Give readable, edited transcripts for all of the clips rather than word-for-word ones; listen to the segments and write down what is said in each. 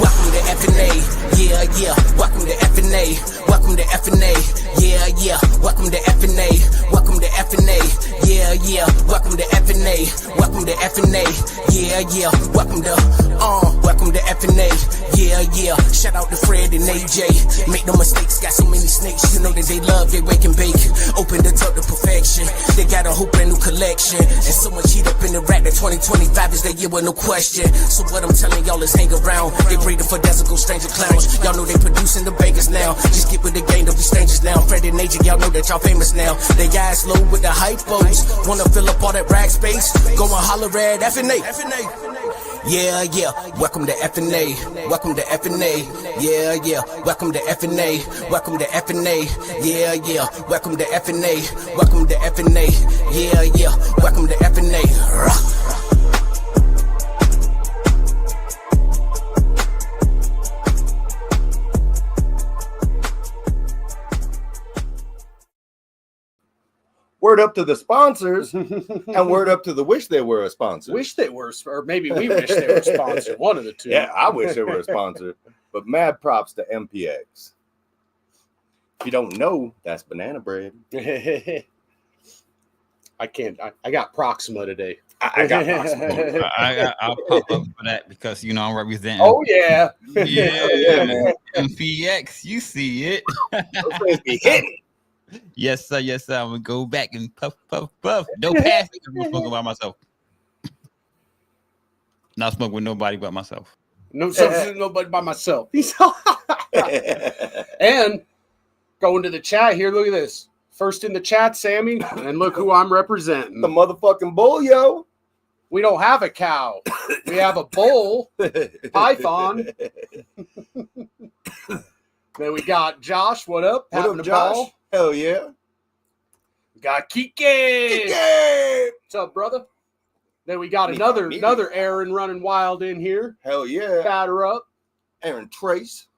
Welcome to F&A, yeah, yeah. Welcome to F&A, welcome to F&A, yeah, yeah. Welcome to F&A, welcome to F&A, yeah, yeah. Welcome to F&A, welcome to F&A, yeah, yeah. Welcome to F&A, yeah, yeah. Shout out to Fred and AJ. Make no mistakes, got so many snakes. You know that they love, they wake and bake. Open the door to perfection. They got a whole brand new collection. And so much heat up in the rack that 2025 is their year with no question. So what I'm telling y'all is hang around. They breeding for Desical stranger clowns. Y'all know they producing the bakers now. Just get with the game, don't be strangers now. Fred and AJ, y'all know that y'all famous now. They guys low with the hypos. Wanna fill up all that rag space? Go and holler at F&A. Yeah, yeah. Welcome to F&A. Welcome to F&A. Yeah, yeah. Welcome to F&A. Welcome to F&A. Yeah, yeah. Welcome to F&A. Welcome to F&A. Yeah, yeah. Welcome to F&A. Word up to the sponsors, and word up to the wish they were a sponsor. Wish they were, or maybe we wish they were a sponsor. One of the two. Yeah, I wish they were a sponsor. But mad props to MPX. If you don't know, that's banana bread. I can't. I got Proxima today. I got Proxima. I'll pop up for that because I'm representing. Oh yeah, yeah, man. MPX, you see it. Those things be hitting. Yes, sir. Yes, sir. I'm gonna go back and puff. No pass. I'm smoking by myself. Not smoke with nobody but myself. Nobody by myself. And going to the chat here. Look at this. First in the chat, Sammy, and look who I'm representing. The motherfucking bull, yo. We don't have a cow. We have a bull. Python. Then we got Josh. What up? What up, Josh? Ball? Hell yeah. We got Kike. What's up, brother? Then we got another Aaron running wild in here. Hell yeah. Batter up. Aaron Trace.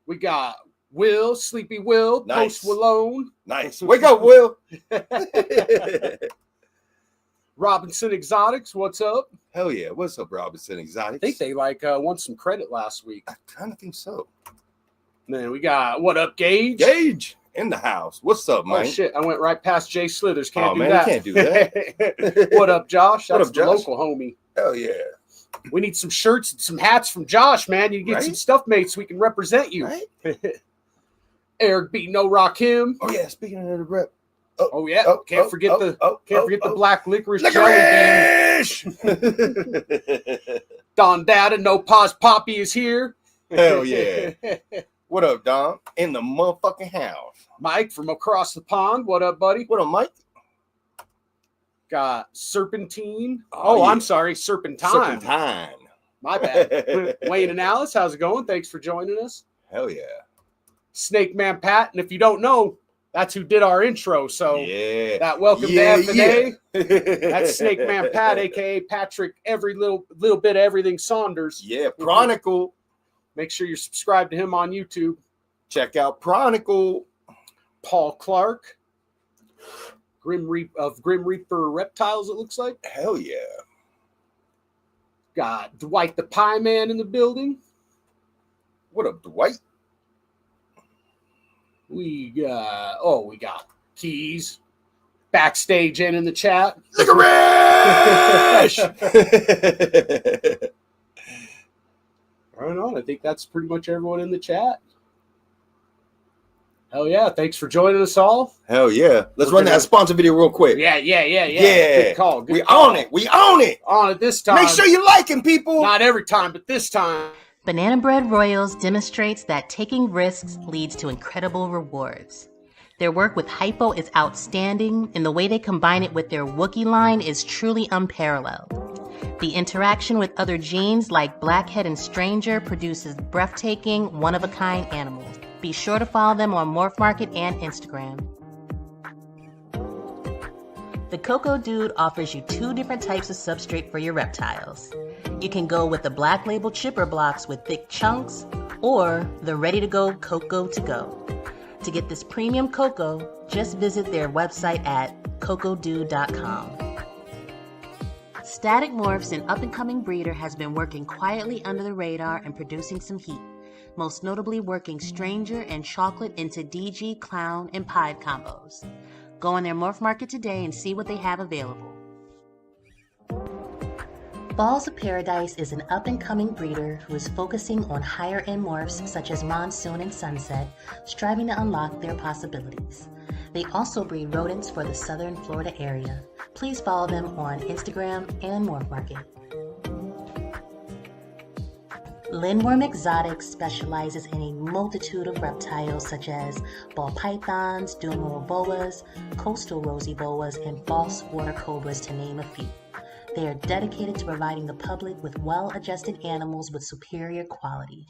We got Will, Sleepy Will, nice. Post Wallone. Nice. Wake up, Will. Robinson Exotics, what's up? Hell yeah. What's up, Robinson Exotics? I think they won some credit last week. I kind of think so. Then we got, what up, Gage? Gage in the house. What's up, man? Oh, shit. I went right past Jay Slithers. Can't do man, that. You can't do that. What up, Josh? That's what up, Josh? The local homie. Hell yeah. We need some shirts and some hats from Josh, man. You get some stuff made so we can represent you. Right? Eric B. No Rakim. Oh, yeah. Speaking of the rep. Oh yeah. Can't forget the black licorice jelly bean. Don Dada, No Pause Poppy is here. Hell yeah. What up, Don? In the motherfucking house. Mike from across the pond. What up, buddy? What up, Mike? Got Serpentine. Oh, yeah. I'm sorry, Serpentine. Serpentine. My bad. Wayne and Alice, how's it going? Thanks for joining us. Hell yeah. Snake Man Pat, and if you don't know, that's who did our intro. So yeah, that welcome to F&A. That's Snake Man Pat, aka Patrick. Every little bit of everything Saunders. Yeah, Chronicle. Make sure you're subscribed to him on YouTube. Check out Chronicle. Paul Clark, Grim Reaper Reptiles. It looks like. Hell yeah. Got Dwight the Pie Man in the building. What up, Dwight? We got Keys backstage and in the chat. Licorice! Right on. I think that's pretty much everyone in the chat. Hell yeah. Thanks for joining us all. Hell yeah. Let's run that sponsor video real quick. Yeah. Good call. We own it. We own it. On it this time. Make sure you like him, people. Not every time, but this time. Banana Bread Royals demonstrates that taking risks leads to incredible rewards. Their work with Hypo is outstanding, and the way they combine it with their Wookiee line is truly unparalleled. The interaction with other genes like Blackhead and Stranger produces breathtaking, one-of-a-kind animals. Be sure to follow them on Morph Market and Instagram. The Cocoa Dude offers you 2 different types of substrate for your reptiles. You can go with the Black Label chipper blocks with thick chunks, or the ready-to-go Cocoa to Go. To get this premium cocoa, just visit their website at cocoadude.com. Static Morphs, an up-and-coming breeder, has been working quietly under the radar and producing some heat, most notably working Stranger and Chocolate into DG, Clown, and Pied combos. Go on their morph market today and see what they have available. Balls of Paradise is an up-and-coming breeder who is focusing on higher-end morphs such as Monsoon and Sunset, striving to unlock their possibilities. They also breed rodents for the southern Florida area. Please follow them on Instagram and Morph Market. Lindworm Exotics specializes in a multitude of reptiles such as ball pythons, dumal boas, coastal rosy boas, and false water cobras, to name a few. They are dedicated to providing the public with well-adjusted animals with superior quality.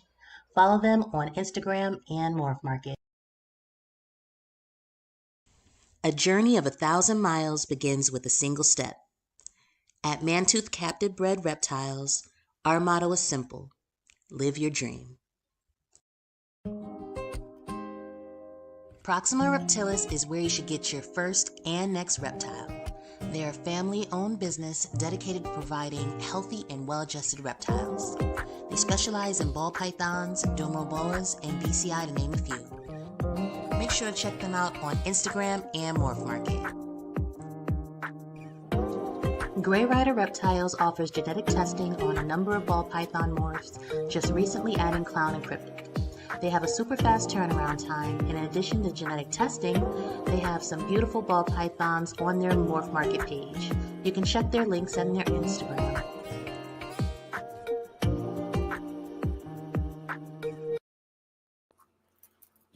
Follow them on Instagram and Morph Market. A journey of 1,000 miles begins with a single step. At Mantooth Captive Bred Reptiles, our motto is simple: live your dream. Proxima Reptilis is where you should get your first and next reptile. They're a family-owned business dedicated to providing healthy and well-adjusted reptiles. They specialize in ball pythons, domo boas, and BCI, to name a few. Make sure to check them out on Instagram and Morph Market. Grey Rider Reptiles offers genetic testing on a number of ball python morphs, just recently adding clown and cryptic. They have a super fast turnaround time, and in addition to genetic testing, they have some beautiful ball pythons on their Morph Market page. You can check their links on their Instagram.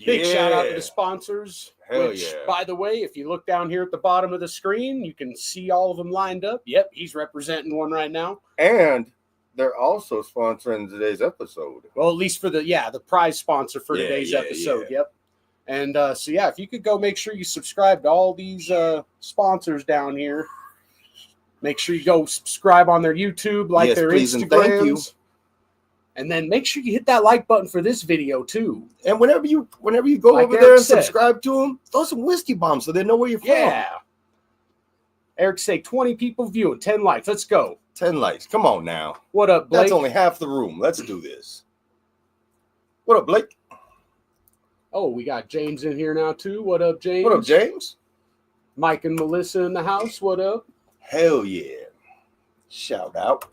Big shout out to the sponsors. Hell which, yeah. by the way, if you look down here at the bottom of the screen, you can see all of them lined up. Yep, he's representing one right now. And they're also sponsoring today's episode. Well, at least for the prize sponsor for today's episode. Yeah. Yep. And if you could go make sure you subscribe to all these sponsors down here. Make sure you go subscribe on their YouTube, like their please, and thank you. Instagrams. And then make sure you hit that like button for this video too. And whenever you go Like over Eric there and said. subscribe to them, throw some whiskey bombs so they know where you're from. Yeah. Eric say 20 people viewing, 10 likes. Let's go. 10 likes. Come on now. What up, Blake? That's only half the room. Let's do this. What up, Blake? Oh, we got James in here now too. What up, James? What up, James? Mike and Melissa in the house. What up? Hell yeah. Shout out.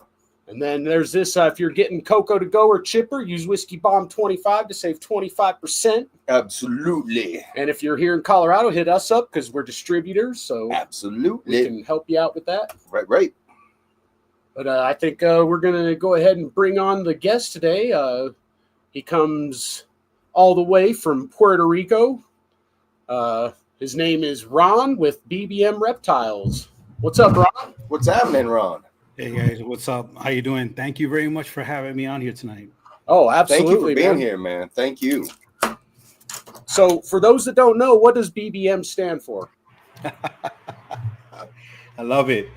And then there's this. If you're getting Cocoa to go or Chipper, use Whiskey Bomb 25 to save 25%. Absolutely. And if you're here in Colorado, hit us up because we're distributors. So we Absolutely. can help you out with that. Right. But I think we're going to go ahead and bring on the guest today. He comes all the way from Puerto Rico. His name is Ron with BBM Reptiles. What's up, Ron? What's happening, Ron? Hey guys, what's up? How you doing? Thank you very much for having me on here tonight. Oh, absolutely. Thank you for being man. here, man. Thank you. So for those that don't know, what does BBM stand for? I love it.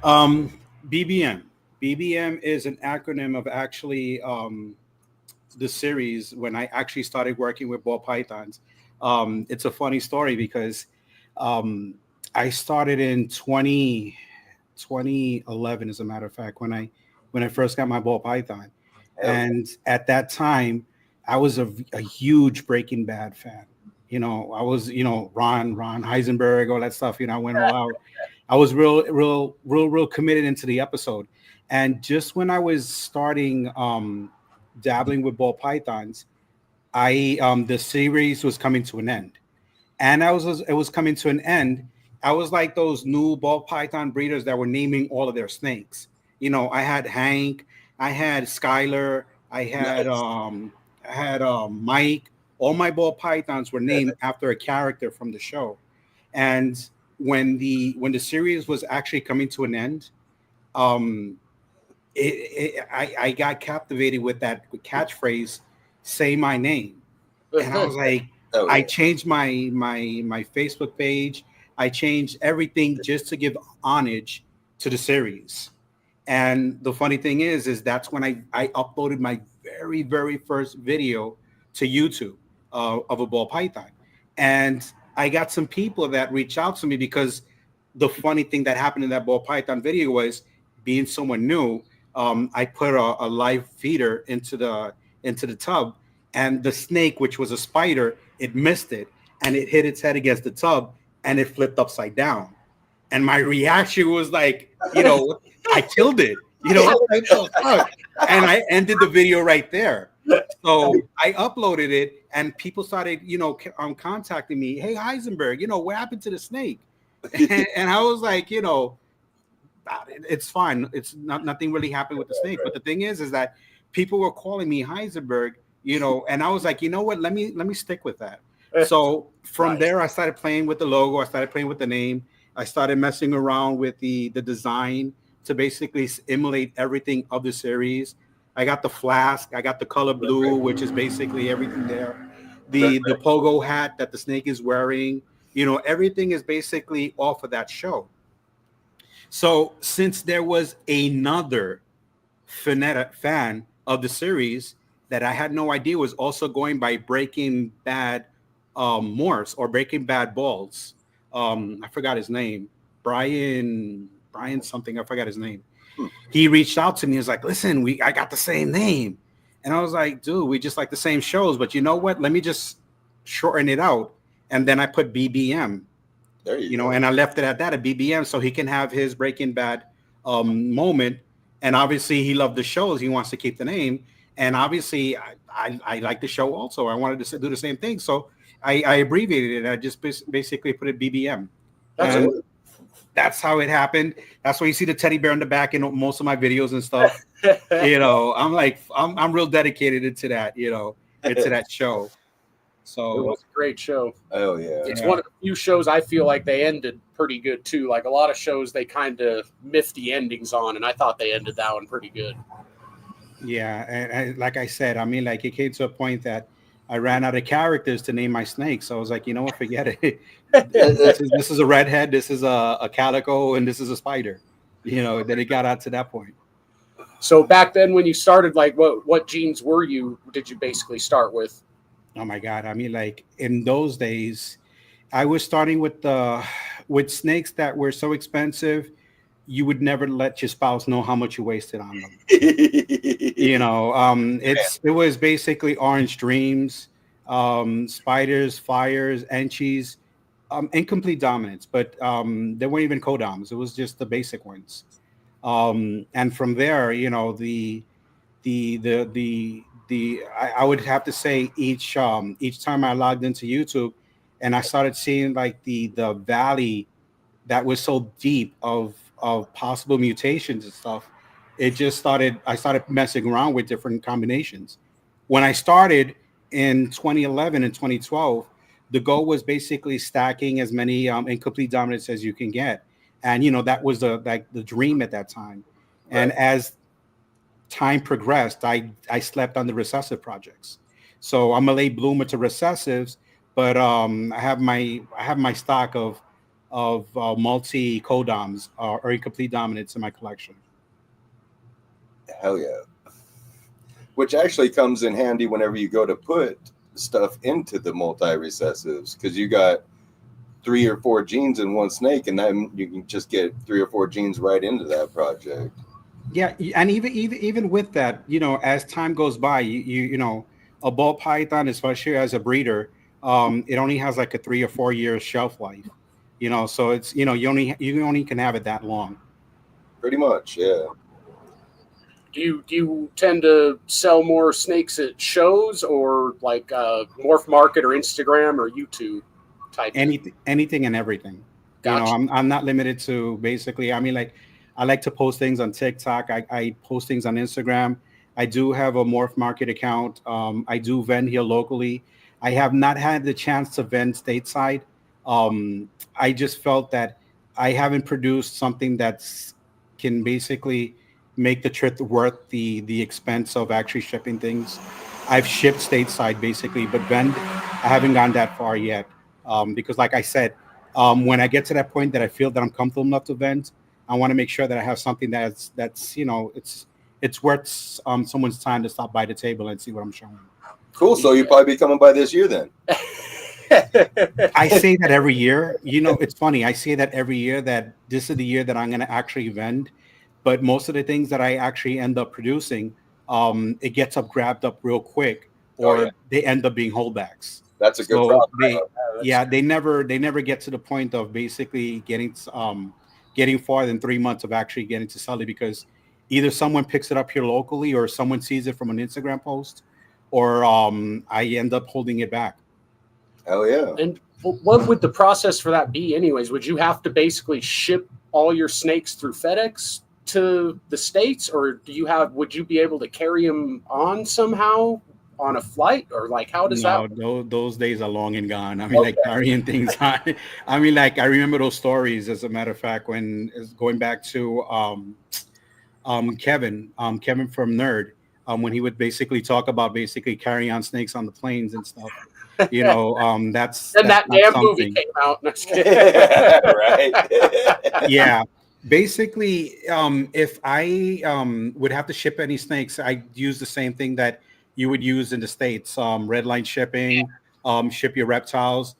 BBM. BBM is an acronym of actually the series when I actually started working with ball pythons. It's a funny story because I started in 2011, as a matter of fact, when I first got my ball python. And at that time, I was a huge Breaking Bad fan. I was, Ron Heisenberg, all that stuff. I went all out. I was real committed into the episode. And just when I was starting dabbling with ball pythons, the series was coming to an end. And it was coming to an end. I was like those new ball python breeders that were naming all of their snakes. I had Hank, I had Skylar, I had Mike. All my ball pythons were named after a character from the show. And when the series was actually coming to an end, I got captivated with that catchphrase, "Say my name," and I was like, I changed my Facebook page. I changed everything just to give homage to the series. And the funny thing is that's when I uploaded my very, very first video to YouTube of a ball python. And I got some people that reached out to me because the funny thing that happened in that ball python video was being someone new, I put a live feeder into the tub, and the snake, which was a spider, it missed it and it hit its head against the tub and it flipped upside down. And my reaction was like, I killed it. What the fuck? And I ended the video right there. So I uploaded it, and people started, contacting me. Hey, Heisenberg, what happened to the snake? And I was like, it's fine. It's nothing really happened with the snake. But the thing is that people were calling me Heisenberg, and I was like, you know what? Let me stick with that. So from there, I started playing with the logo. I started playing with the name. I started messing around with the design to basically emulate everything of the series. I got the flask. I got the color blue, which is basically everything there. The pogo hat that the snake is wearing. Everything is basically off of that show. So since there was another fan of the series that I had no idea was also going by Breaking Bad Morse or Breaking Bad Balls. I forgot his name. Brian something. I forgot his name. He reached out to me. He was like, listen, I got the same name. And I was like, dude, we just like the same shows. But you know what? Let me just shorten it out. And then I put BBM. There you go. And I left it at that, at BBM, so he can have his Breaking Bad moment. And obviously he loved the shows. He wants to keep the name. And obviously I like the show also. I wanted to do the same thing. So I abbreviated it. I just basically put it BBM. That's how it happened. That's why you see the teddy bear in the back in most of my videos and stuff. I'm real dedicated into that, into that show. So it was a great show. Oh yeah. It's one of the few shows I feel like they ended pretty good too. Like a lot of shows they kind of miffed the endings on, and I thought they ended that one pretty good. Yeah, and like I said, I mean, like it came to a point that I ran out of characters to name my snake. So I was like, you know what, forget it. this is a redhead, this is a calico, and this is a spider. Then it got out to that point. So back then when you started, like what genes did you basically start with? Oh my God. I mean, like in those days, I was starting with snakes that were so expensive, you would never let your spouse know how much you wasted on them. It was basically Orange Dreams, Spiders, Fires, Enchies, Incomplete Dominance, but there weren't even codoms. It was just the basic ones. And from there, I would have to say each time I logged into YouTube and I started seeing like the valley that was so deep of possible mutations and stuff, I started messing around with different combinations. When I started in 2011 and 2012, the goal was basically stacking as many incomplete dominants as you can get. And, that was the dream at that time. Right. And as time progressed, I slept on the recessive projects. So I'm a late bloomer to recessives, but I have my stock of multi codoms or incomplete dominants in my collection. Hell yeah. Which actually comes in handy whenever you go to put stuff into the multi-recessives, because you got 3 or 4 genes in one snake, and then you can just get 3 or 4 genes right into that project. Yeah, and even with that, as time goes by, you a ball python, especially as a breeder, it only has like a 3 or 4 year shelf life. So it's you only can have it that long. Pretty much, yeah. Do you tend to sell more snakes at shows or like Morph Market or Instagram or YouTube type? Anything and everything. Gotcha. I'm not limited to basically. I mean, like I like to post things on TikTok. I post things on Instagram. I do have a Morph Market account. I do vend here locally. I have not had the chance to vend stateside. I just felt that I haven't produced something that's can basically make the trip worth the expense of actually shipping things. I've shipped stateside basically, but vend, I haven't gone that far yet. Because like I said, when I get to that point that I feel that I'm comfortable enough to vend, I want to make sure that I have something that's it's worth someone's time to stop by the table and see what I'm showing. Cool. So you'll probably be coming by this year then. I say that every year. It's funny. I say that every year that this is the year that I'm going to actually vend. But most of the things that I actually end up producing, it gets grabbed up real quick, Oh, or yeah. they end up being holdbacks. That's a good So problem. they never get to the point of basically getting farther than 3 months of actually getting to sell it, because either someone picks it up here locally, or someone sees it from an Instagram post, or I end up holding it back. Hell yeah. And what would the process for that be, anyways? Would you have to basically ship all your snakes through FedEx to the States, or would you be able to carry them on somehow on a flight, or like how does No, that? those days are long and gone. I mean, Okay. like carrying things on. I mean, like I remember those stories. As a matter of fact, when going back to Kevin from Nerd, when he would basically talk about basically carrying on snakes on the planes and stuff. You know, that's Then that not damn movie something. came out. No, I'm just kidding. Right. Yeah, basically, if I would have to ship any snakes, I use the same thing that you would use in the States. Red line shipping, ship your reptiles,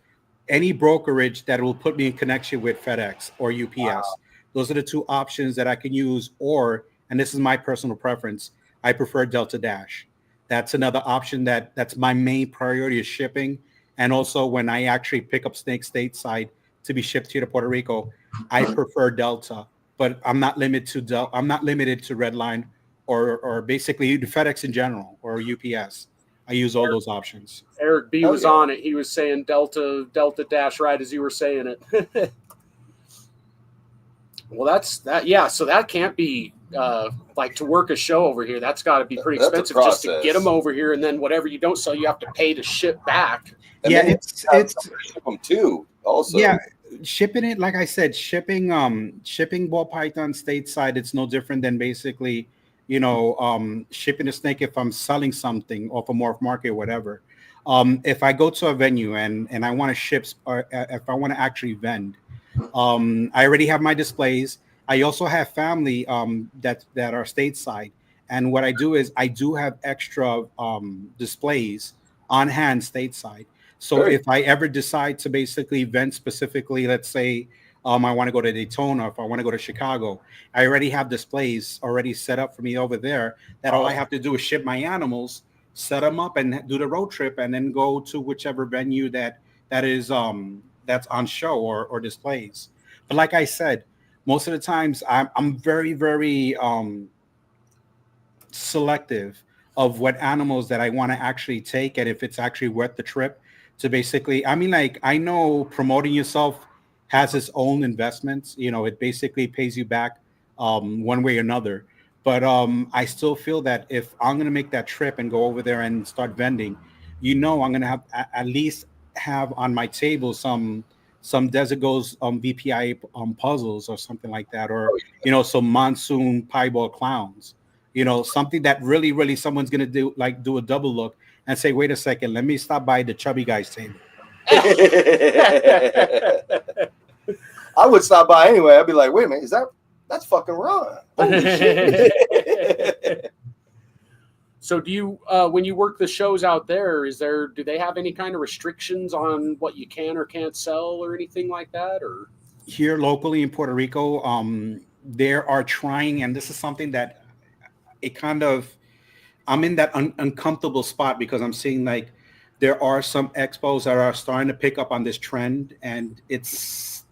any brokerage that will put me in connection with FedEx or UPS. Those are the two options that I can use. Or, and this is my personal preference, I prefer Delta Dash. That's another option that's my main priority is shipping. And also when I actually pick up snakes stateside to be shipped here to Puerto Rico, I prefer Delta. But I'm not limited to I'm not limited to Redline or basically the FedEx in general or UPS. I use all those options. Eric B Hell was yeah. on it. He was saying Delta Dash right as you were saying it. Well, that's that. Yeah, so that can't be like to work a show over here. That's got to be pretty That's a expensive just to process. get them over here, and then whatever you don't sell, you have to pay to ship back. And Yeah, then you it's have somebody ship them too. Also, yeah, shipping it, like I said, shipping ball python stateside, it's no different than basically, shipping a snake if I'm selling something off a morph market or whatever. If I go to a venue and I want to ship, or if I want to actually vend, I already have my displays. I also have family that are stateside, and what I do is I do have extra displays on hand stateside. So Very if I ever decide to basically vent specifically, let's say I want to go to Daytona, if I want to go to Chicago, I already have displays already set up for me over there. That all I have to do is ship my animals, set them up, and do the road trip, and then go to whichever venue that is that's on show or displays. But like I said, most of the times I'm very very selective of what animals that I want to actually take, and if it's actually worth the trip to basically, I mean, like I know promoting yourself has its own investments. It basically pays you back one way or another. But I still feel that if I'm going to make that trip and go over there and start vending, I'm going to have at least have on my table some Desert Goes VPI puzzles or something like that, or some monsoon piebald clowns. Something that really, really someone's gonna do a double look and say, wait a second, let me stop by the chubby guy's table. I would stop by anyway. I'd be like, wait a minute, that's fucking Ron? Holy shit. So do you, when you work the shows out there, do they have any kind of restrictions on what you can or can't sell or anything like that? Or Here locally in Puerto Rico, there are trying, and this is something that I'm in that uncomfortable spot, because I'm seeing like there are some expos that are starting to pick up on this trend, and it's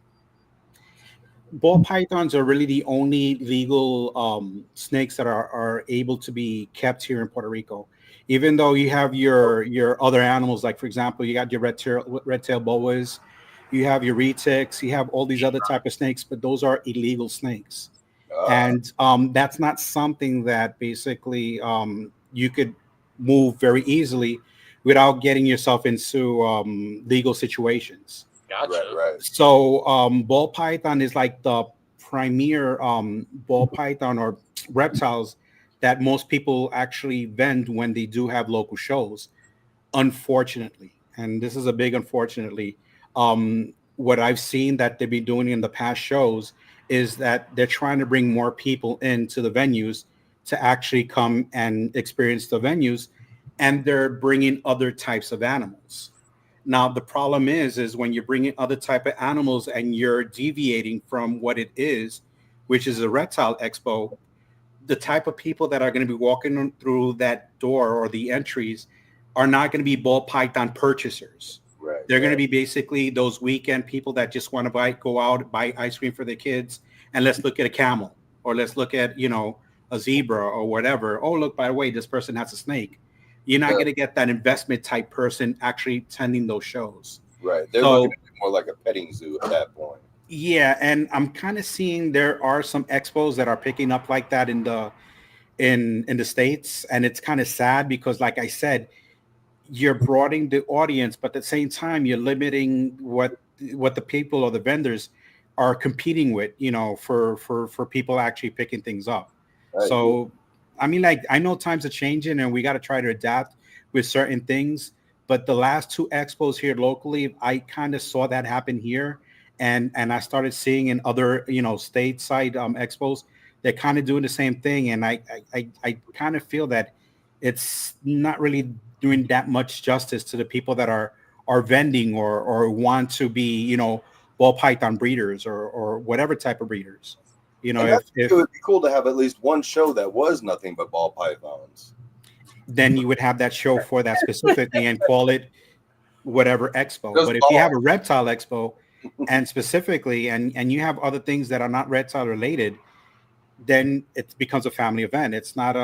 ball pythons are really the only legal snakes that are able to be kept here in Puerto Rico. Even though you have your other animals, like for example, you got your red tail boas, you have your retics, you have all these other type of snakes, but those are illegal snakes. And that's not something that basically you could move very easily without getting yourself into legal situations. gotcha. Right. So ball python is like the premier ball python or reptiles that most people actually vend when they do have local shows. Unfortunately, and this is a big unfortunately, what I've seen that they've been doing in the past shows is that they're trying to bring more people into the venues to actually come and experience the venues, and they're bringing other types of animals. Now the problem is when you're bringing other type of animals and you're deviating from what it is, which is a reptile expo, the type of people that are going to be walking through that door or the entries are not going to be ball python purchasers. Right. They're going to be basically those weekend people that just want to go out, buy ice cream for their kids, and let's look at a camel, or let's look at, a zebra or whatever. Oh, look, by the way, this person has a snake. You're not going to get that investment type person actually attending those shows. Right. They're looking at it more like a petting zoo at that point. Yeah, and I'm kind of seeing there are some expos that are picking up like that in the States, and it's kind of sad because, like I said, you're broadening the audience, but at the same time, you're limiting what the people or the vendors are competing with, for people actually picking things up. Right. So, I mean, like, I know times are changing and we got to try to adapt with certain things. But the last 2 expos here locally, I kind of saw that happen here. And I started seeing in other, stateside expos, they're kind of doing the same thing. And I kind of feel that it's not really doing that much justice to the people that are vending or want to be, ball python breeders or whatever type of breeders. It would be cool to have at least one show that was nothing but ball pythons. Then you would have that show for that specifically and call it whatever expo. Just but if you have a reptile expo and specifically, and you have other things that are not reptile related, then it becomes a family event. It's not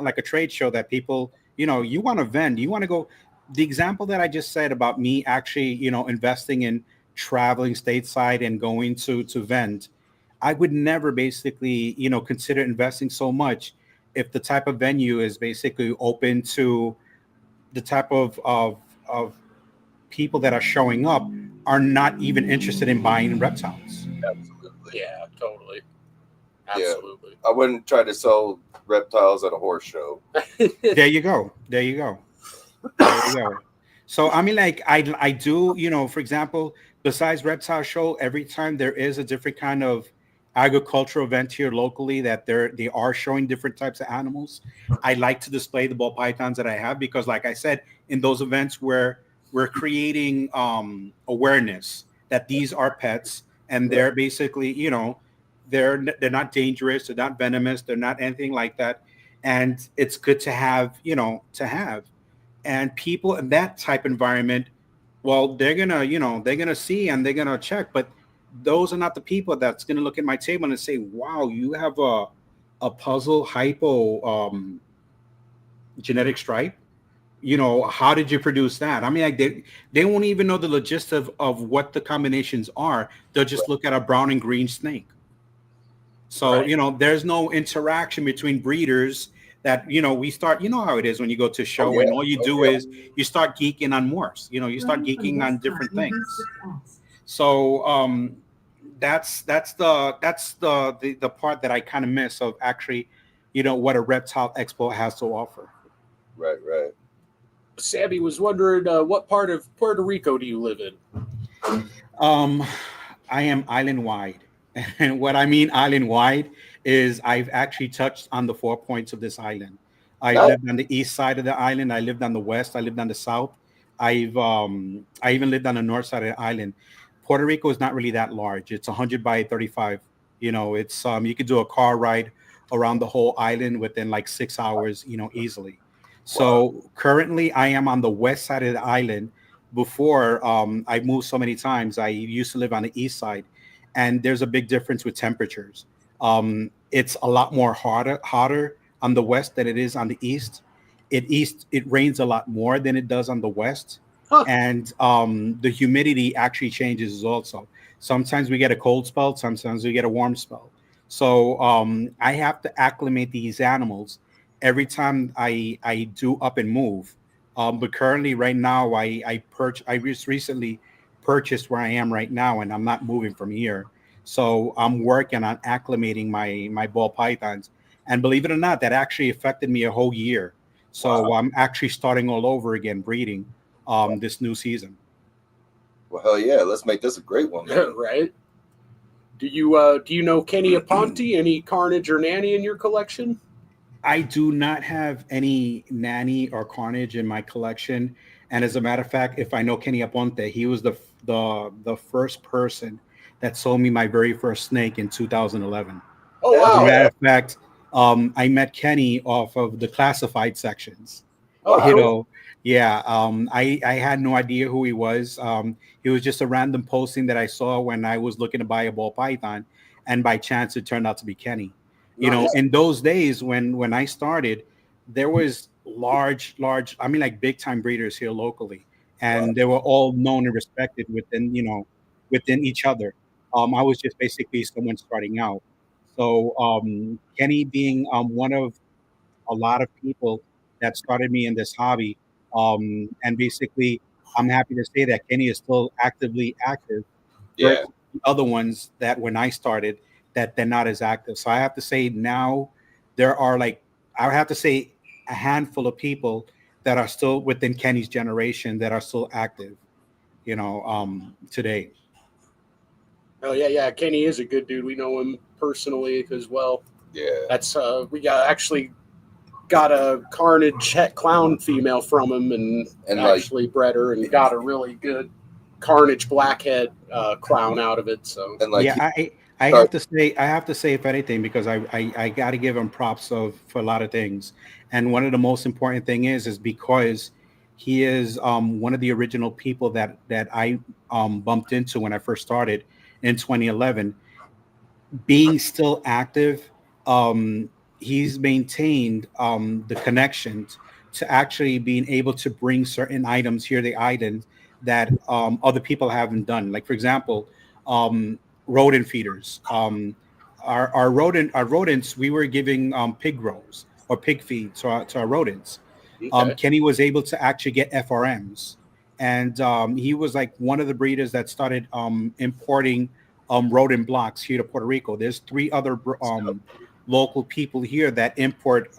like a trade show that people, you want to vend, you want to go. The example that I just said about me actually, investing in traveling stateside and going to vend, I would never basically, consider investing so much if the type of venue is basically open to the type of people that are showing up are not even interested in buying reptiles. Absolutely. Yeah, totally. Absolutely. Yeah. I wouldn't try to sell reptiles at a horse show. There you go. So I mean, like I do, for example, besides reptile show, every time there is a different kind of agricultural event here locally that they are showing different types of animals, I like to display the ball pythons that I have because, like I said, in those events where we're creating awareness that these are pets and they're basically, they're not dangerous, they're not venomous, they're not anything like that, and it's good to have, and people in that type environment, well, they're gonna see and they're gonna check, but those are not the people that's gonna look at my table and say, wow, you have a puzzle hypo genetic stripe. How did you produce that? I mean, like they won't even know the logistics of what the combinations are. They'll just look at a brown and green snake. So, there's no interaction between breeders that, we start, how it is when you go to a show and all you do is you start geeking on morphs, you start geeking on different things. So that's the part that I kind of miss of actually, what a reptile expo has to offer. Right. Sammy was wondering, what part of Puerto Rico do you live in? I am island wide. And what I mean island wide is I've actually touched on the 4 points of this island. I lived on the east side of the island. I lived on the west. I lived on the south. I even lived on the north side of the island. Puerto Rico is not really that large. It's 100 by 35. It's you could do a car ride around the whole island within like 6 hours, easily. So currently I am on the west side of the island. Before I moved so many times, I used to live on the east side. And there's a big difference with temperatures. It's a lot more hotter on the west than it is on the east. It rains a lot more than it does on the west. Huh. And the humidity actually changes also. Sometimes we get a cold spell, sometimes we get a warm spell. So I have to acclimate these animals every time I do up and move. But currently right now I just recently purchased where I am right now, and I'm not moving from here. So I'm working on acclimating my ball pythons. And believe it or not, that actually affected me a whole year. So I'm actually starting all over again breeding this new season. Well, hell yeah, let's make this a great one, man. Right. Do you know Kenny Aponte, any Carnage or Nanny in your collection? I do not have any Nanny or Carnage in my collection. And as a matter of fact, if I know Kenny Aponte, he was the first person that sold me my very first snake in 2011. Oh As a wow. matter of fact, I met Kenny off of the classified sections. Oh, You cool. know, yeah. I had no idea who he was. He was just a random posting that I saw when I was looking to buy a ball python, and by chance it turned out to be Kenny. Nice. In those days when I started, there was large. I mean, like big time breeders here locally, Wow. and they were all known and respected within each other. I was just basically someone starting out. So Kenny being one of a lot of people that started me in this hobby. And basically, I'm happy to say that Kenny is still actively active Yeah. versus the other ones that when I started, that they're not as active. So I have to say now there are like, I would have to say a handful of people that are still within Kenny's generation that are still active, today. Oh yeah, yeah. Kenny is a good dude. We know him personally as well. Yeah. That's we got a Carnage het clown female from him, and And like, actually bred her and got a really good Carnage blackhead clown out of it. So and like, Yeah, I sorry. have to say if anything because I got to give him props for a lot of things, and one of the most important thing is because he is one of the original people that I bumped into when I first started in 2011 being still active, he's maintained the connections to actually being able to bring certain items here, the items that other people haven't done. Like for example, um, rodent feeders. Our rodents, we were giving pig rows or pig feed to our rodents. okay, Kenny was able to actually get FRMs, and he was like one of the breeders that started importing rodent blocks here to Puerto Rico. There's three other local people here that import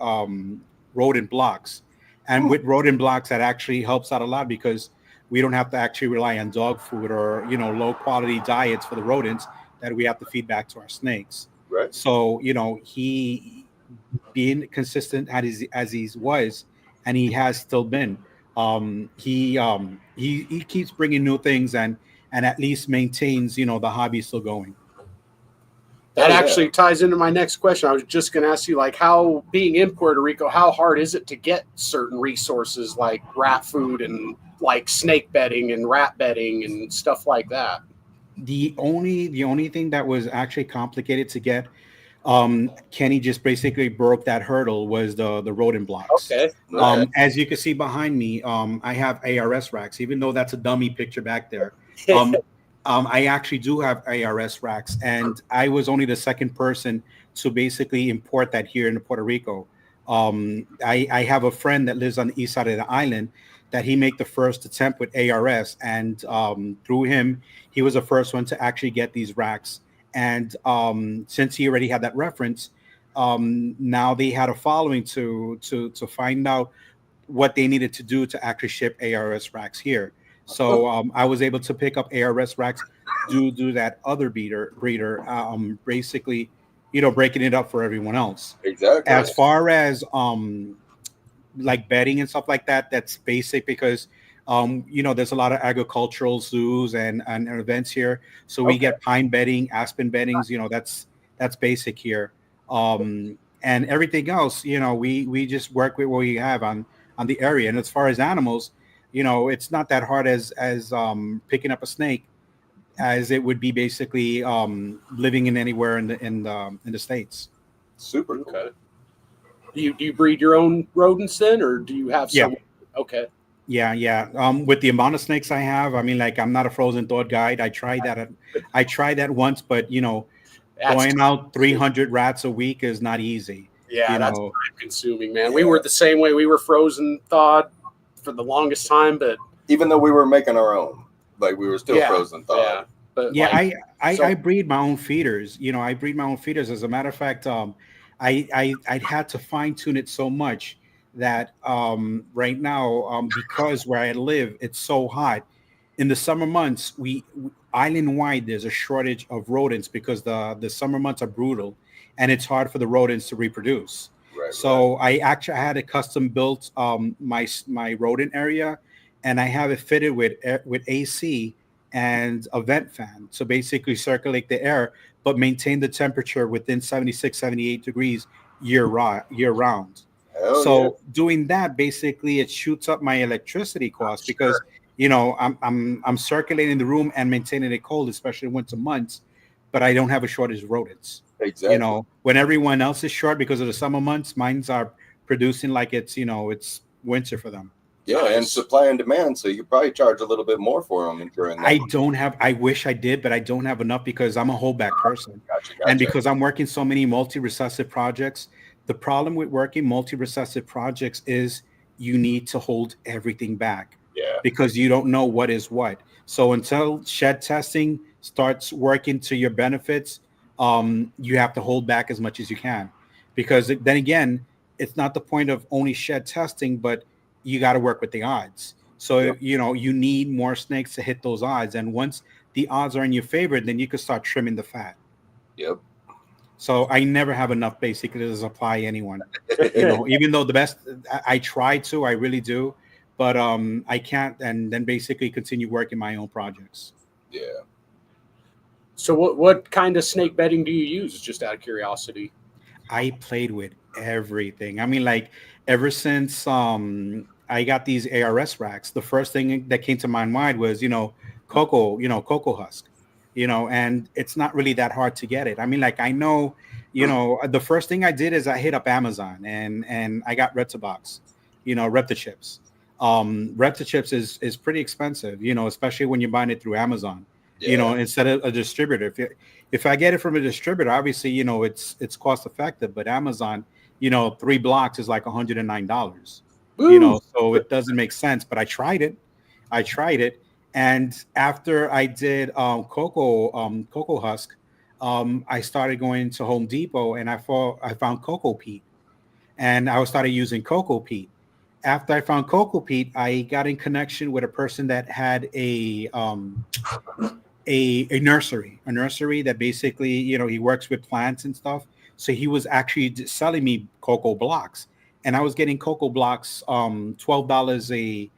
rodent blocks, and with rodent blocks, that actually helps out a lot because we don't have to actually rely on dog food or low quality diets for the rodents that we have to feed back to our snakes. Right. So he being consistent as he was, and he has still been. He keeps bringing new things and at least maintains the hobby still going. that Oh, yeah. actually ties into my next question. I was just going to ask you, like, how being in Puerto Rico, how hard is it to get certain resources like rat food and like snake bedding and rat bedding and stuff like that? The only thing that was actually complicated to get, Kenny just basically broke that hurdle, was the rodent blocks. Okay, Okay. As you can see behind me, I have ARS racks, even though that's a dummy picture back there. Um, I actually do have ARS racks, and I was only the second person to basically import that here in Puerto Rico. I have a friend that lives on the east side of the island that he made the first attempt with ARS, and through him, he was the first one to actually get these racks. And since he already had that reference, now they had a following to find out what they needed to do to actually ship ARS racks here. So I was able to pick up ARS racks, do that other breeder, basically, breaking it up for everyone else. Exactly. As far as like bedding and stuff like that, that's basic because there's a lot of agricultural zoos and events here. So we Okay. get pine bedding, aspen beddings, that's basic here. And everything else, we just work with what we have on the area. And as far as animals, it's not that hard as picking up a snake as it would be basically living in anywhere in the states. Super cool. Okay. Do you breed your own rodents then, or do you have Yeah. some? Okay. Yeah. With the amount of snakes I have, I mean, like I'm not a frozen thought guide. I tried that once, but That's throwing out 300 rats a week is not easy. yeah, You that's know, time consuming, man. We were the same way. We were frozen thawed for the longest time, but Even though we were making our own, like we were still yeah, frozen thawed. yeah. But yeah, like, I breed my own feeders. I breed my own feeders. As a matter of fact, I had to fine tune it so much that right now, because where I live, it's so hot. In the summer months, we island wide there's a shortage of rodents because the summer months are brutal, and it's hard for the rodents to reproduce. Right. So I had a custom built my rodent area, and I have it fitted with AC and a vent fan to basically circulate the air but maintain the temperature within 76, 78 degrees year round. Hell yeah. So doing that, basically, it shoots up my electricity costs because I'm circulating the room and maintaining it cold, especially winter months, but I don't have a shortage of rodents. Exactly. When everyone else is short because of the summer months, mines are producing like it's winter for them. Yeah, and supply and demand, so you could probably charge a little bit more for them during that. I wish I did, but I don't have enough because I'm a holdback person. Gotcha. And because I'm working so many multi-recessive projects, the problem with working multi-recessive projects is you need to hold everything back Yeah. because you don't know what is what. So until shed testing starts working to your benefits, you have to hold back as much as you can. Because then again, it's not the point of only shed testing, but you got to work with the odds. So, Yep. you need more snakes to hit those odds. And once the odds are in your favor, then you can start trimming the fat. Yep. So I never have enough basically to supply anyone. Even though I try to, I really do, but I can't. And then basically continue working my own projects. Yeah. So what kind of snake bedding do you use? Just out of curiosity. I played with everything. I mean, like ever since I got these ARS racks, the first thing that came to my mind was, cocoa husk, and it's not really that hard to get it. I mean, like I know, the first thing I did is I hit up Amazon and I got Reptibox, Reptichips. Reptichips is pretty expensive, especially when you're buying it through Amazon. Yeah. Instead of a distributor. If I get it from a distributor, obviously, it's cost effective, but Amazon, 3 blocks is like $109, so it doesn't make sense, but I tried it. And after I did cocoa husk, I started going to Home Depot and I found cocoa peat, and I started using cocoa peat. After I found cocoa peat, I got in connection with a person that had a nursery that basically, he works with plants and stuff. So he was actually selling me cocoa blocks, and I was getting cocoa blocks, $12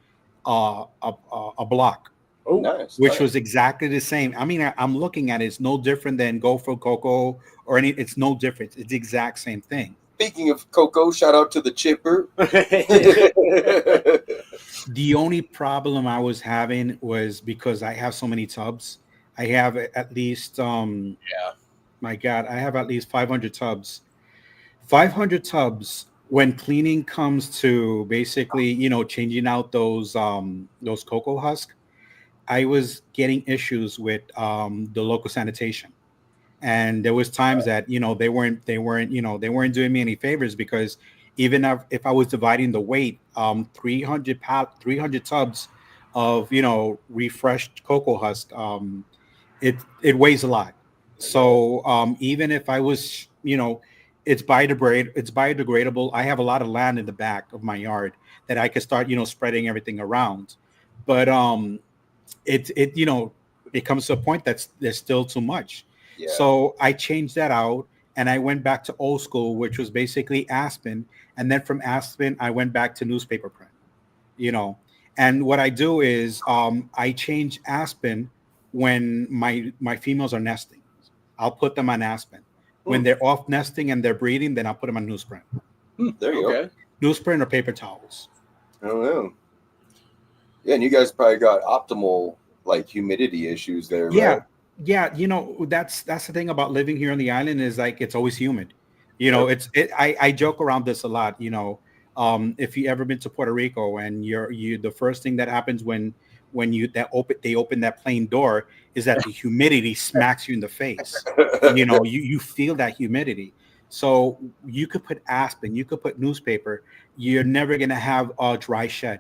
a block, Oh, Nice. which nice. was exactly the same. I mean, I'm looking at it, it's no different than Go for Cocoa or any. It's no different. It's the exact same thing. Speaking of cocoa, shout out to the chipper. The only problem I was having was because I have so many tubs. I have at least my God, I have at least 500 tubs. 500 tubs. When cleaning comes to basically, changing out those cocoa husk, I was getting issues with the local sanitation. And there was times that they weren't doing me any favors because even if I was dividing the weight, 300 tubs of refreshed cocoa husk, it weighs a lot. So even if I was, it's biodegradable. I have a lot of land in the back of my yard that I could start spreading everything around, but it comes to a point that's there's still too much. Yeah. So I changed that out and I went back to old school, which was basically Aspen. And then from Aspen, I went back to newspaper print, And what I do is I change Aspen when my females are nesting. I'll put them on Aspen. When they're off nesting and they're breeding, then I'll put them on newsprint. There you go. Newsprint or paper towels. I don't know. Yeah, and you guys probably got optimal like humidity issues there. Yeah. Right? Yeah, that's the thing about living here on the island is like it's always humid. I joke around this a lot. If you ever been to Puerto Rico and you the first thing that happens when they open that plane door is that the humidity smacks you in the face. You feel that humidity. So you could put Aspen, you could put newspaper. You're never gonna have a dry shed.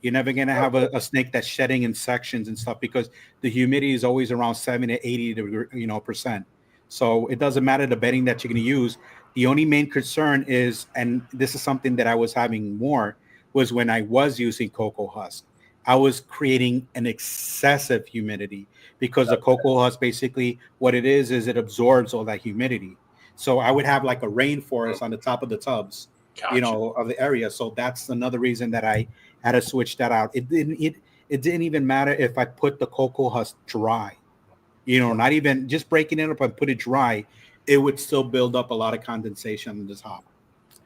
You're never going to have a snake that's shedding in sections and stuff because the humidity is always around 70 to 80%. So it doesn't matter the bedding that you're going to use. The only main concern is, and this is something that I was having more, was when I was using cocoa husk. I was creating an excessive humidity because the cocoa husk basically what it is it absorbs all that humidity. So I would have like a rainforest on the top of the tubs, Gotcha. of the area. So that's another reason that I had to switch that out. It didn't even matter if I put the cocoa husk dry. Not even just breaking it up and put it dry, it would still build up a lot of condensation on the top.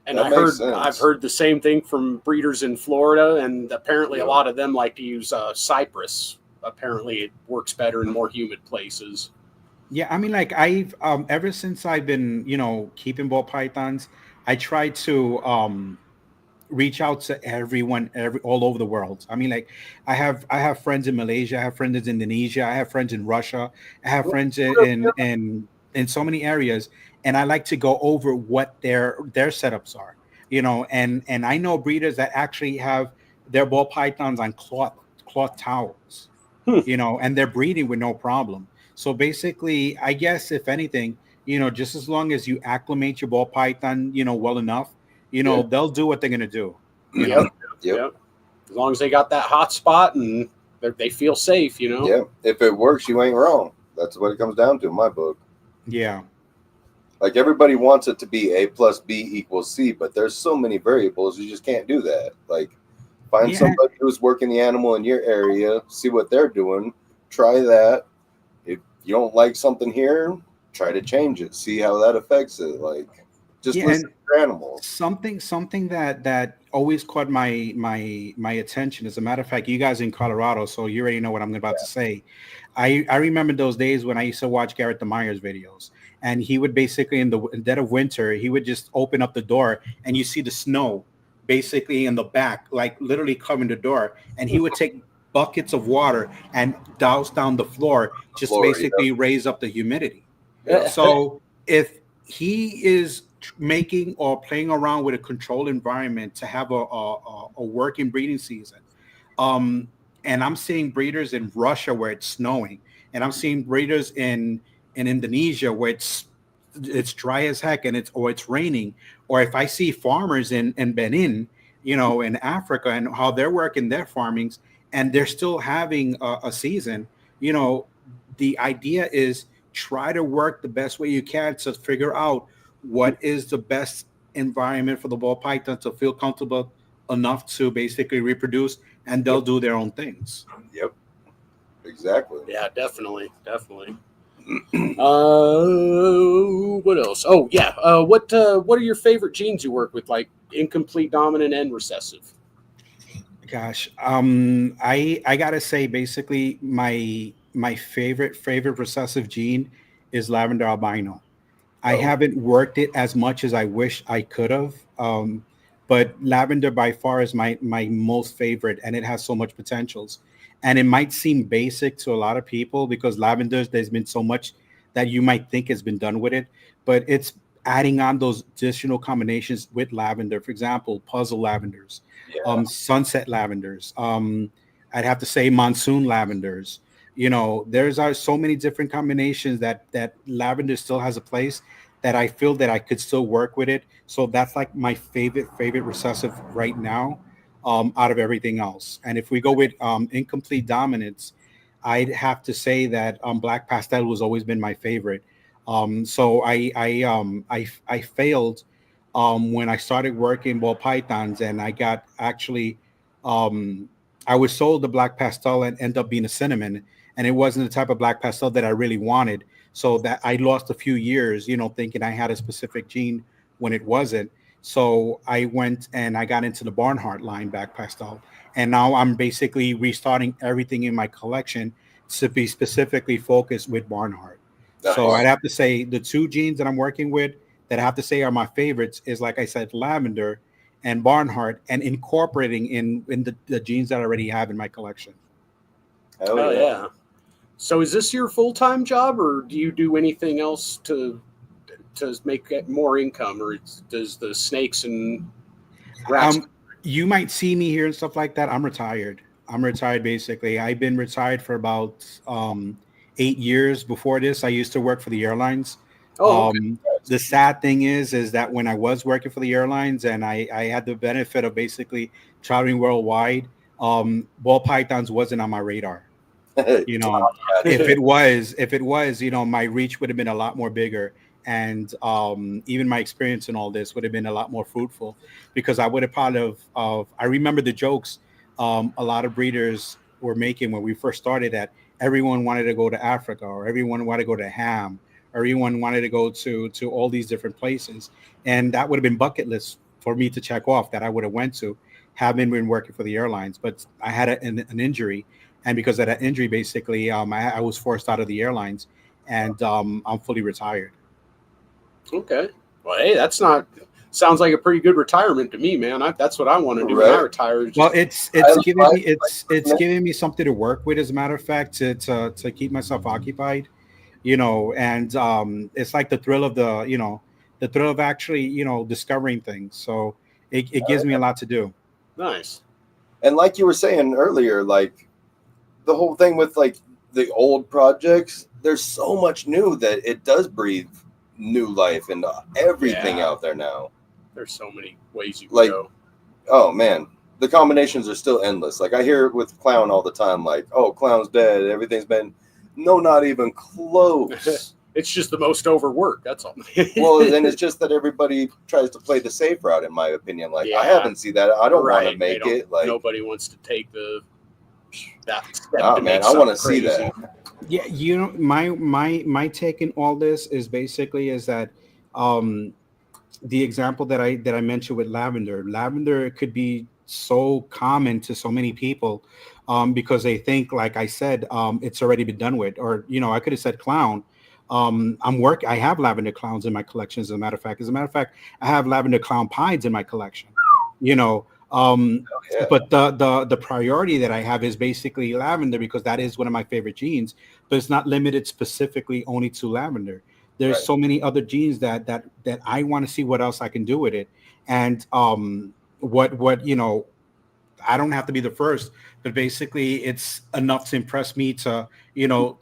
And That makes sense. I've heard the same thing from breeders in Florida, and apparently a lot of them like to use cypress. Apparently, it works better in more humid places. Yeah, I mean, like I've ever since I've been, keeping ball pythons, I try to reach out to everyone, all over the world. I mean, like I have friends in Malaysia, I have friends in Indonesia, I have friends in Russia, I have friends in so many areas, and I like to go over what their setups are, and I know breeders that actually have their ball pythons on cloth towels, and they're breeding with no problem. So basically, I guess if anything, just as long as you acclimate your ball python, well enough, they'll do what they're gonna do. Yep. As long as they got that hot spot and they feel safe, Yeah. If it works, you ain't wrong. That's what it comes down to in my book. Yeah. Like everybody wants it to be A plus B equals C, but there's so many variables, you just can't do that. Like find somebody who's working the animal in your area, see what they're doing, try that. If you don't like something here, try to change it, see how that affects it. Like just listen to your animal. Something that always caught my attention. As a matter of fact, you guys in Colorado, so you already know what I'm about to say. I remember those days when I used to watch Garrett the Myers videos, and he would basically in the dead of winter, he would just open up the door and you see the snow basically in the back, like literally covering the door, and he would take buckets of water and douse down the floor just to basically raise up the humidity. So if he is making or playing around with a controlled environment to have a working breeding season, and I'm seeing breeders in Russia where it's snowing, and I'm seeing breeders in Indonesia where it's dry as heck and it's raining, or if I see farmers in Benin, in Africa, and how they're working their farmings and they're still having a season, the idea is try to work the best way you can to figure out what is the best environment for the ball python to feel comfortable enough to basically reproduce, and they'll do their own things. Yep. Exactly. Yeah, definitely. What else? Oh, yeah. What are your favorite genes you work with, like incomplete, dominant, and recessive? Gosh, I gotta say, basically, my favorite recessive gene is lavender albino. I haven't worked it as much as I wish I could have, but lavender by far is my most favorite, and it has so much potentials. And it might seem basic to a lot of people because lavenders, there's been so much that you might think has been done with it, but it's adding on those additional combinations with lavender. For example, puzzle lavenders, sunset lavenders. I'd have to say monsoon lavenders. There's so many different combinations that lavender still has a place, that I feel that I could still work with it. So that's like my favorite recessive right now, out of everything else. And if we go with incomplete dominance, I'd have to say that black pastel has always been my favorite. So I failed when I started working ball pythons, and I got actually I was sold the black pastel and ended up being a cinnamon, and it wasn't the type of black pastel that I really wanted. So that I lost a few years, thinking I had a specific gene when it wasn't. So I went and I got into the Barnhart line black pastel, and now I'm basically restarting everything in my collection to be specifically focused with Barnhart. So I'd have to say the two genes that I'm working with that I have to say are my favorites is, like I said, lavender and Barnhart, and incorporating in the genes that I already have in my collection. Oh yeah. So is this your full-time job, or do you do anything else to make more income, or does the snakes and rats? You might see me here and stuff like that. I'm retired basically. I've been retired for about 8 years. Before this, I used to work for the airlines. The sad thing is that when I was working for the airlines and I had the benefit of basically traveling worldwide, ball pythons wasn't on my radar. If it was, my reach would have been a lot more bigger, and even my experience in all this would have been a lot more fruitful, because I would have I remember the jokes a lot of breeders were making when we first started, that everyone wanted to go to Africa, or everyone wanted to go to Ham, or everyone wanted to go to all these different places, and that would have been bucket list for me to check off that I would have went to, having been working for the airlines. But I had an injury, and because of that injury, basically, I was forced out of the airlines, and I'm fully retired. Okay. Well, hey, that's not. Sounds like a pretty good retirement to me, man. That's what I want to do when I Right. retire. Is Well, just, it's giving me it's giving me something to work with, as a matter of fact, to keep myself occupied, and it's like the thrill of the thrill of actually, discovering things. So it gives me a lot to do. nice. And like you were saying earlier, like the whole thing with like the old projects, there's so much new that it does breathe new life into everything Yeah. out there now. There's so many ways you can Like, go. oh man, the combinations are still endless. Like I hear it with Clown all the time, like, oh, Clown's dead, everything's been no, not even close. It's just the most overworked. That's all. Well, then it's just that everybody tries to play the safe route, in my opinion. Like Yeah. I haven't seen that. I don't want to Right, make they don't- it. Like, nobody wants to take that step nah, to man, make I want to something see crazy. that. Yeah, my take in all this is basically is that the example that I mentioned with lavender could be so common to so many people, because they think, like I said, it's already been done with, or I could have said clown. I have lavender clowns in my collection, as a matter of fact, I have lavender clown pies in my collection, you know Yeah. but the priority that I have is basically lavender, because that is one of my favorite genes, but it's not limited specifically only to lavender. There's Right. so many other genes that I want to see what else I can do with it. And what I don't have to be the first, but basically it's enough to impress me to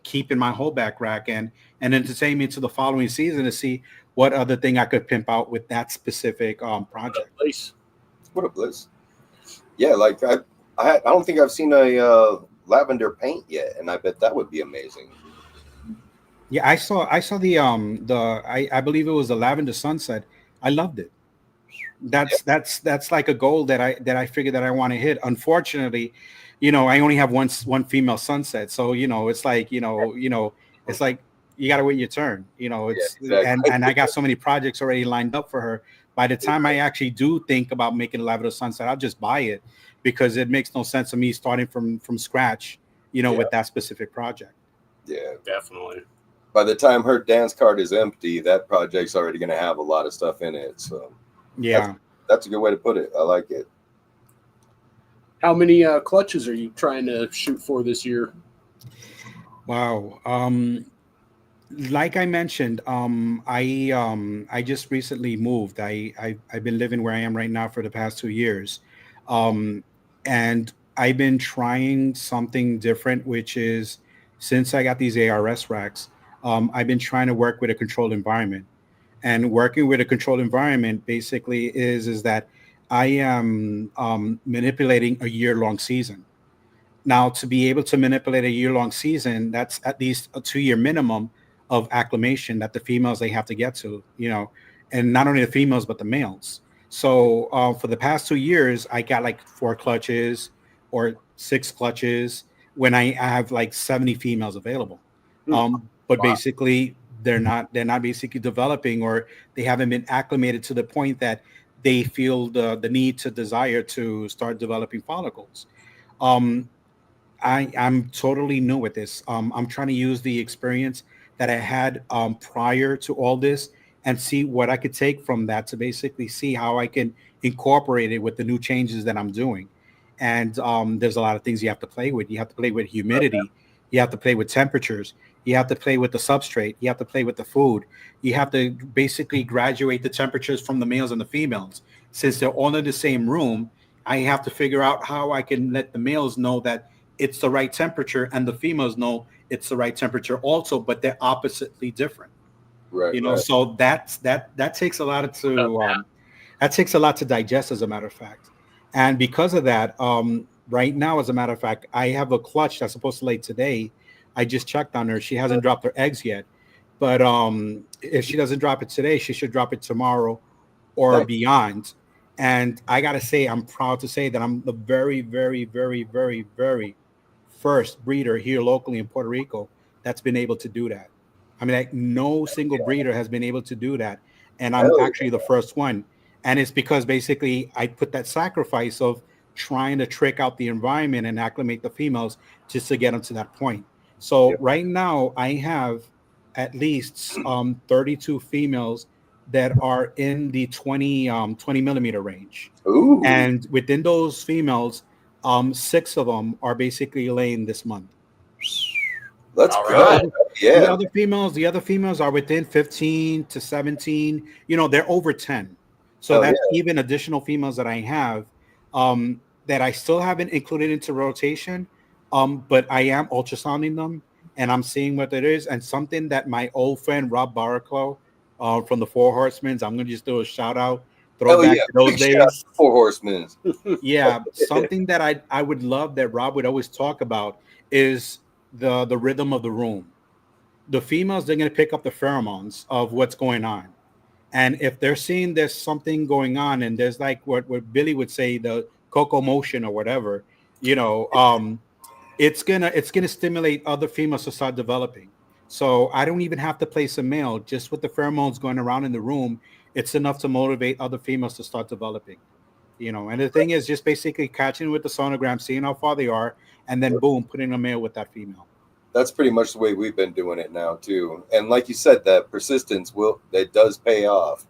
keep in my holdback rack, and entertain me to the following season to see what other thing I could pimp out with that specific project. Place. What a bliss. Yeah, like I don't think I've seen a lavender paint yet, and I bet that would be amazing. Yeah, I saw I believe it was the lavender sunset. I loved it. That's like a goal that I figured that I want to hit. Unfortunately, I only have one female sunset, so it's like it's like you got to wait your turn. Yeah, It's exactly. and I got so many projects already lined up for her. By the time I actually do think about making a lavender sunset, I'll just buy it, because it makes no sense to me starting from scratch, Yeah. with that specific project. Yeah. Definitely. By the time her dance card is empty, that project's already going to have a lot of stuff in it. So Yeah. that's a good way to put it. I like it. How many clutches are you trying to shoot for this year? Wow. Like I mentioned, I just recently moved. I've been living where I am right now for the past 2 years, and I've been trying something different, which is, since I got these ARS racks, I've been trying to work with a controlled environment. And working with a controlled environment basically is that I am manipulating a year-long season. Now, to be able to manipulate a year-long season, that's at least a 2-year minimum of acclimation that the females they have to get to, and not only the females but the males. So for the past 2 years, I got like 4 clutches or 6 clutches when I have like 70 females available. But basically, they're not basically developing, or they haven't been acclimated to the point that they feel the need to desire to start developing follicles. Um, I'm totally new with this. I'm trying to use the experience that I had prior to all this, and see what I could take from that to basically see how I can incorporate it with the new changes that I'm doing. And there's a lot of things you have to play with. You have to play with humidity. You have to play with temperatures. You have to play with the substrate. You have to play with the food. You have to basically graduate the temperatures from the males and the females. Since they're all in the same room, I have to figure out how I can let the males know that it's the right temperature, and the females know it's the right temperature also, but they're oppositely different. Right. Right. So that takes a lot that takes a lot to digest, as a matter of fact. And because of that, right now, as a matter of fact, I have a clutch that's supposed to lay today. I just checked on her. She hasn't dropped her eggs yet, but if she doesn't drop it today, she should drop it tomorrow or Nice. beyond. And I gotta say, I'm proud to say that I'm the very, very, very, very, very first breeder here locally in Puerto Rico that's been able to do that. I mean, like no single breeder has been able to do that, and I'm actually the first one. And it's because basically I put that sacrifice of trying to trick out the environment and acclimate the females just to get them to that point. So right now I have at least 32 females that are in the 20 millimeter range. Ooh. And within those females, 6 of them are basically laying this month. Let's All go. right. Yeah. The other females are within 15 to 17. They're over 10. So that's even additional females that I have that I still haven't included into rotation. But I am ultrasounding them and I'm seeing what it is. And something that my old friend Rob Baraclow from the Four Horsemen, I'm gonna just do a shout out, throwback to those days. Four Horsemen. Yeah, something that I would love that Rob would always talk about is the rhythm of the room. The females, they're going to pick up the pheromones of what's going on, and if they're seeing there's something going on and there's like what Billy would say, the cocoa motion or whatever, it's gonna stimulate other females to start developing. So I don't even have to place a male. Just with the pheromones going around in the room, it's enough to motivate other females to start developing. And the thing is just basically catching with the sonogram, seeing how far they are, and then boom, putting a male with that female. That's pretty much the way we've been doing it now too. And like you said, that persistence it does pay off.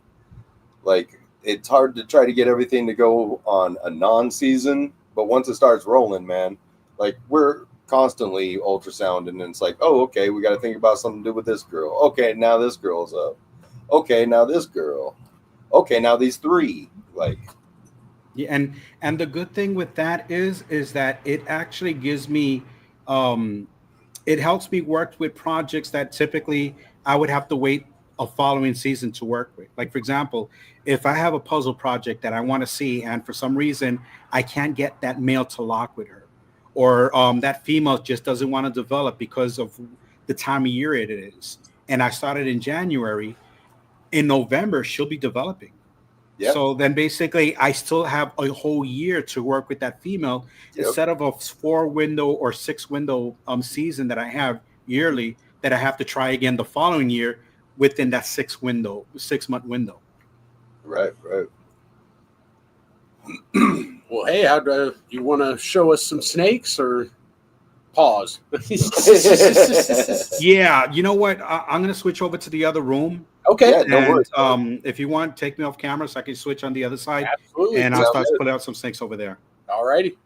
Like, it's hard to try to get everything to go on a non-season, but once it starts rolling, man, like we're constantly ultrasounding and it's like, oh, okay, we got to think about something to do with this girl. Okay, now this girl's up. Okay, now this girl. Okay, now these 3. Like, yeah, and the good thing with that is that it actually gives me it helps me work with projects that typically I would have to wait a following season to work with. Like, for example, if I have a puzzle project that I want to see and for some reason I can't get that male to lock with her, or that female just doesn't want to develop because of the time of year it is, and I started in January, in November she'll be developing. Yep. So then basically I still have a whole year to work with that female instead of a 4-window or 6-window season that I have yearly that I have to try again the following year within that 6-month window. Right. Well, hey, how do you want to show us some snakes or pause? Yeah, you know what? I'm going to switch over to the other room. Okay. Yeah, no worries. If you want, take me off camera so I can switch on the other side. Absolutely. And I'll start to pull out some snakes over there. All righty.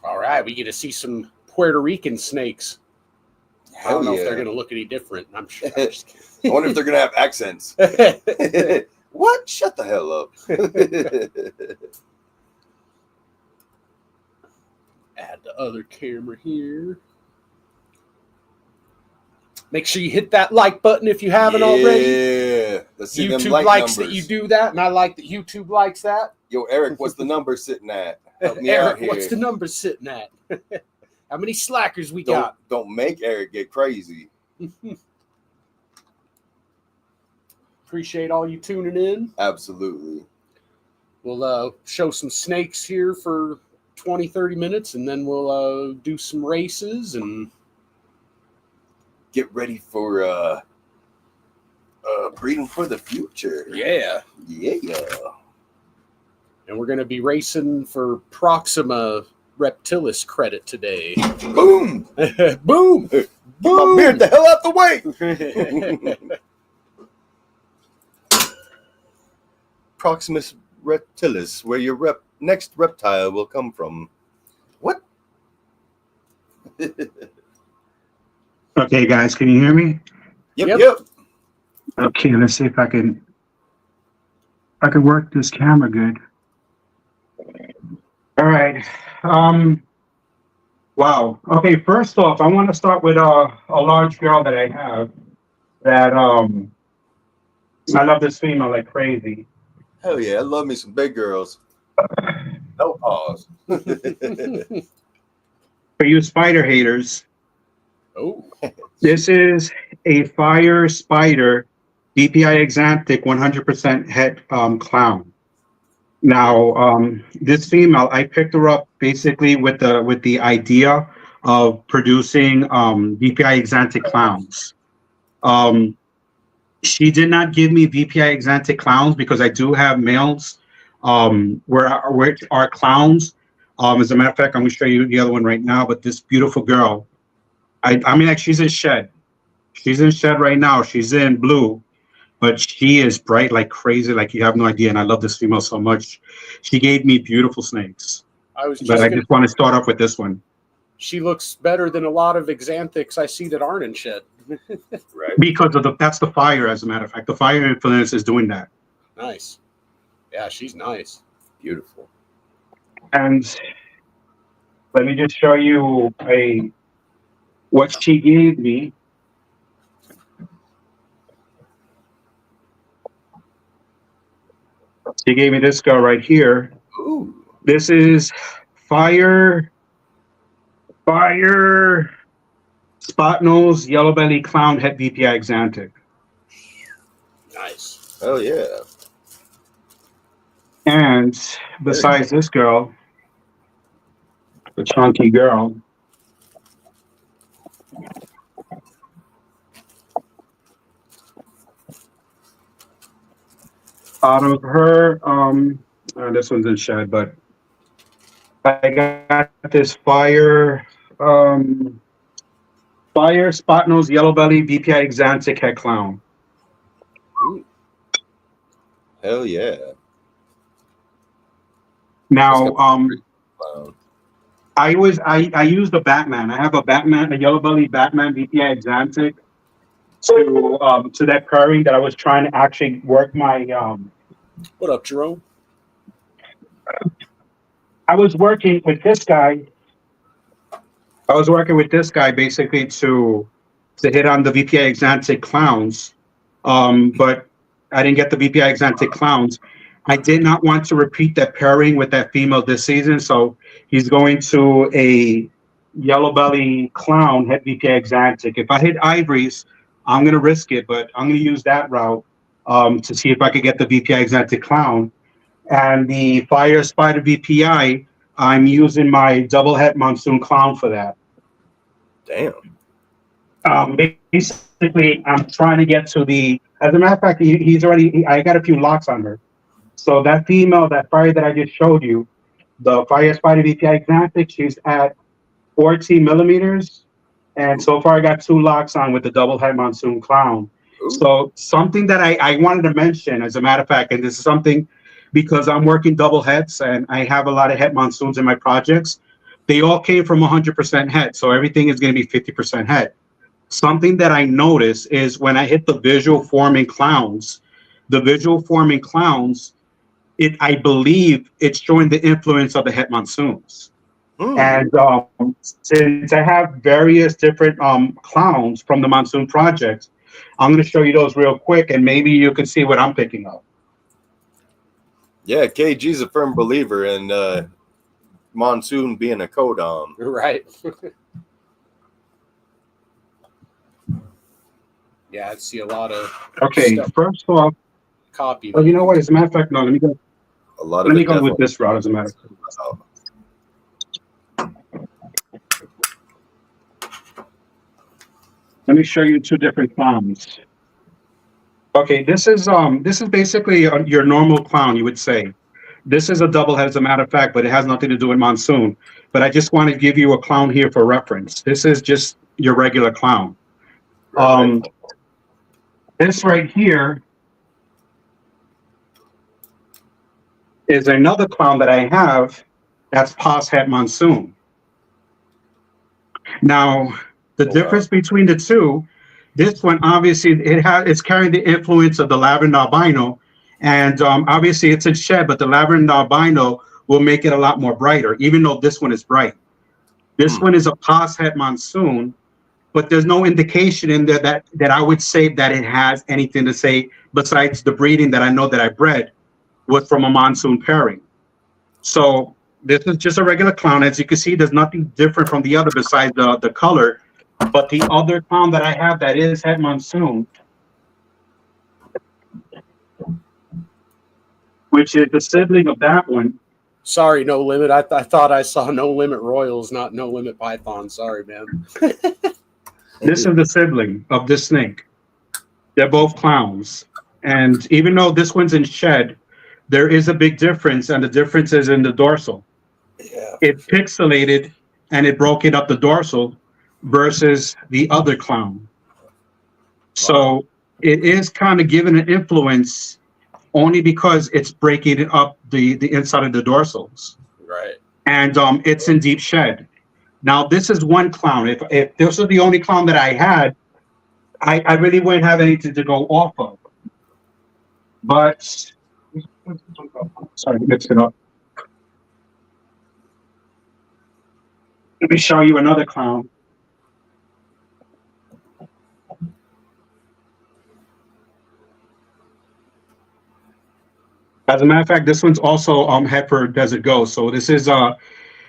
All right. We get to see some Puerto Rican snakes. I don't know if they're going to look any different. I'm sure. I wonder if they're going to have accents. What? Shut the hell up. Add the other camera here. Make sure you hit that like button if you haven't already. Yeah. YouTube likes that you do that, and I like that YouTube likes that. Yo, Eric, what's the number sitting at? Help me Eric, out here. What's the number sitting at? How many slackers we got? Don't make Eric get crazy. Appreciate all you tuning in. Absolutely. We'll show some snakes here for 20, 30 minutes, and then we'll do some races and get ready for breeding for the future. Yeah. And we're going to be racing for Proxima Reptilis credit today. Boom! Boom! Boom! My beard the hell out the way! Proximus Reptilis, where your next reptile will come from. What? Okay, guys, can you hear me? Yep. Okay, let's see if I can work this camera good. All right. Wow. Okay, first off, I want to start with a large girl that I have that I love this female like crazy. Hell yeah, I love me some big girls. No pause. For you spider haters, this is a fire spider, DPI exanthic 100% het clown. Now, this female, I picked her up basically with the idea of producing VPI exantic clowns. She did not give me VPI exantic clowns because I do have males where are clowns. As a matter of fact, I'm going to show you the other one right now. But this beautiful girl, I mean, like, she's in shed. She's in shed right now. She's in blue, but she is bright like crazy, like you have no idea. And I love this female so much. She gave me beautiful snakes. But I just want to start off with this one. She looks better than a lot of exanthics I see that aren't in shed. Right. Because of that's the fire, as a matter of fact. The fire influence is doing that. Nice. Yeah, she's nice. Beautiful. And let me just show you what she gave me. She gave me this girl right here. Ooh. This is fire spot nose yellow belly clown het VPI exantic. Nice. Oh yeah. And besides this girl, the chunky girl, out of her, this one's in shed, but I got this fire spot nose yellow belly VPI exantic head clown. Ooh. Hell yeah. Now, Wow. I used the Batman. I have a yellow belly Batman VPI exantic to that pairing that I was trying to actually work my What up, Jerome? I was working with this guy. I was working with this guy basically to hit on the VPI exantic clowns, but I didn't get the VPI exantic clowns. I did not want to repeat that pairing with that female this season, so he's going to a yellow belly clown het VPI exantic. If I hit ivories, I'm going to risk it, but I'm going to use that route to see if I could get the VPI exantic clown. And the fire spider VPI, I'm using my double het monsoon clown for that. Damn. Basically, I'm trying to get to the. As a matter of fact, I got a few locks on her. So that female, that fire that I just showed you, the fire spider VPI exantic, she's at 14 millimeters, and so far I got 2 locks on with the double het monsoon clown. Ooh. So something that I wanted to mention, as a matter of fact, and this is something because I'm working double heads and I have a lot of het monsoons in my projects. They all came from 100% head, so everything is going to be 50% head. Something that I notice is when I hit the visual forming clowns, I believe it's showing the influence of the het monsoons. And since I have various different clowns from the monsoon projects, I'm going to show you those real quick, and maybe you can see what I'm picking up. Yeah, KG's a firm believer in monsoon being a codom. Right. Yeah, I see a lot of Okay, stuff first off, copy. well, you know what? As a matter of fact, no, let me go. A lot of Let me it go with definitely- this route. As a matter of fact. Let me show you 2 different clowns. Okay, this is basically your normal clown, you would say. This is a double head, as a matter of fact, but it has nothing to do with monsoon. But I just want to give you a clown here for reference. This is just your regular clown. This right here is another clown that I have. That's Pos Het Monsoon. Now, the difference between the two, this one obviously it's carrying the influence of the lavender albino, and obviously it's in shed, but the lavender albino will make it a lot more brighter, even though this one is bright. This one is a Pos Het Monsoon, but there's no indication in there that I would say that it has anything to say besides the breeding that I know that I bred was from a monsoon pairing. So this is just a regular clown. As you can see, there's nothing different from the other besides the color. But the other clown that I have that is het monsoon, which is the sibling of that one. Sorry, No Limit. I thought I saw No Limit Royals, not No Limit Python. Sorry, man. This is the sibling of this snake. They're both clowns. And even though this one's in shed, there is a big difference, and the difference is in the dorsal. Yeah. It pixelated and it broke it up the dorsal versus the other clown. So it is kind of given an influence only because it's breaking up the inside of the dorsals. Right. And it's in deep shed. Now, this is one clown. If this was the only clown that I had, I really wouldn't have anything to go off of. But, sorry, mix it up. Let me show you another clown. As a matter of fact, this one's also head for Desert Ghost. So this is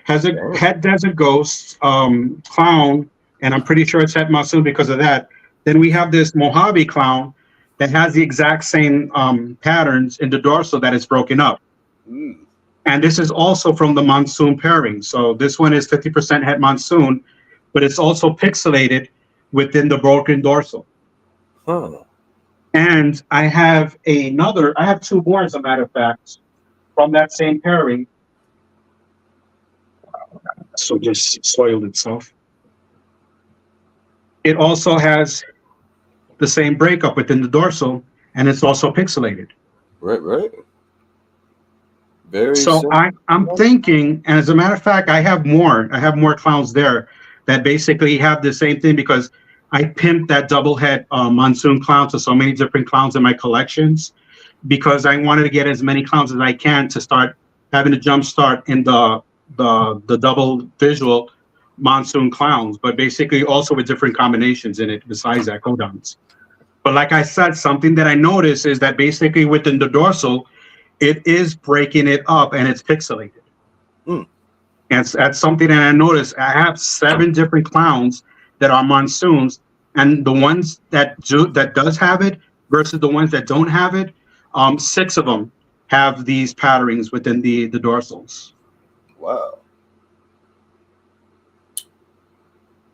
has a head Desert Ghost clown, and I'm pretty sure it's head Monsoon because of that. Then we have this Mojave clown that has the exact same patterns in the dorsal that is broken up. And this is also from the Monsoon pairing. So this one is 50% head Monsoon, but it's also pixelated within the broken dorsal. Huh. And I have two more, as a matter of fact, from that same pairing. So just soiled itself. It also has the same breakup within the dorsal, and it's also pixelated. Right. Very So simple. I'm thinking, and as a matter of fact, I have more clowns there that basically have the same thing because I pimped that double head Monsoon clown to so many different clowns in my collections because I wanted to get as many clowns as I can to start having a jump start in the double visual Monsoon clowns, but basically also with different combinations in it besides that codons. But like I said, something that I noticed is that basically within the dorsal, it is breaking it up and it's pixelated. And that's something that I noticed. I have 7 different clowns that are Monsoons, and the ones that does have it versus the ones that don't have it, 6 of them have these patterns within the dorsals. Wow.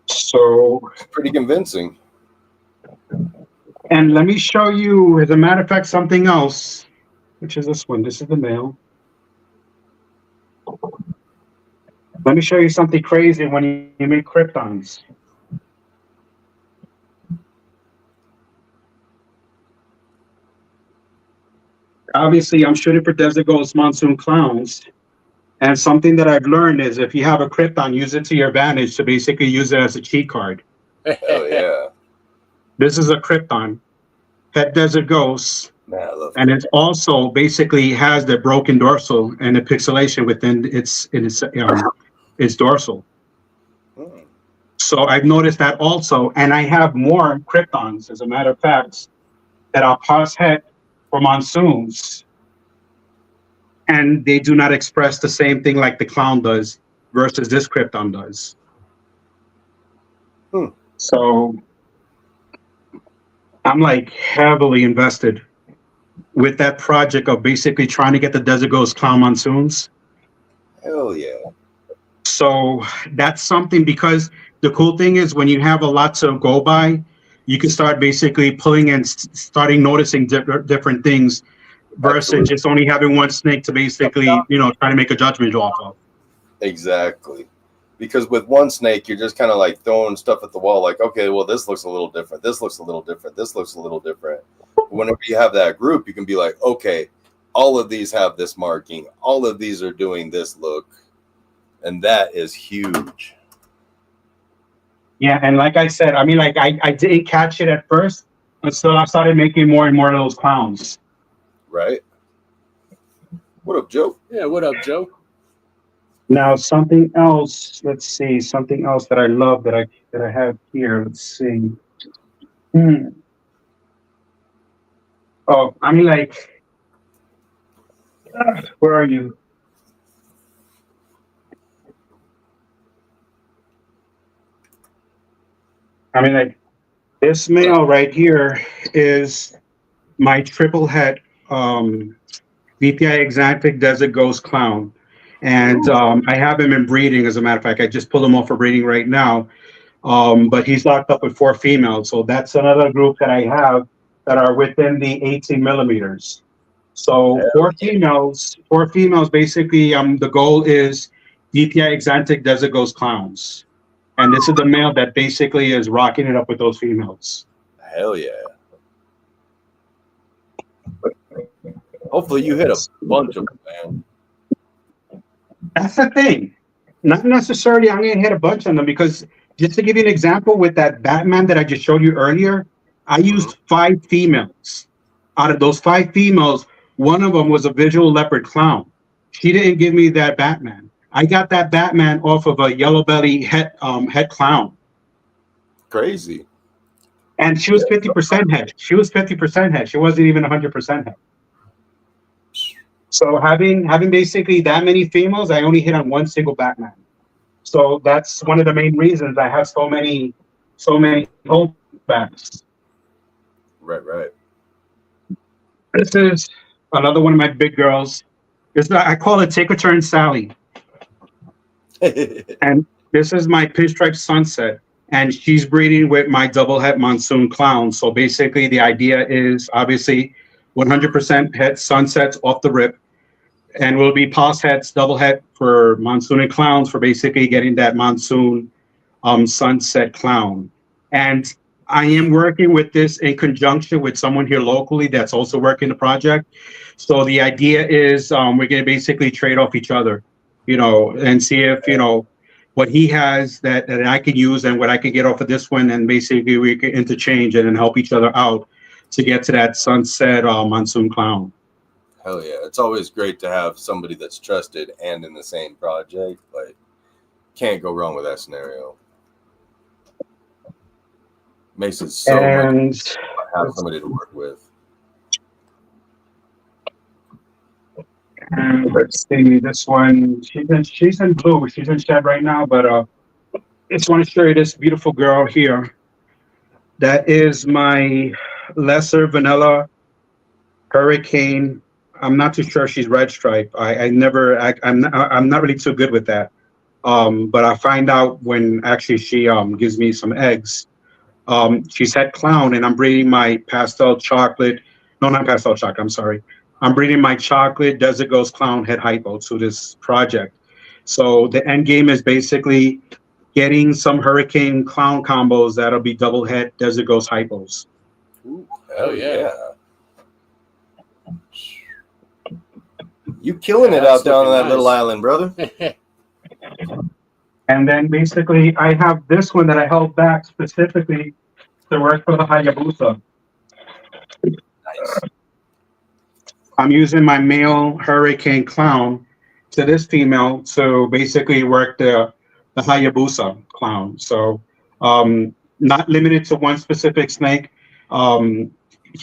So Pretty convincing. And let me show you, as a matter of fact, something else, which is this one. This is the male. Let me show you something crazy when you make kryptons. Obviously, I'm shooting for Desert Ghost Monsoon clowns. And something that I've learned is if you have a krypton, use it to your advantage to basically use it as a cheat card. Oh yeah. This is a krypton, head Desert Ghost. Man, I love And it also basically has the broken dorsal and the pixelation within its dorsal. So I've noticed that also, and I have more kryptons, as a matter of fact, that are pause head for Monsoons, and they do not express the same thing like the clown does versus this krypton does. So I'm like heavily invested with that project of basically trying to get the Desert Ghost Clown Monsoons. Hell yeah. So that's something, because the cool thing is when you have a lot to go by, you can start basically pulling and starting noticing different things versus just only having one snake to basically, try to make a judgment off of. Exactly. Because with one snake, you're just kind of like throwing stuff at the wall, like, okay, well, this looks a little different. This looks a little different. This looks a little different. Whenever you have that group, you can be like, okay, all of these have this marking. All of these are doing this look. And that is huge. Yeah, and like I said, I mean, like I didn't catch it at first, but still I started making more and more of those clowns. Right? What up, Joe? Yeah, what up, Joe? Now something else. Let's see, something else that I love that I have here. Let's see. Oh, I mean, like, where are you? I mean, like, this male right here is my triple head VPI Exantic Desert Ghost Clown. And I have him in breeding, as a matter of fact. I just pulled him off for breeding right now. But he's locked up with 4 females. So that's another group that I have that are within the 18 millimeters. So 4 females, basically, the goal is VPI Exantic Desert Ghost Clowns. And this is the male that basically is rocking it up with those females. Hell yeah. Hopefully you hit a bunch of them, man. That's the thing. Not necessarily I'm going to hit a bunch on them, because just to give you an example, with that Batman that I just showed you earlier, I used 5 females. Out of those 5 females, one of them was a visual leopard clown. She didn't give me that Batman. I got that Batman off of a yellow belly head clown. Crazy. And she was 50% head. She was 50% head. She wasn't even 100% head. So having basically that many females, I only hit on one single Batman. So that's one of the main reasons I have so many holdbacks. Right. This is another one of my big girls. I call it Take a Turn Sally. And this is my Pinstripe Sunset. And she's breeding with my double head Monsoon Clown. So basically the idea is obviously 100% head sunsets off the rip. And will be pause heads, double head for Monsoon and Clowns for basically getting that Monsoon sunset clown. And I am working with this in conjunction with someone here locally that's also working the project. So the idea is we're going to basically trade off each other, and see if, what he has that I can use and what I can get off of this one. And basically we can interchange and then help each other out to get to that sunset Monsoon Clown. Hell yeah. It's always great to have somebody that's trusted and in the same project. Like, can't go wrong with that scenario. Makes it so much to have somebody to work with. And let's see, this one, she's in blue. She's in shed right now, but I just want to show you this beautiful girl here. That is my lesser vanilla hurricane. I'm not too sure she's red stripe. I'm not really too good with that. But I find out when actually she gives me some eggs. She's head clown, and I'm breeding my pastel chocolate. No, not pastel chocolate. I'm sorry. I'm breeding my chocolate Desert Ghost Clown head hypo to this project. So the end game is basically getting some hurricane clown combos that'll be double head Desert Ghost hypos. Ooh, hell yeah. You killing it out there on that little island, brother. And then basically I have this one that I held back specifically to work for the Hayabusa. Nice. I'm using my male hurricane clown to this female to basically work the Hayabusa clown. So not limited to one specific snake.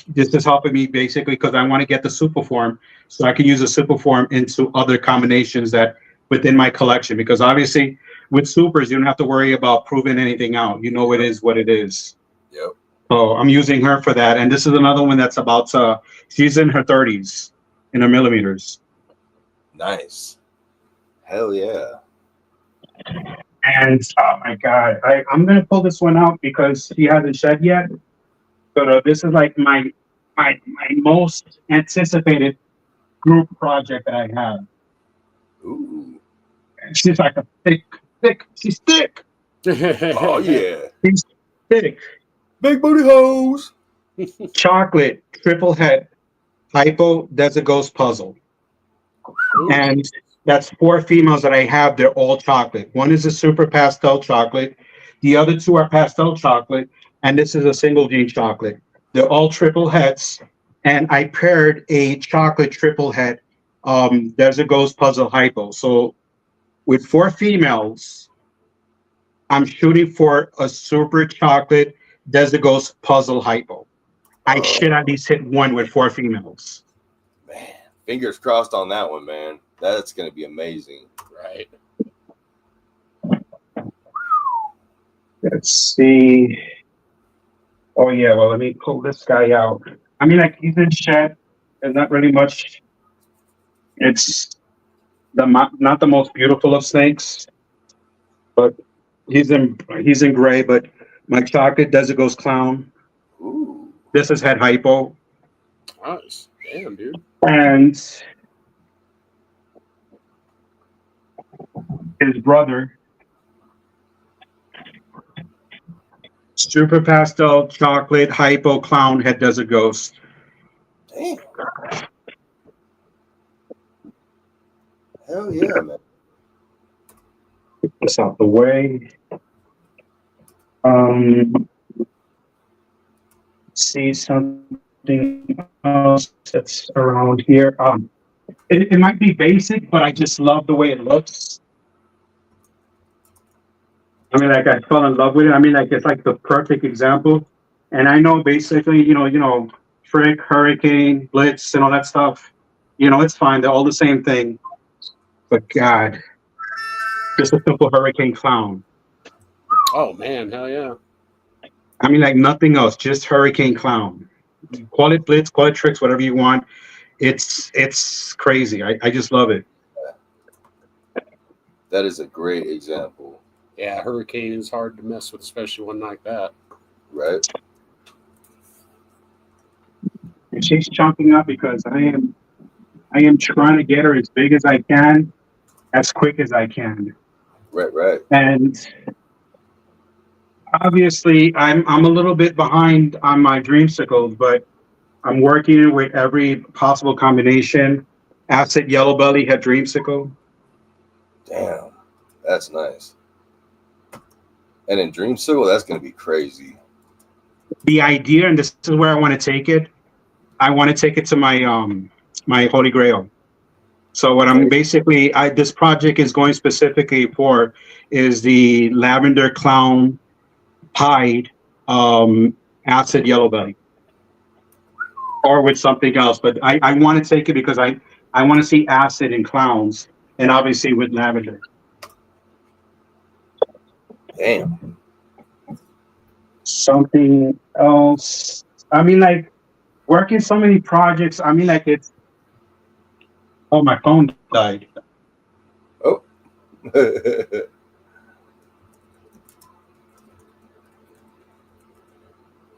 This is helping me basically because I want to get the super form so I can use the super form into other combinations that within my collection, because obviously with supers, you don't have to worry about proving anything out. You know, it is what it is. Yep. So I'm using her for that. And this is another one that's about to, she's in her 30s in her millimeters. Nice. Hell yeah. And oh my God, I'm going to pull this one out because she hasn't shed yet. So this is like my most anticipated group project that I have. Ooh. And she's like a she's thick. Oh yeah. She's thick. Big booty hoes. Chocolate, triple head, hypo Desert Ghost puzzle. Ooh. And that's 4 females that I have. They're all chocolate. One is a super pastel chocolate. The other 2 are pastel chocolate. And this is a single gene chocolate. They're all triple heads. And I paired a chocolate triple head Desert Ghost puzzle hypo. So with 4 females, I'm shooting for a super chocolate Desert Ghost puzzle hypo. I should at least hit one with 4 females. Man, fingers crossed on that one, man. That's going to be amazing. Right. Let's see. Oh, yeah. Well, let me pull this guy out. I mean, like, he's in shed. There's not really much It's not the most beautiful of snakes, but he's in gray. But my chocolate Desert Ghost Clown. Ooh. This is head hypo, Nice. Damn, dude. and his brother, super pastel chocolate hypo clown head Desert Ghost. Damn. Hell yeah, man. Get this out the way. See something else that's around here. It might be basic, but I just love the way it looks. I mean, like I fell in love with it. I mean, like it's like the perfect example. And I know basically, Frick, Hurricane, Blitz, and all that stuff. It's fine. They're all the same thing. But God, just a simple Hurricane Clown. Oh man, hell yeah. I mean, like nothing else, just Hurricane Clown. Call it Blitz, call it Tricks, whatever you want. It's crazy. I just love it. That is a great example. Yeah, Hurricane is hard to mess with, especially one like that. Right? And she's chunking up because I am trying to get her as big as I can, as quick as I can. Right. And obviously I'm a little bit behind on my dreamsicles, but I'm working with every possible combination. Acid Yellow Belly had dreamsicle. Damn. That's nice. And in Dreamsicle, that's going to be crazy. The idea, and this is where I want to take it. I want to take it to my Holy Grail. So what I'm basically, this project is going specifically for is the Lavender Clown Pied Acid Yellow Belly, or with something else. But I want to take it because I want to see acid in clowns, and obviously with lavender. Damn. Something else. I mean, like working so many projects. I mean, like it's. Oh, my phone died. Oh.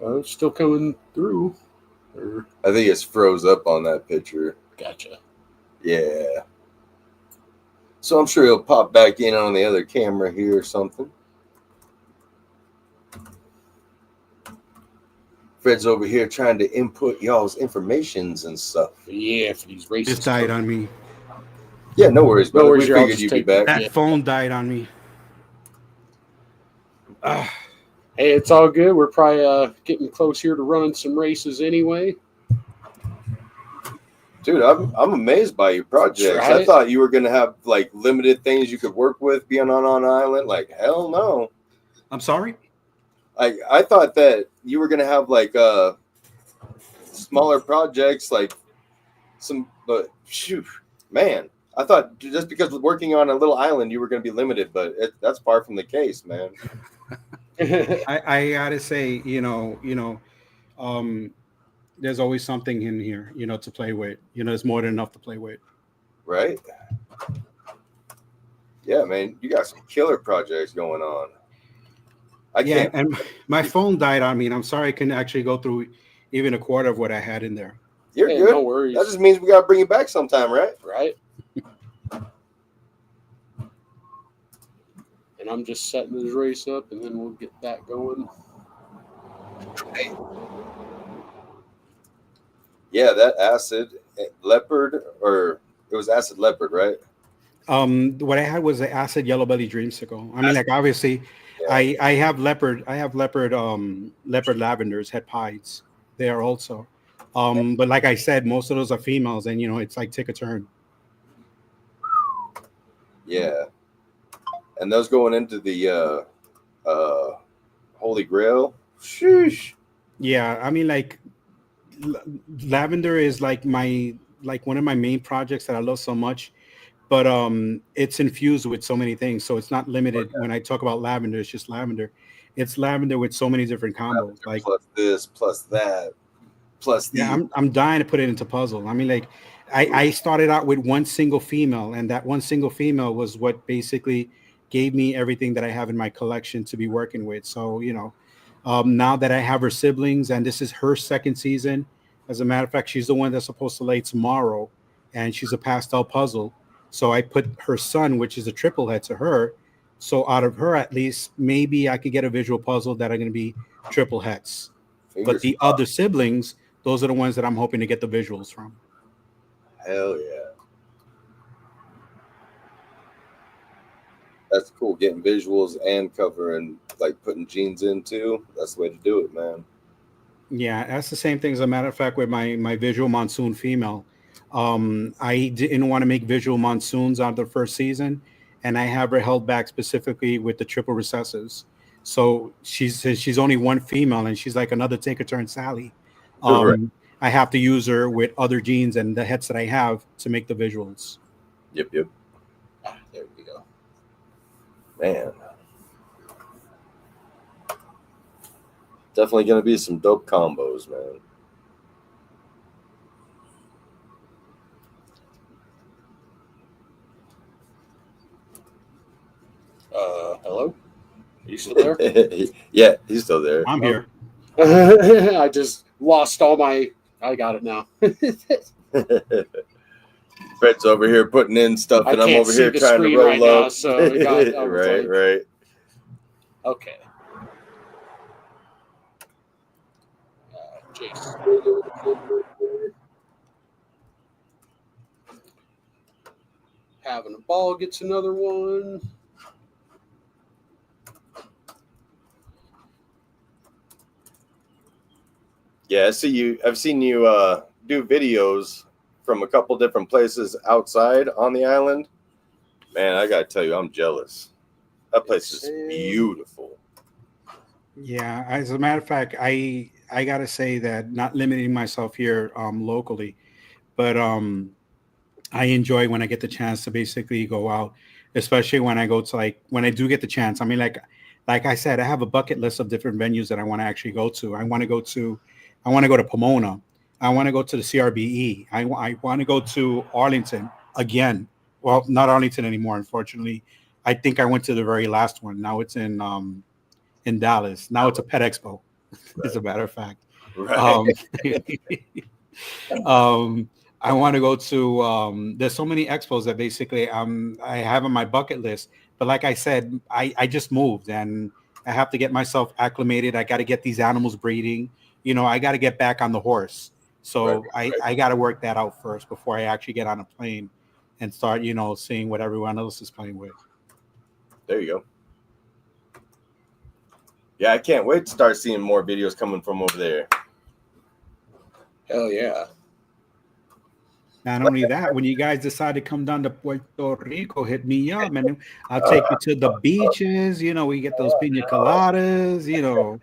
It's still coming through. I think it's froze up on that picture. Gotcha. Yeah. So I'm sure he'll pop back in on the other camera here or something. Fred's over here trying to input y'all's informations and stuff. Yeah, for these races. Just died on me. Yeah, no worries, brother. No worries, We I'll figured just you'd be take back. That Yeah. phone died on me. Hey, it's all good. We're probably getting close here to running some races anyway. Dude, I'm amazed by your projects. I Right? thought you were gonna have like limited things you could work with being on an island. Like hell no. I'm sorry? I thought that you were gonna have like smaller projects, like but shoot, man. I thought just because working on a little island you were gonna be limited, but that's far from the case, man. I gotta say, there's always something in here, to play with. There's more than enough to play with. Right? Yeah, man, you got some killer projects going on. I Yeah, can't. and my phone died on me, and I'm sorry I couldn't actually go through even a quarter of what I had in there. You're Hey, good. no worries. That just means we gotta bring you back sometime, right? Right? And I'm just setting this race up, and then we'll get that going. Yeah, that acid leopard, or it was acid leopard, right? What I had was the acid yellow belly dreamsicle. I mean, like obviously, Yeah. I have leopard lavenders, head pies there also. But like I said, most of those are females, and it's like take a turn. Yeah. And those going into the Holy Grail. Sheesh. Yeah, I mean, like lavender is like one of my main projects that I love so much, but it's infused with so many things, so it's not limited. Okay. When I talk about lavender, it's just lavender. It's lavender with so many different combos, like Plus this, plus that, plus the. yeah, I'm dying to put it into puzzle. I mean, like I started out with one single female, and that one single female was what basically gave me everything that I have in my collection to be working with. So, now that I have her siblings, and this is her second season, as a matter of fact, she's the one that's supposed to lay tomorrow, and she's a pastel puzzle. So I put her son, which is a triple head, to her. So out of her, at least, maybe I could get a visual puzzle that are going to be triple heads. But Fingers the crossed. other siblings, those are the ones that I'm hoping to get the visuals from. Hell yeah. That's cool. Getting visuals and covering, like putting jeans into. That's the way to do it, man. Yeah, that's the same thing. As a matter of fact, with my visual monsoon female, I didn't want to make visual monsoons on the first season, and I have her held back specifically with the triple recessives. So she's only one female, and she's like another take a turn Sally. Right. I have to use her with other genes and the heads that I have to make the visuals. Yep. There we go. Man. Definitely going to be some dope combos, man. Hello? Are you still there? Yeah, he's still there. I'm here. I just lost all my. I got it now. Fred's over here putting in stuff, I and I'm can't over see here the trying to screen roll right up. now, so I was right, like- right. Okay. Jason. Having a ball gets another one. Yeah, I see you. I've seen you do videos from a couple different places outside on the island. Man, I gotta tell you, I'm jealous. That place is beautiful. Yeah, as a matter of fact, I gotta say that, not limiting myself here locally, but I enjoy when I get the chance to basically go out, especially when I go to, like, when I do get the chance. I mean, like I said, I have a bucket list of different venues that I want to actually go to. I want to go to Pomona. I want to go to the CRBE. I want to go to Arlington again. Well, not Arlington anymore, unfortunately. I think I went to the very last one. Now it's in Dallas. Now it's a pet expo, as a matter of fact. Right. I want to go to. There's so many expos that basically I have on my bucket list. But like I said, I just moved and I have to get myself acclimated. I got to get these animals breeding. I got to get back on the horse. So Right. I got to work that out first before I actually get on a plane and start, seeing what everyone else is playing with. There you go. Yeah, I can't wait to start seeing more videos coming from over there. Hell yeah. Not only that, when you guys decide to come down to Puerto Rico, hit me up, and I'll take you to the beaches. We get those pina coladas.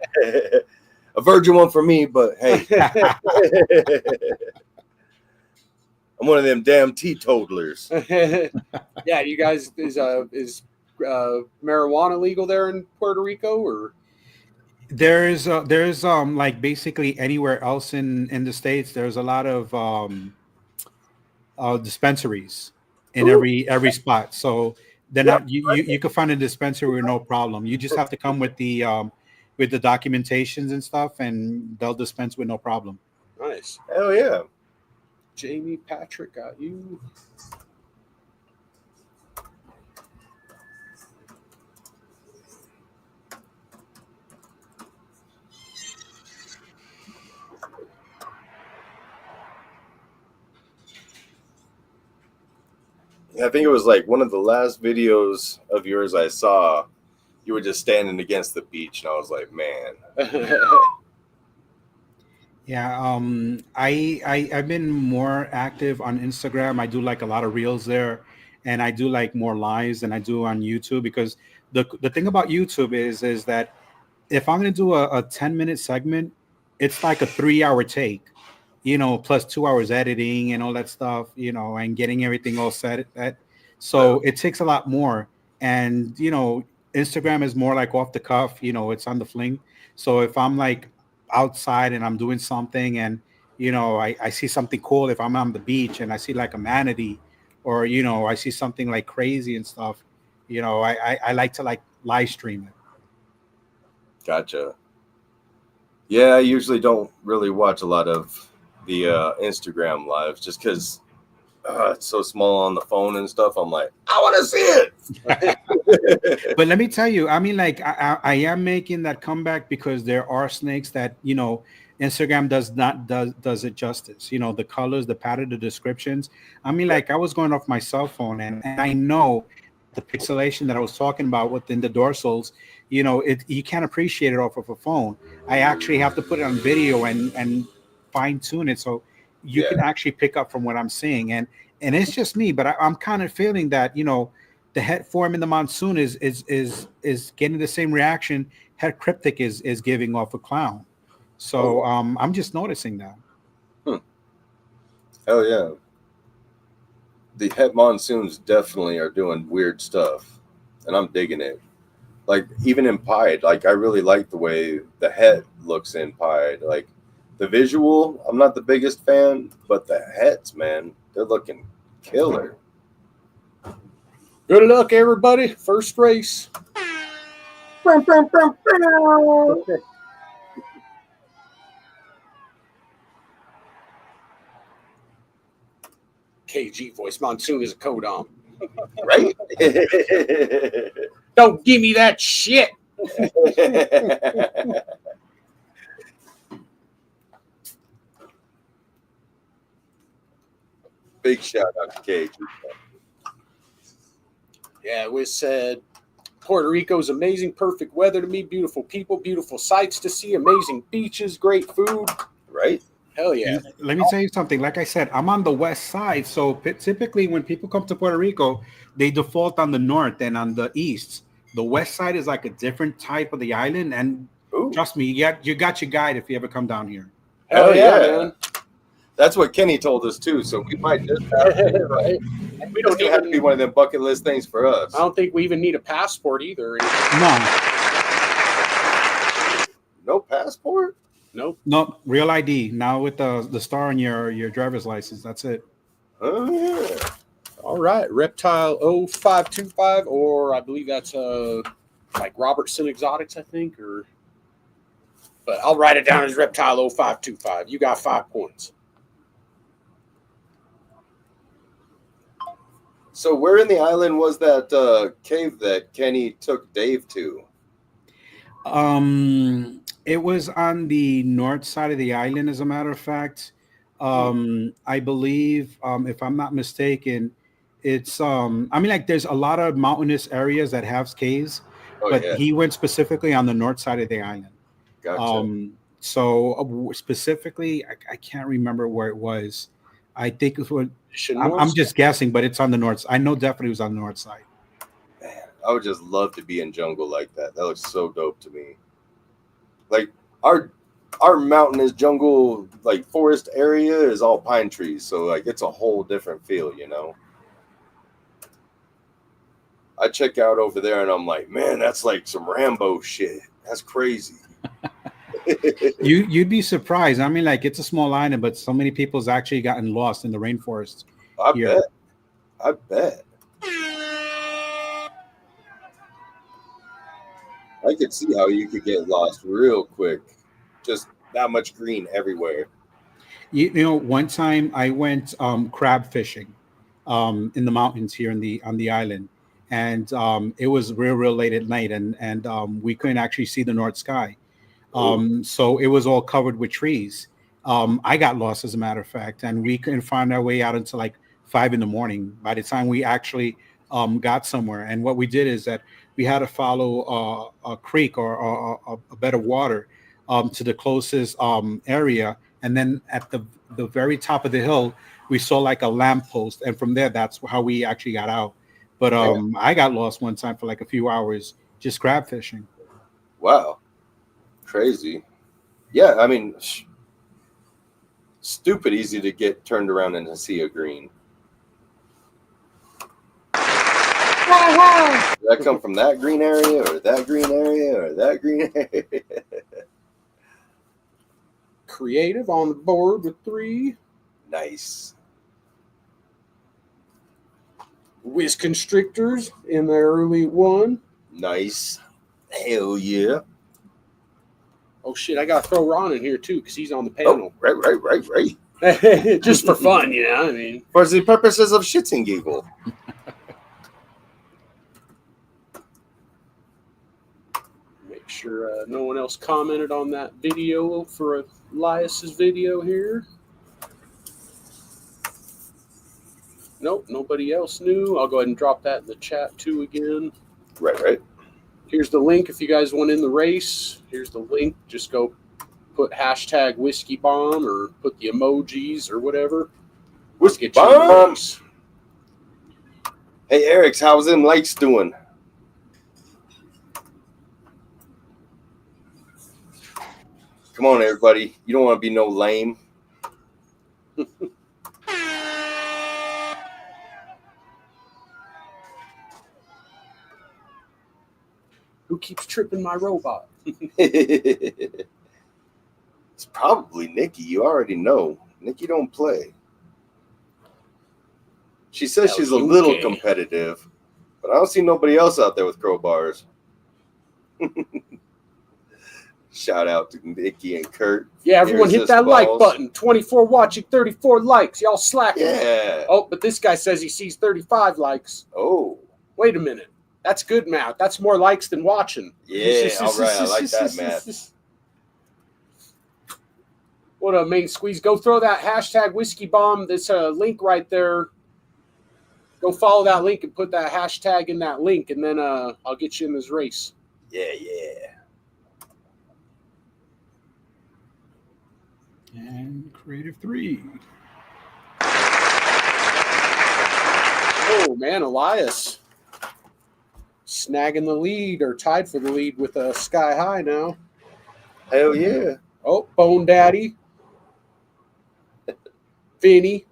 A virgin one for me, but hey, I'm one of them damn teetotalers. Yeah, you guys, is marijuana legal there in Puerto Rico, or? There's like basically anywhere else in the States, there's a lot of dispensaries in every spot. So they're not you can find a dispensary with no problem. You just have to come with the documentations and stuff, and they'll dispense with no problem. Nice. Hell yeah. Jamie Patrick got you. I think it was like one of the last videos of yours I saw. You were just standing against the beach, and I was like, man. Yeah, I've been more active on Instagram. I do like a lot of reels there, and I do like more lives than I do on YouTube, because the thing about YouTube is that if I'm going to do a 10-minute segment, it's like a 3-hour take, plus 2 hours editing and all that stuff, and getting everything all set. So it takes a lot more. And, Instagram is more like off the cuff, it's on the fling. So if I'm like outside and I'm doing something and I see something cool if I'm on the beach and I see like a manatee, or I see something like crazy and stuff. I like to like live stream it. Gotcha. Yeah, I usually don't really watch a lot of the Instagram lives just because it's so small on the phone and stuff. I'm like, I want to see it. But let me tell you, I mean, like I am making that comeback because there are snakes that Instagram does it justice. The colors, the pattern, the descriptions. I mean, like I was going off my cell phone, and I know the pixelation that I was talking about within the dorsals. You can't appreciate it off of a phone. I actually have to put it on video and fine tune it so you can actually pick up from what I'm seeing. And it's just me, but I'm kind of feeling that the head form in the monsoon is getting the same reaction head cryptic is giving off a clown. So I'm just noticing that. Hell yeah. The het monsoons definitely are doing weird stuff, and I'm digging it. Like even in Pied, like I really like the way the het looks in Pied. Like the visual, I'm not the biggest fan, but the hets, man, they're looking killer. Good luck, everybody. First race. KG voice. Monsoon is a codom. Right? Don't give me that shit. Big shout out to Cage. Yeah, we said Puerto Rico's amazing, perfect weather to me, beautiful people, beautiful sights to see, amazing beaches, great food. Right? Hell yeah. Let me tell you something. Like I said, I'm on the west side. So typically when people come to Puerto Rico, they default on the north and on the east. The west side is like a different type of the island. And trust me, you got your guide if you ever come down here. Hell yeah, man. That's what Kenny told us too. So we might just have to, right? We don't have to be one of them bucket list things for us. I don't think we even need a passport either. No passport? Nope. No, real ID. Now with the star on your driver's license. That's it. Oh yeah. All right. Reptile 0525, or I believe that's like Robertson Exotics, I think, but I'll write it down as Reptile 0525. You got 5 points. So where in the island was that cave that Kenny took Dave to? It was on the north side of the island, as a matter of fact. I believe, if I'm not mistaken, it's I mean, like there's a lot of mountainous areas that have caves, but he went specifically on the north side of the island. Gotcha. So specifically, I can't remember where it was. I think it was. I'm just guessing, but it's on the north. I know definitely it was on the north side. Man, I would just love to be in jungle like that. That looks so dope to me. Like our mountainous jungle, like forest area, is all pine trees, so like it's a whole different feel, I check out over there and I'm like, man, that's like some Rambo shit. That's crazy. You'd be surprised. I mean, like it's a small island, but so many people's actually gotten lost in the rainforest. I bet. I could see how you could get lost real quick. Just that much green everywhere. One time I went crab fishing in the mountains here on the island, and it was real late at night, and we couldn't actually see the north sky. So it was all covered with trees. I got lost, as a matter of fact, and we couldn't find our way out until like 5 a.m. by the time we actually got somewhere. And what we did is that we had to follow a creek or a bed of water to the closest area. And then at the very top of the hill, we saw like a lamppost. And from there, that's how we actually got out. But I got lost one time for like a few hours just crab fishing. Wow. Crazy. Yeah, I mean, stupid easy to get turned around in a sea of green. Did that come from that green area or that green area or that green area? Creative on the board with 3. Nice. Whiz Constrictors in the early 1. Nice. Hell yeah. Oh shit, I gotta throw Ron in here too, because he's on the Oh, panel. right. Just for fun, you know. I mean, For the purposes of shits and giggle. make sure no one else commented on that video for Elias's video here. Nope, nobody else knew. I'll go ahead and drop that in the chat too again. Right. Here's the link if you guys want in the race. Here's the link. Just go put hashtag whiskey bomb or put the emojis or whatever. Whiskey Get you in the bomb. race. Hey, Eric's, how's them lights doing? Come on, everybody. You don't want to be no lame. Who keeps tripping my robot? It's probably Nikki. You already know. Nikki don't play. She says she's a little Okay. competitive, but I don't see nobody else out there with crowbars. Shout out to Nikki and Kurt. Yeah, everyone hit that Irresistibles. like button. 24 watching, 34 likes. Y'all slacking. Yeah. Oh, but this guy says he sees 35 likes. Oh. Wait a minute. That's good math. That's more likes than watching. Yeah. All right. I like that, math. What a main squeeze. Go throw that hashtag whiskey bomb. There's a link right there. Go follow that link and put that hashtag in that link, and then I'll get you in this race. Yeah. And Creative 3. Oh, man, Elias. Snagging the lead or tied for the lead with a Sky High now. Hell yeah. Oh, Bone Daddy. Vinny.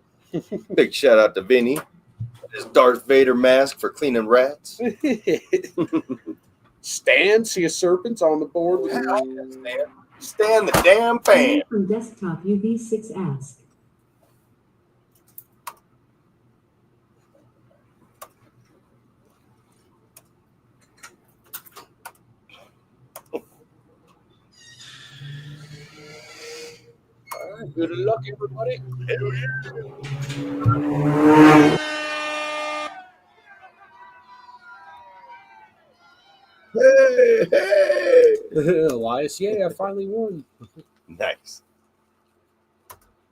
Big shout out to Vinny. His Darth Vader mask for cleaning rats. Stan, see a serpent's on the board. With Stand the damn fan. From desktop UV6 ask. All right, good luck, everybody. Hey. Elias, yeah, I finally won. Nice.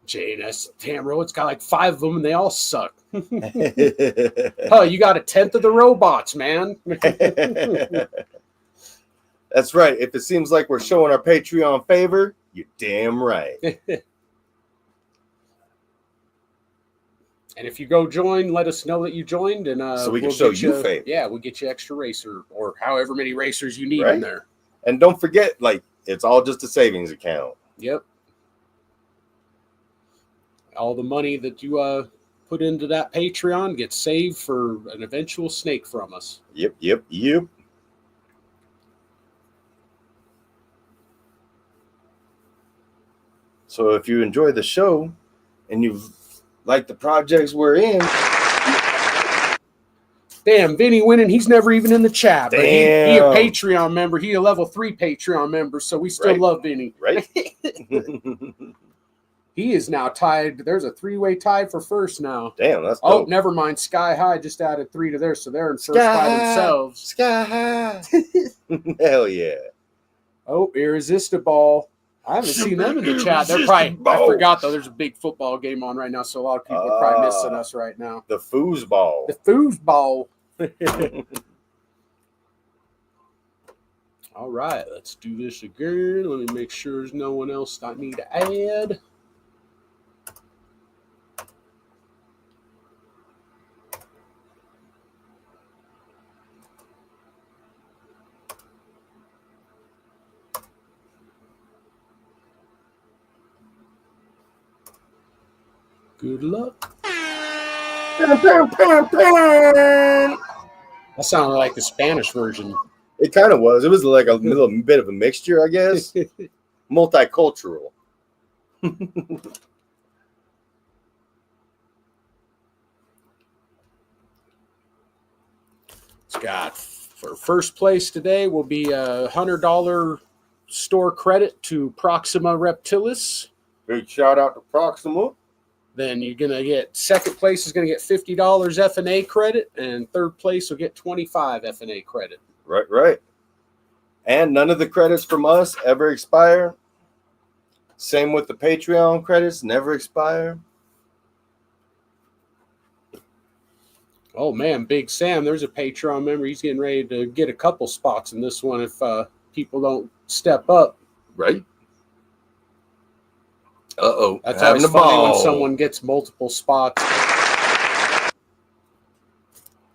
JNS Tamro, it's got like 5 of them and they all suck. That's Oh, you got 1/10 of the robots, man. right. If it seems like we're showing our Patreon favor, you're damn right. And if you go join, let us know that you joined, and So we can we'll show get you favor. Yeah, we'll get you extra racer or however many racers you need Right. in there. And don't forget, like, it's all just a savings account. Yep. All the money that you put into that Patreon gets saved for an eventual snake from us. Yep. So if you enjoy the show and you like the projects we're in, Damn, Vinny winning. He's never even in the chat. But he a Damn. Patreon member. He a level 3 Patreon member, so we still Right. love Vinny. right? He is now tied. There's a 3-way tie for first now. Damn, that's Oh, dope. never mind. Sky High just added 3 to theirs, so they're in first Sky by High. themselves. Sky high. Hell yeah. Oh, Irresistible. I haven't seen them in the chat. They're probably. I Irresistible. forgot though. There's a big football game on right now, so a lot of people are probably missing Ah. us right now. The foosball. The foosball. All right, let's do this again. Let me make sure there's no one else I need to add. Good luck. That sounded like the Spanish version. It kind of was. It was like a little bit of a mixture, I guess. Multicultural. It's got for first place today will be a $100 store credit to Proxima Reptilis. Big shout out to Proxima. Then you're gonna get second place is gonna get $50 F&A credit, and third place will get 25 F&A credit. Right. And none of the credits from us ever expire. Same with the Patreon credits, never expire. Oh man, Big Sam, there's a Patreon member. He's getting ready to get a couple spots in this one if people don't step up. Right. Uh-oh. That's having always a funny ball. when someone gets multiple spots.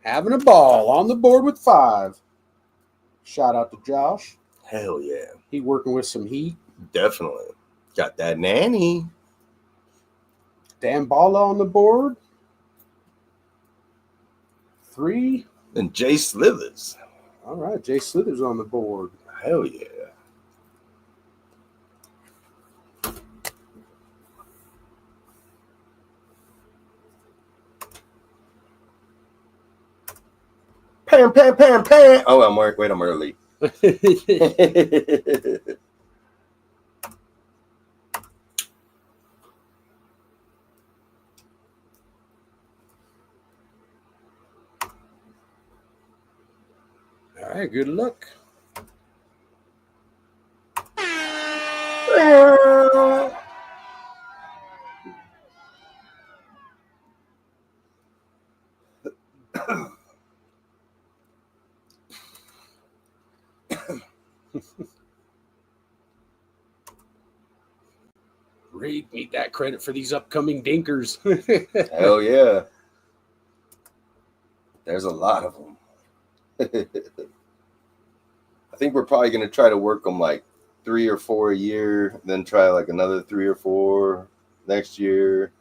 Having a ball on the board with 5. Shout out to Josh. Hell yeah. He working with some heat. Definitely. Got that nanny. Dan Bala on the board. 3. And Jay Slithers. All right, Jay Slithers on the board. Hell yeah. Pam. Oh, I'm early. All right, good luck. Reed, need that credit for these upcoming dinkers. Hell yeah. There's a lot of them. I think we're probably going to try to work them like 3 or 4 a year, then try like another 3 or 4 next year.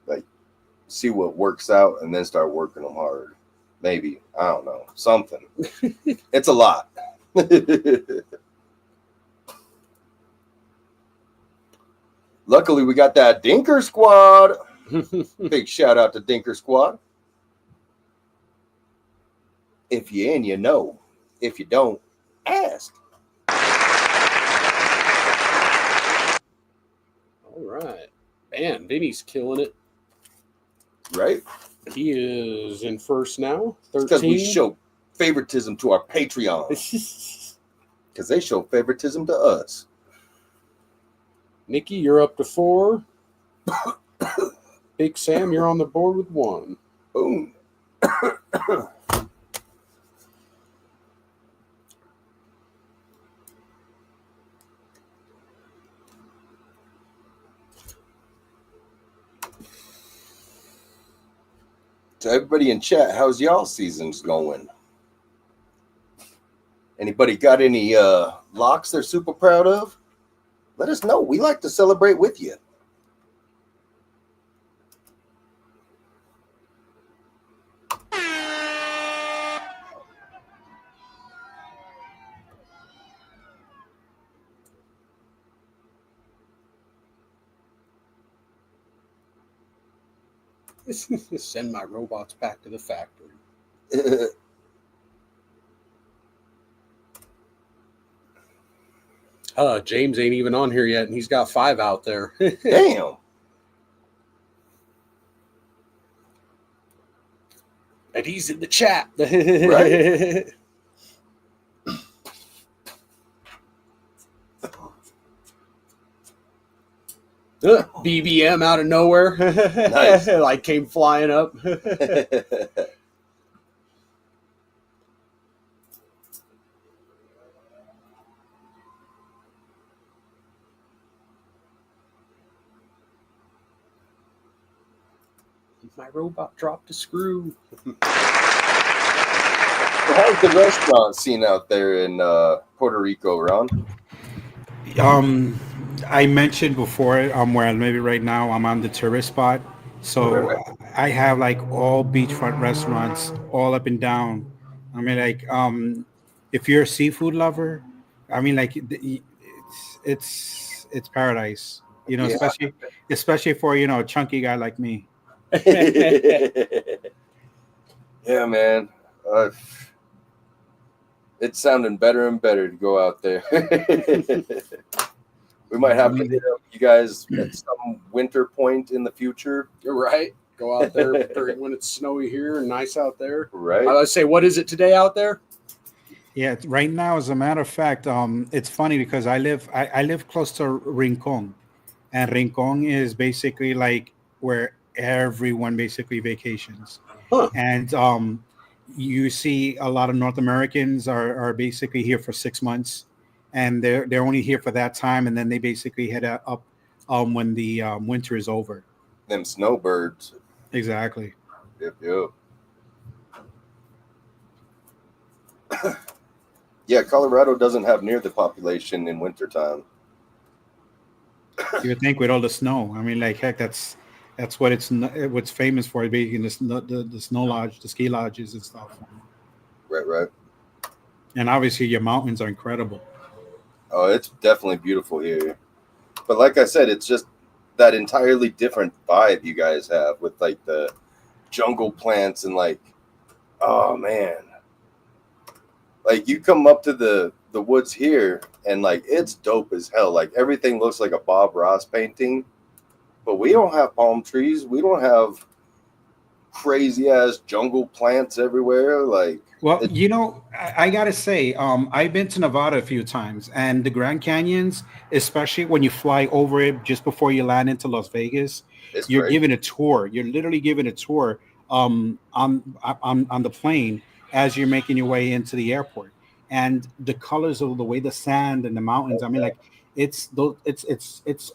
Like, see what works out and then start working them hard. Maybe. I don't know. Something. It's a lot. Luckily, we got that Dinker Squad. Big shout out to Dinker Squad. If you're in, you know. If you don't, ask. All right. Man, Vinny's killing it. Right? He is in first now. 13. Because we show favoritism to our Patreon. Because they show favoritism to us. Nikki, you're up to 4. Big Sam, you're on the board with 1. Boom. So everybody in chat, how's y'all seasons going? Anybody got any locks they're super proud of? Let us know. We like to celebrate with you. Send my robots back to the factory. James ain't even on here yet, and he's got 5 out there. Damn. And he's in the chat. Right. BBM out of nowhere. Nice. Like came flying up. My robot dropped a screw. How's the restaurant scene out there in Puerto Rico, Ron? I mentioned before, where maybe right now I'm on the tourist spot. So I have like all beachfront restaurants all up and down. I mean, like, if you're a seafood lover, I mean, like, it's paradise. You know, Yeah. especially for a chunky guy like me. Yeah, man. It's sounding better and better to go out there. We might have to hit up you guys at some winter point in the future. You're right. Go out there during when it's snowy here and nice out there. Right. I say, what is it today out there? Yeah, right now, as a matter of fact, it's funny because I live close to Rincon, and Rincon is basically like where everyone basically vacations. Huh. And you see a lot of North Americans are basically here for 6 months, and they're only here for that time, and then they basically head up when the winter is over. Them snowbirds. Exactly. Yep. Yeah, Colorado doesn't have near the population in wintertime. You would think with all the snow. I mean, like heck, that's what's famous for, being the snow lodge, the ski lodges and stuff. Right. And obviously, your mountains are incredible. Oh, it's definitely beautiful here. But like I said, it's just that entirely different vibe you guys have with like the jungle plants and like, oh man. Like you come up to the woods here and like it's dope as hell. Like everything looks like a Bob Ross painting, but we don't have palm trees. We don't have crazy ass jungle plants everywhere. Like, well, I gotta say, I've been to Nevada a few times, and the Grand Canyons, especially when you fly over it just before you land into Las Vegas, you're crazy. given a tour. You're literally given a tour on the plane as you're making your way into the airport, and the colors of the way the sand and the mountains. I mean, like it's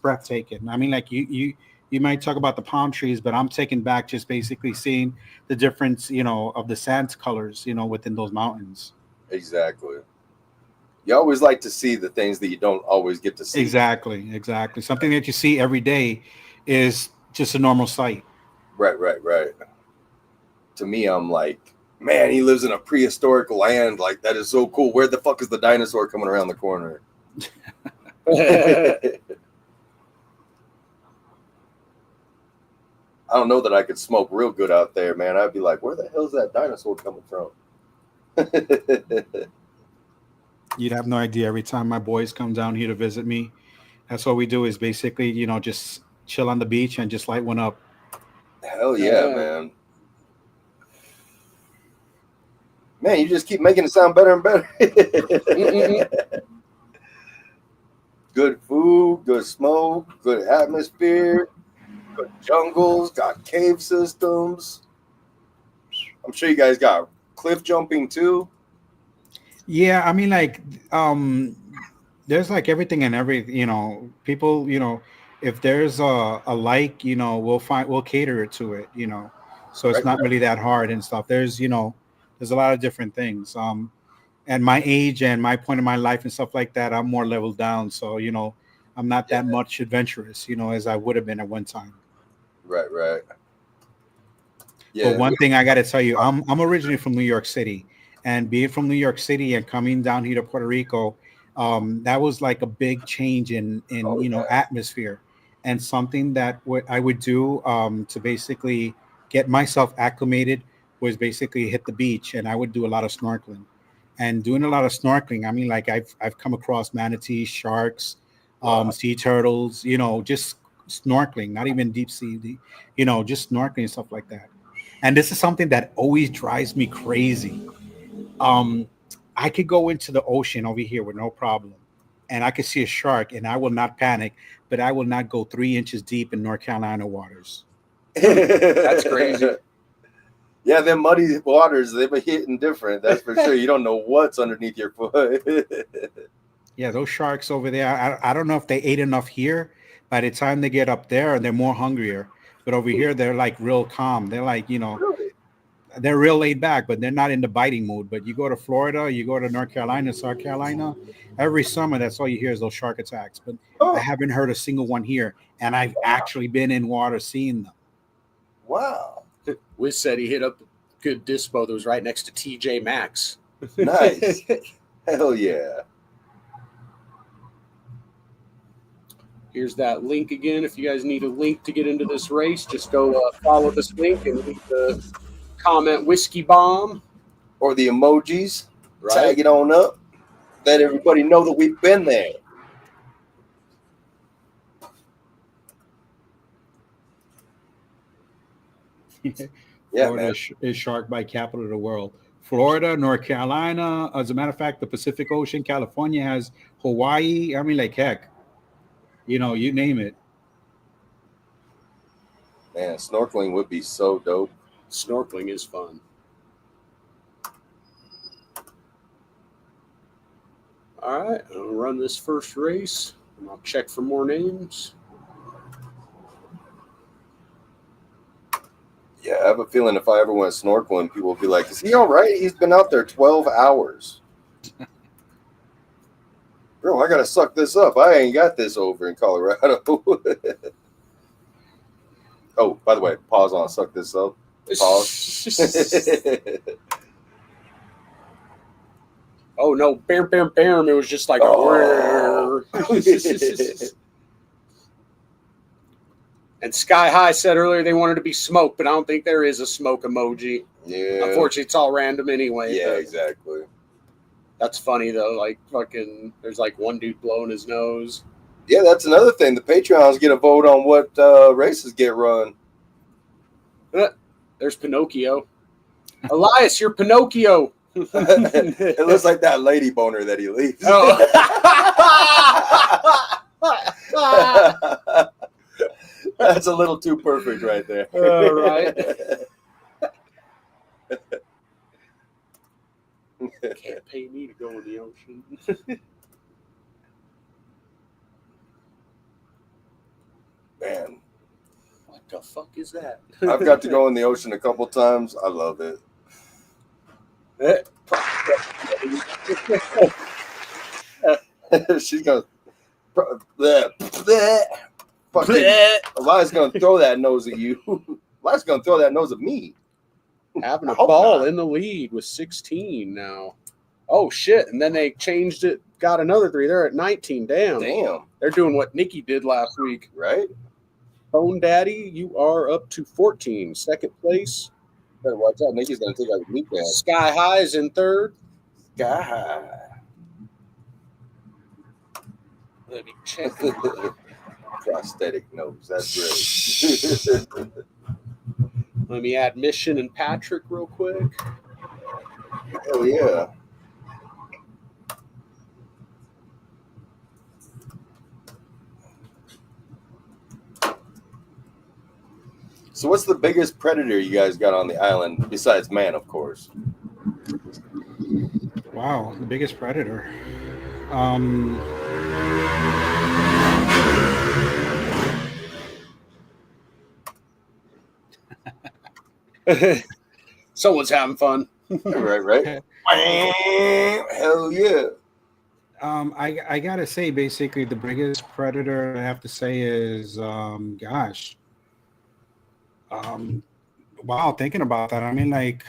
breathtaking. I mean, like you might talk about the palm trees, but I'm taken back just basically seeing the difference, of the sand colors, within those mountains. Exactly. You always like to see the things that you don't always get to see. Exactly. Something that you see every day is just a normal sight. Right. To me, I'm like, man, he lives in a prehistoric land. Like, that is so cool. Where the fuck is the dinosaur coming around the corner? I don't know that I could smoke real good out there, man. I'd be like, where the hell is that dinosaur coming from? You'd have no idea. Every time my boys come down here to visit me, that's what we do is basically, just chill on the beach and just light one up. Hell yeah, man. Man, you just keep making it sound better and better. Good food, good smoke, good atmosphere. Good jungles, got cave systems. I'm sure you guys got cliff jumping too. Yeah, I mean, like, there's like everything and people, if there's a like, we'll cater it to it, so it's not really that hard and stuff. There's a lot of different things. And my age and my point in my life and stuff like that, I'm more leveled down. So, I'm not that much adventurous, as I would have been at one time. Right. Yeah. But one thing I got to tell you, I'm originally from New York City, and being from New York City and coming down here to Puerto Rico, that was like a big change in atmosphere, and something that I would do to basically get myself acclimated was basically hit the beach, and I would do a lot of snorkeling. And doing a lot of snorkeling, I mean, like I've come across manatees, sharks, sea turtles, just snorkeling, not even deep sea, just snorkeling and stuff like that. And this is something that always drives me crazy. I could go into the ocean over here with no problem, and I could see a shark, and I will not panic, but I will not go 3 inches deep in North Carolina waters. That's crazy. Yeah, them muddy waters, they've been hitting different. That's for sure. You don't know what's underneath your foot. Yeah, those sharks over there, I don't know if they ate enough here. By the time they get up there, they're more hungrier. But over here, they're like real calm. They're like, Really? They're real laid back, but they're not in the biting mood. But you go to Florida, you go to North Carolina, South Carolina, every summer, that's all you hear is those shark attacks. But I haven't heard a single one here. And I've actually been in water seeing them. Wow. Wiz said he hit up a good dispo that was right next to TJ Maxx. Nice. Hell yeah. Here's that link again. If you guys need a link to get into this race, just go follow this link and leave the comment whiskey bomb. Or the emojis. Right. Tag it on up. Let everybody know that we've been there. Yeah, Florida man. is shark bite capital of the world. Florida, North Carolina. As a matter of fact, the Pacific Ocean, California has Hawaii. I mean, like heck, you know, you name it. Man, snorkeling would be so dope. Snorkeling is fun. All right, I'll run this first race, and I'll check for more names. Yeah, I have a feeling if I ever went snorkeling, people will be like, is he all right? He's been out there 12 hours. Bro, I got to suck this up. I ain't got this over in Colorado. Oh, by the way, pause on suck this up. Pause. Oh no, bam, bam, bam. It was just like Oh. And Sky High said earlier they wanted to be smoke, but I don't think there is a smoke emoji. Yeah. Unfortunately, it's all random anyway. Yeah, but exactly. that's funny though. Like fucking, there's like one dude blowing his nose. Yeah, that's another thing. The Patreons get a vote on what races get run. There's Pinocchio. Elias, you're Pinocchio. It looks like that lady boner that he leaves. Oh. That's a little too perfect right there. All right. Can't pay me to go in the ocean. Man, What the fuck is that? I've got to go in the ocean a couple times. I love it. She's gonna. Elias gonna throw that nose at you. Elias gonna throw that nose at me. Having a I hope ball not. in the lead with 16 now. Oh shit! And then they changed it. Got another 3. They're at 19. Damn. They're doing what Nikki did last week. Right? Phone Daddy, you are up to 14. Second place. Better watch out. Nikki's gonna take out the meat bag. Sky High is in third. Sky high. Let me check. Prosthetic nose. That's great. Let me add Mission and Patrick real quick. Hell yeah. So what's the biggest predator you guys got on the island besides man, of course? Wow, the biggest predator. Someone's having fun. Right. Hell yeah. I gotta say, basically, the biggest predator I have to say is, wow, thinking about that, I mean, like,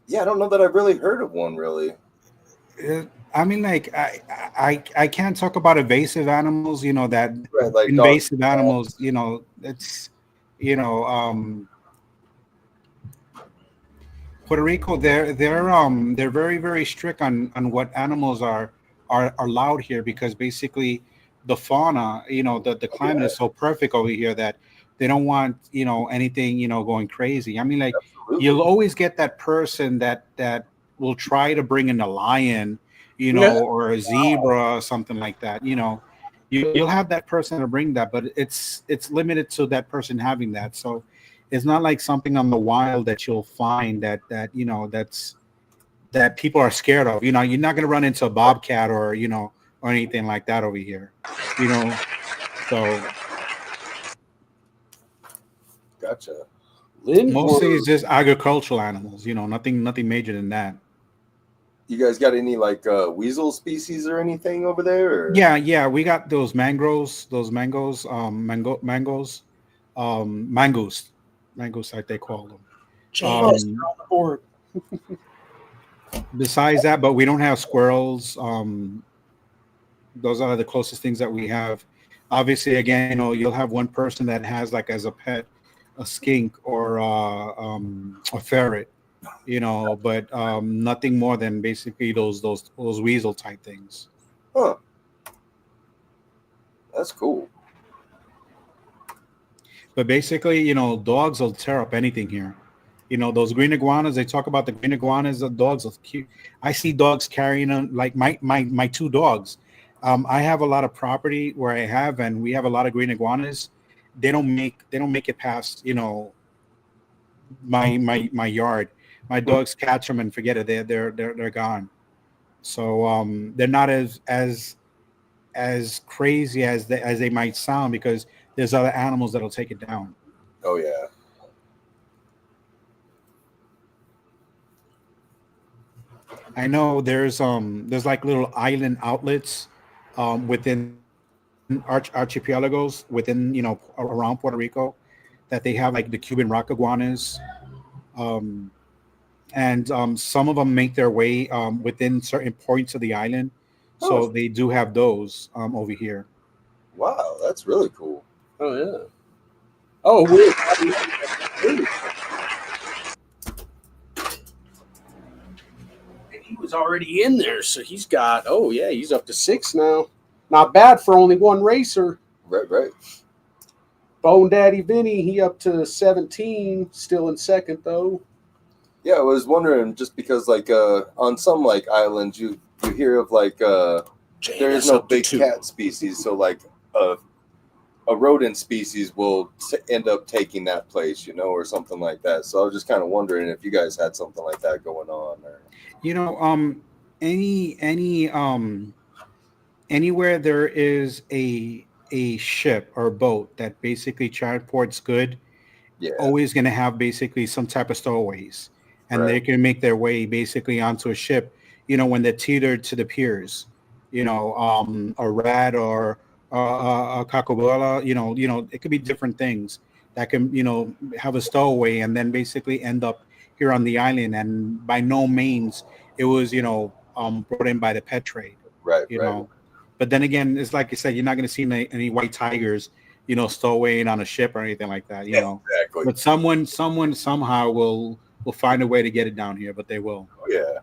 Yeah, I don't know that I've really heard of one really. I mean, like, I can't talk about invasive animals, you know, that Right, like invasive dogs. animals, you know, it's, you know, Puerto Rico, they're very, very strict on what animals are allowed here, because basically the fauna, you know, the climate is so perfect over here that they don't want, you know, anything, you know, going crazy. I mean, like, Absolutely. you'll always get that person that will try to bring in a lion, you know, or a zebra or something like that. You know, you'll have that person to bring that, but it's limited to that person having that. So it's not like something on the wild that you'll find that you know that people are scared of. You know, you're not going to run into a bobcat or, you know, or anything like that over here. You know, so Gotcha. mostly it's just agricultural animals. You know, nothing major than that. You guys got any like weasel species or anything over there? Or? Yeah, we got those mangoes, mangoes, like they call them. James, you're on the board. Besides that, but we don't have squirrels. Those are the closest things that we have. Obviously, again, you'll have one person that has like as a pet a skink or a ferret, but nothing more than basically those weasel type things. Huh. That's cool. But basically, dogs will tear up anything here. Those green iguanas. They talk about the green iguanas. The dogs are cute. I see dogs carrying them. Like my two dogs. I have a lot of property where and we have a lot of green iguanas. They don't make it past my yard. My dogs catch them and forget it. They're gone. So they're not as crazy as they might sound, because there's other animals that'll take it down. Oh yeah. I know there's like little island outlets within archipelagos within around Puerto Rico, that they have like the Cuban rock iguanas, um, and some of them make their way within certain points of the island. So Oh they do have those over here. wow, that's really cool. Oh yeah. Oh, weird. And he was already in there, so he's got. Oh yeah, he's up to 6 now. Not bad for only one racer. Right. Bone Daddy Vinny, he up to 17, still in second though. Yeah, I was wondering, just because like on some like islands you hear of like there is no big cat species, so like a rodent species will end up taking that place, or something like that. So I was just kind of wondering if you guys had something like that going on. Or Any anywhere there is a ship or boat that basically transports good, yeah, always going to have basically some type of stowaways, and they right, can make their way basically onto a ship, when they're teetered to the piers, a rat or a cocobolo, it could be different things that can, have a stowaway and then basically end up here on the island. And by no means it was, brought in by the pet trade, you right. know. But then again, it's like I said, you're not going to see any white tigers, stowawaying on a ship or anything like that, Exactly. But someone somehow will find a way to get it down here, but they will. Oh, yeah.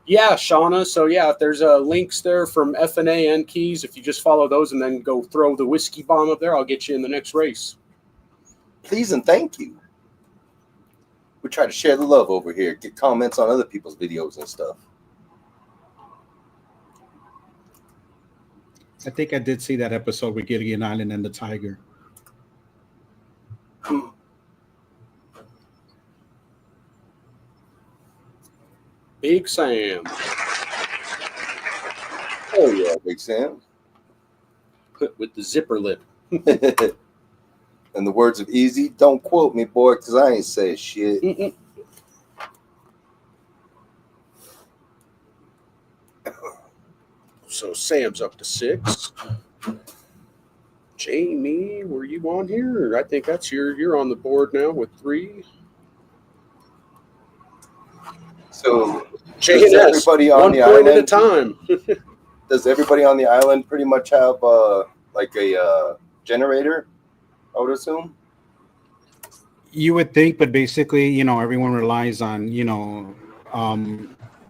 Yeah, Shauna. So yeah, if there's links there from FNA and Keys, if you just follow those and then go throw the whiskey bomb up there, I'll get you in the next race. Please and thank you. We try to share the love over here, get comments on other people's videos and stuff. I think I did see that episode with Gideon Island and the tiger. Big Sam. Oh yeah, Big Sam. With the zipper lip. In the words of Easy, don't quote me, boy, because I ain't say shit. Mm-mm. So Sam's up to 6. Jamie, were you on here? I think that's you're on the board now with 3. So Does everybody on the point island at a time. Does everybody on the island pretty much have like a generator? I would assume. You would think, but basically, everyone relies on,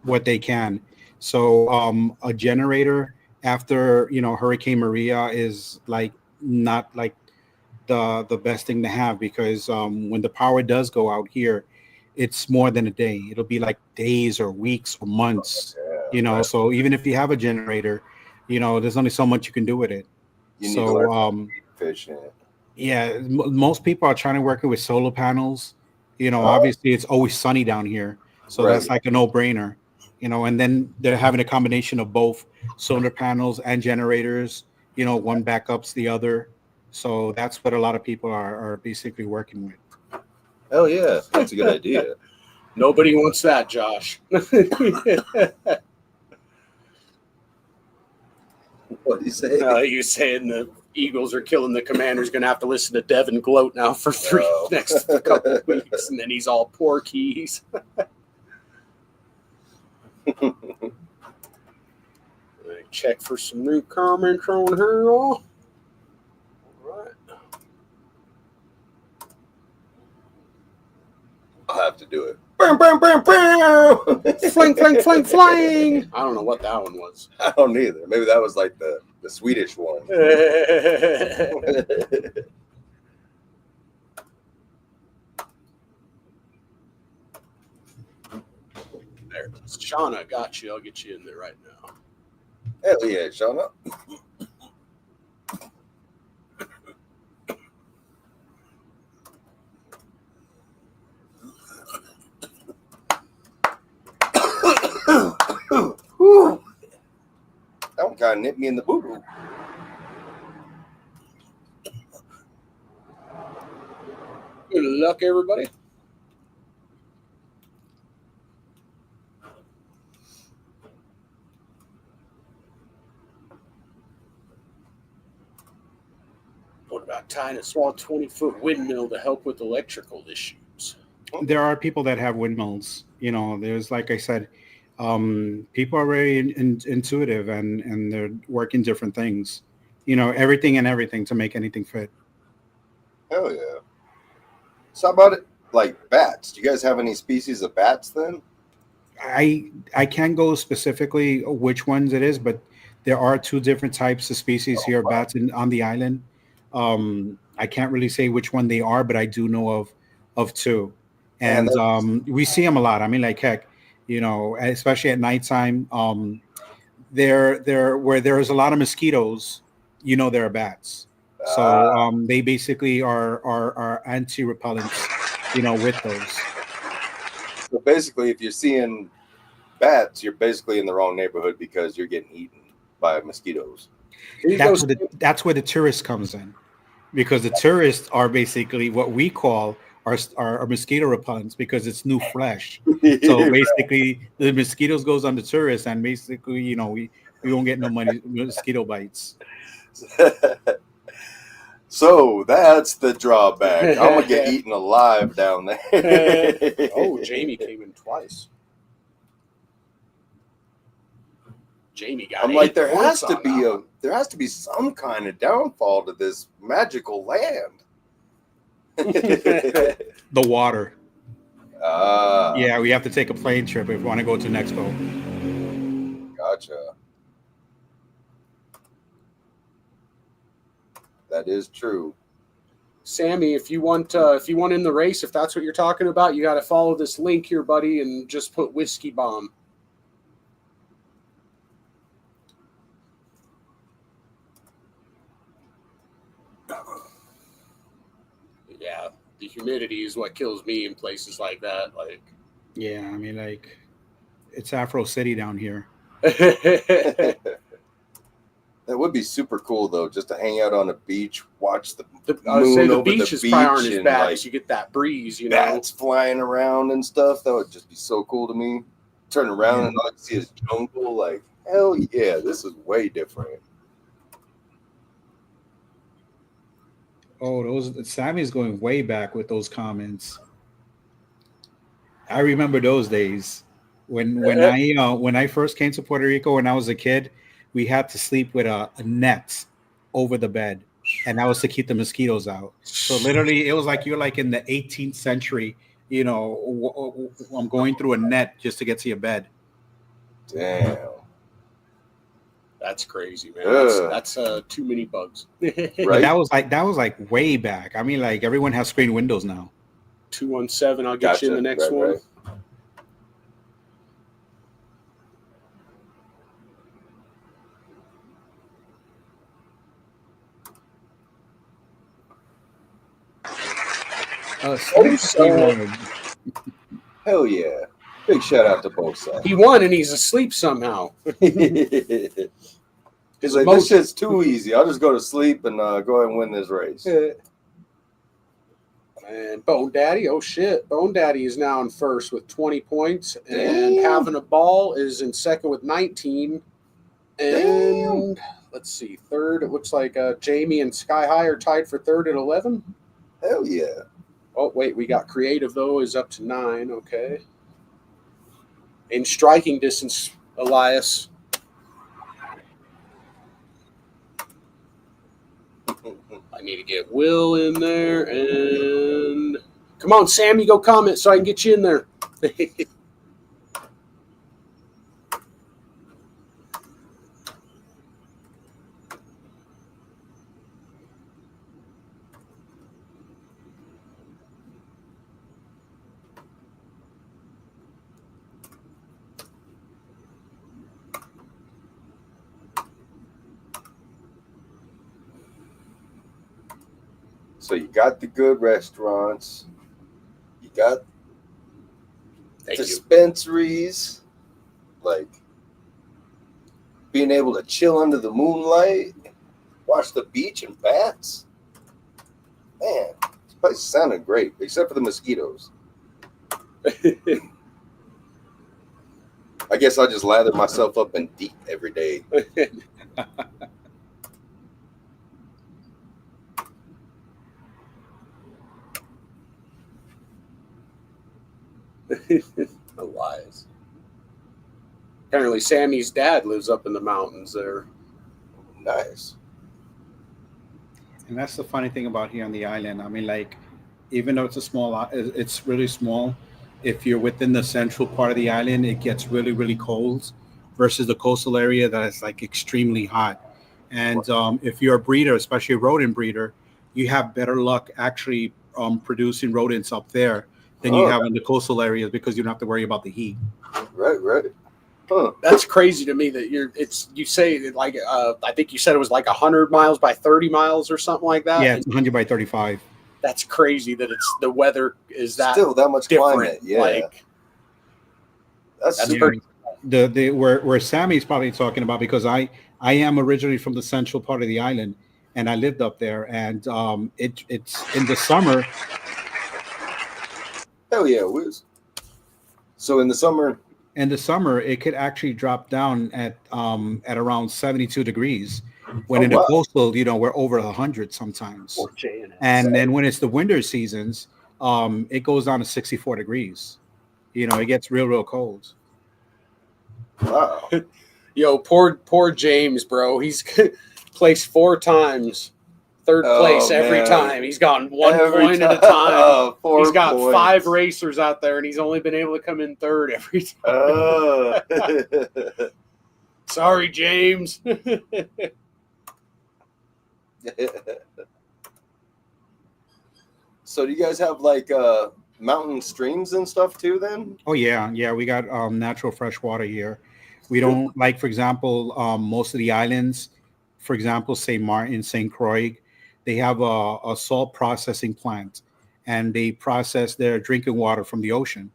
what they can. So a generator after, Hurricane Maria is like not like the best thing to have, because when the power does go out here, it's more than a day. It'll be like days or weeks or months, Yeah, So even if you have a generator, there's only so much you can do with it. you need to learn how to So be efficient. yeah, most people are trying to work it with solar panels. Obviously it's always sunny down here, so Right. that's like a no-brainer. And then they're having a combination of both solar panels and generators. One backups the other, so that's what a lot of people are basically working with. Hell yeah, that's a good idea. Nobody wants that, Josh. What do you say? You saying the Eagles are killing the Commanders? Going to have to listen to Devin gloat now for next couple of weeks, and then he's all poor keys. Check for some new comments on here. Fling, fling, fling, flying. I don't know what that one was. I don't either. Maybe that was like the Swedish one. There it is. Shauna, got you. I'll get you in there right now. Hell yeah, Shauna. Whew. That one kind of nipped me in the boo-boo. Good luck, everybody. What about tying a small 20-foot windmill to help with electrical issues? There are people that have windmills. You know, there's, like I said, people are very intuitive and they're working different things. You know, everything and everything to make anything fit. Hell yeah. So how about it, like bats? Do you guys have any species of bats then? I can't go specifically which ones it is, but there are two different types of species here of bats on the island. I can't really say which one they are, but I do know of two, and we see them a lot. I mean, like heck, you know, especially at nighttime. There where there's a lot of mosquitoes, you know, there are bats. So they basically are anti-repellents, you know, with those. So basically, if you're seeing bats, you're basically in the wrong neighborhood because you're getting eaten by mosquitoes. That's where the tourist comes in, because the tourists are basically what we call our mosquito repellents, because it's new flesh. So basically, the mosquitoes goes on the tourists, and basically, you know, we won't get no money mosquito bites. So that's the drawback. I'm gonna get eaten alive down there. Oh, Jamie came in twice. Jamie got. I'm like, there has to be some kind of downfall to this magical land. The water. Ah, Yeah, we have to take a plane trip if we want to go to Expo. Gotcha. That is true. Sammy, if you want in the race, if that's what you're talking about, you got to follow this link here, buddy, and just put Whiskey Bomb. Yeah, the humidity is what kills me in places like that. Like, yeah, I mean, like, it's Afro City down here. That would be super cool though, just to hang out on a beach, watch the I would say moon the over beaches the beach, probably aren't as and bad like because you get that breeze, you know. bats flying around and stuff. That would just be so cool to me. Turn around and all I see is jungle. Like, hell yeah, this is way different. Oh, Sammy's going way back with those comments. I remember those days when I first came to Puerto Rico when I was a kid. We had to sleep with a net over the bed, and that was to keep the mosquitoes out. So literally, it was like you're like in the 18th century. You know, I'm going through a net just to get to your bed. Damn, that's crazy, man. That's too many bugs. right? But that was like way back. I mean, like everyone has screen windows now. 217. I'll get you in the next one. Right. Hell yeah. Big shout out to both sides. He won and he's asleep somehow. He's like, this shit's too easy. I'll just go to sleep and go ahead and win this race. And Bone Daddy, oh shit. Bone Daddy is now in first with 20 points. And Having a Ball is in second with 19. And let's see, third, it looks like Jamie and Sky High are tied for third at 11. Hell yeah. Oh, wait, we got Creative, though, is up to 9. Okay. In striking distance, Elias. I need to get Will in there. And come on, Sam, you go comment so I can get you in there. So you got the good restaurants, you got Thank you. dispensaries, like being able to chill under the moonlight, watch the beach and bats. Man, this place sounded great, except for the mosquitoes. I guess I just lather myself up in DEET every day. No lies. Apparently, Sammy's dad lives up in the mountains there. Nice. And that's the funny thing about here on the island. I mean, like, even though it's really small. If you're within the central part of the island, it gets really, really cold versus the coastal area that is like extremely hot. And if you're a breeder, especially a rodent breeder, you have better luck actually producing rodents up there than you have in the coastal areas because you don't have to worry about the heat. Right. Huh. That's crazy to me that you say that like I think you said it was like 100 miles by 30 miles or something like that. Yeah, it's 100 by 35. That's crazy that it's the weather is that Still that much different. climate. Yeah. Like, that's that's super. pretty Where Sammy's probably talking about, because I am originally from the central part of the island and I lived up there, and it's in the summer. Hell yeah, Wiz. So in the summer, it could actually drop down at around 72 degrees. When in the coastal, we're over 100 sometimes. And then when it's the winter seasons, it goes down to 64 degrees. It gets real cold. wow. Yo, poor James, bro. He's placed 4 times, third place every time. He's gotten 1 point at a time. He's got points. 5 racers out there, and he's only been able to come in third every time. Sorry, James. So do you guys have like mountain streams and stuff too then? Oh yeah, we got natural fresh water here. We don't, like, for example, most of the islands, for example, St. Martin, St. Croix, they have a salt processing plant, and they process their drinking water from the ocean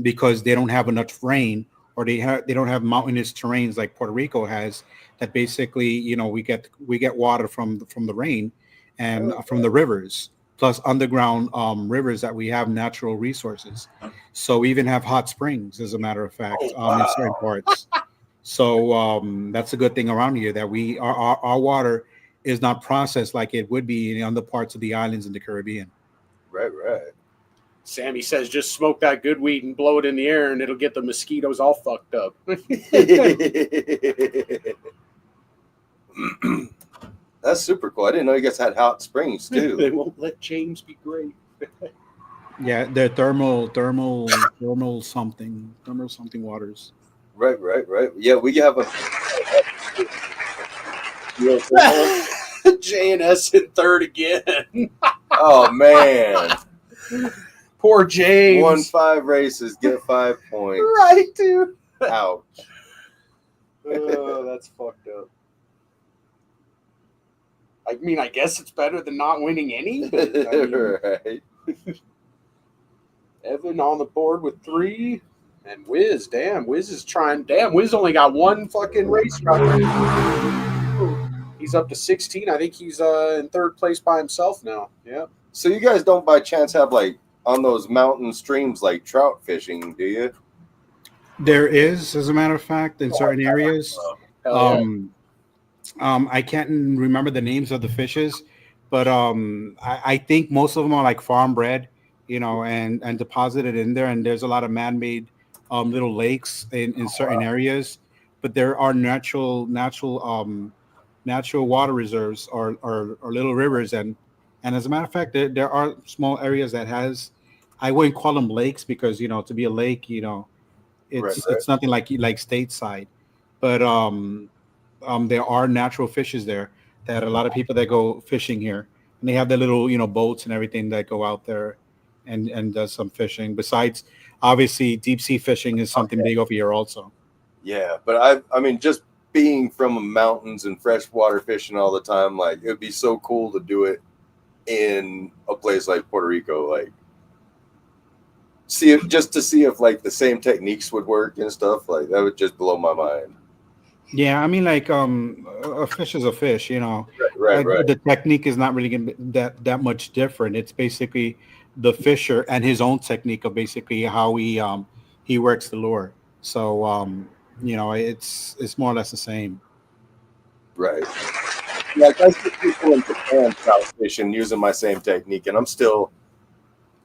because they don't have enough rain, or they don't have mountainous terrains like Puerto Rico has, that basically we get water from the rain and from the rivers, plus underground rivers that we have natural resources. So we even have hot springs, as a matter of fact, in certain parts. So that's a good thing around here, that our water is not processed like it would be in other parts of the islands in the Caribbean. Right. Sammy says just smoke that good weed and blow it in the air, and it'll get the mosquitoes all fucked up. That's super cool. I didn't know you guys had hot springs too. They won't let James be great. Yeah, they're thermal something waters. Right. Yeah, we have a JNS in third again. oh man. Poor James. Won 5 races, get 5 points. Right, dude. Ouch. Oh, that's fucked up. I mean, I guess it's better than not winning any. But, Right. Evan on the board with 3. And Wiz, Wiz is trying. Wiz only got 1 fucking race. He's up to 16. I think he's in third place by himself now. Yeah. So you guys don't by chance have like on those mountain streams like trout fishing, do you? There is, as a matter of fact, in certain areas. I can't remember the names of the fishes, but I think most of them are like farm bred, and deposited in there. And there's a lot of man-made little lakes in certain areas, but there are natural water reserves or little rivers, and as a matter of fact, there are small areas that has. I wouldn't call them lakes because to be a lake, it's nothing like stateside, but there are natural fishes there that a lot of people that go fishing here, and they have their little boats and everything that go out there and does some fishing. Besides, obviously, deep sea fishing is something big over here also. Yeah, but I mean, just being from the mountains and freshwater fishing all the time, like it'd be so cool to do it in a place like Puerto Rico, like see if just to see if like the same techniques would work and stuff, like that would just blow my mind. Yeah, I mean, like, a fish is a fish, you know. Right. The technique is not really going to be that much different. It's basically the fisher and his own technique of basically how he works the lure. So, you know, it's more or less the same. Right. Like I see people in Japan trout fishing using my same technique, and I'm still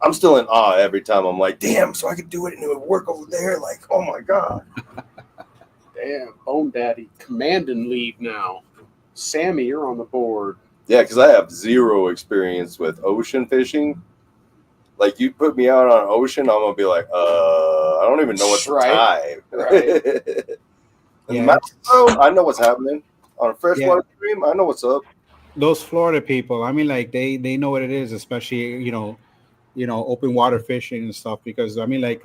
in awe every time. I'm like, damn, so I could do it and it would work over there. Like, oh my god. Damn, Bone Daddy, commanding lead now. Sammy, you're on the board. Yeah, because I have zero experience with ocean fishing. Like you put me out on ocean, I'm gonna be like, I don't even know what to tie. Right. And Yeah, mountain road, I know what's happening. On a freshwater stream, I know what's up. those Florida people, I mean, like they know what it is, especially open water fishing and stuff. Because I mean, like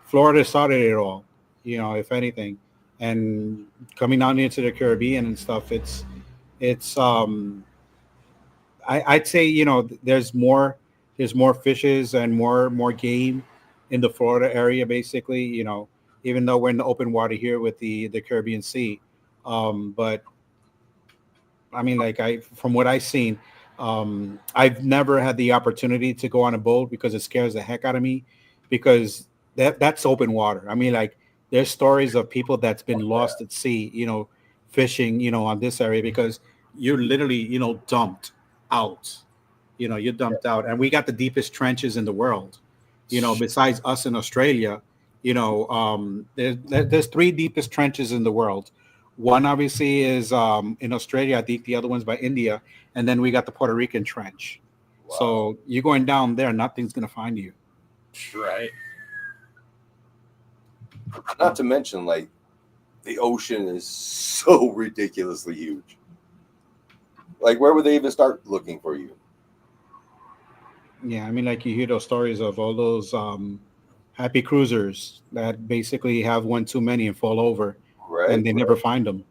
Florida started it all, if anything, and coming down into the Caribbean and stuff, it's I'd say there's more fishes and more game in the Florida area, basically. Even though we're in the open water here with the Caribbean Sea, but I mean, like from what I've seen, I've never had the opportunity to go on a boat because it scares the heck out of me, because that's open water. I mean, like there's stories of people that's been lost at sea, fishing, on this area, because you're literally, dumped out. You're dumped out, and we got the deepest trenches in the world. Besides us in Australia, there's three deepest trenches in the world. One obviously is in Australia. I think the other one's by India, and then we got the Puerto Rican trench. Wow. So you're going down there, nothing's gonna find you. Right. Not to mention, like, the ocean is so ridiculously huge. Like, where would they even start looking for you? Yeah, I mean, like you hear those stories of all those happy cruisers that basically have one too many and fall over, Right. and they never find them.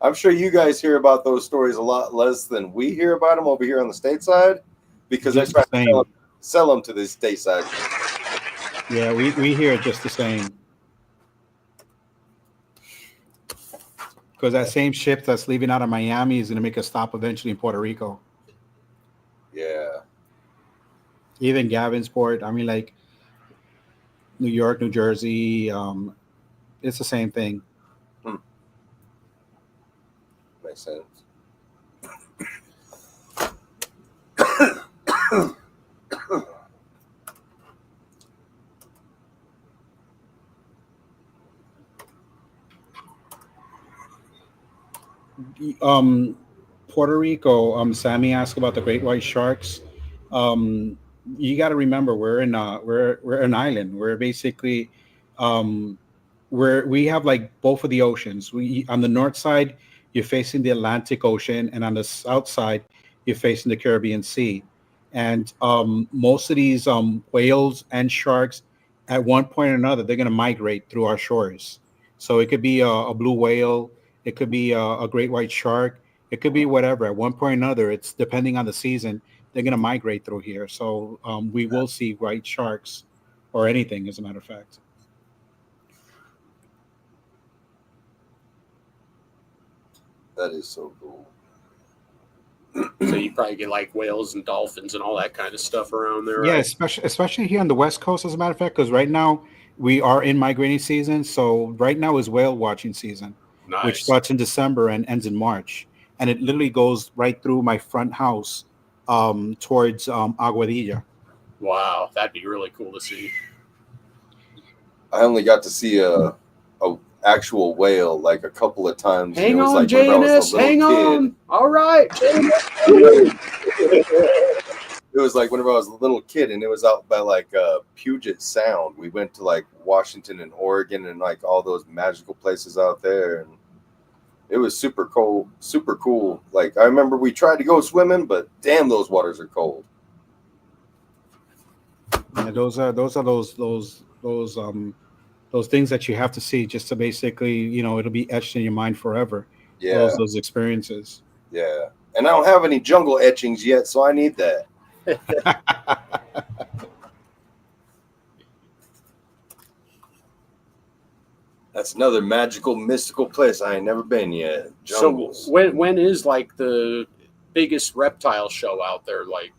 I'm sure you guys hear about those stories a lot less than we hear about them over here on the stateside, because Just they're the trying same. to sell them to the stateside. Yeah, we hear it just the same. Because that same ship that's leaving out of Miami is going to make a stop eventually in Puerto Rico. Yeah. Even Gavinsport. I mean, like New York, New Jersey. It's the same thing. Makes sense. Puerto Rico. Sammy asked about the great white sharks. Um, you got to remember we're an island. We're basically we have like both of the oceans. We on the north side you're facing the Atlantic Ocean, and on the south side you're facing the Caribbean Sea. And most of these whales and sharks, at one point or another, they're going to migrate through our shores. So it could be a blue whale, it could be a great white shark, it could be whatever. At one point or another, it's depending on the season, they're going to migrate through here. So we will see white sharks or anything, as a matter of fact. That is so cool. So you probably get like whales and dolphins and all that kind of stuff around there. Yeah, Right? especially here on the West Coast, as a matter of fact, because right now we are in migrating season. So right now is whale watching season, Nice. which starts in December and ends in March. And it literally goes right through my front house towards Aguadilla. Wow, that'd be really cool to see. I only got to see a actual whale like a couple of times. Hang and it was on, like when I was JNS. a little Hang kid. on. All right. It was like whenever I was a little kid, and it was out by like Puget Sound. We went to like Washington and Oregon and like all those magical places out there, and it was super cold, super cool. Like I remember we tried to go swimming, but damn, those waters are cold. Yeah, those things that you have to see just to basically, it'll be etched in your mind forever. Yeah, Those experiences. yeah. And I don't have any jungle etchings yet, so I need that. That's another magical, mystical place I ain't never been yet. Jungles. So when is like the biggest reptile show out there? Like,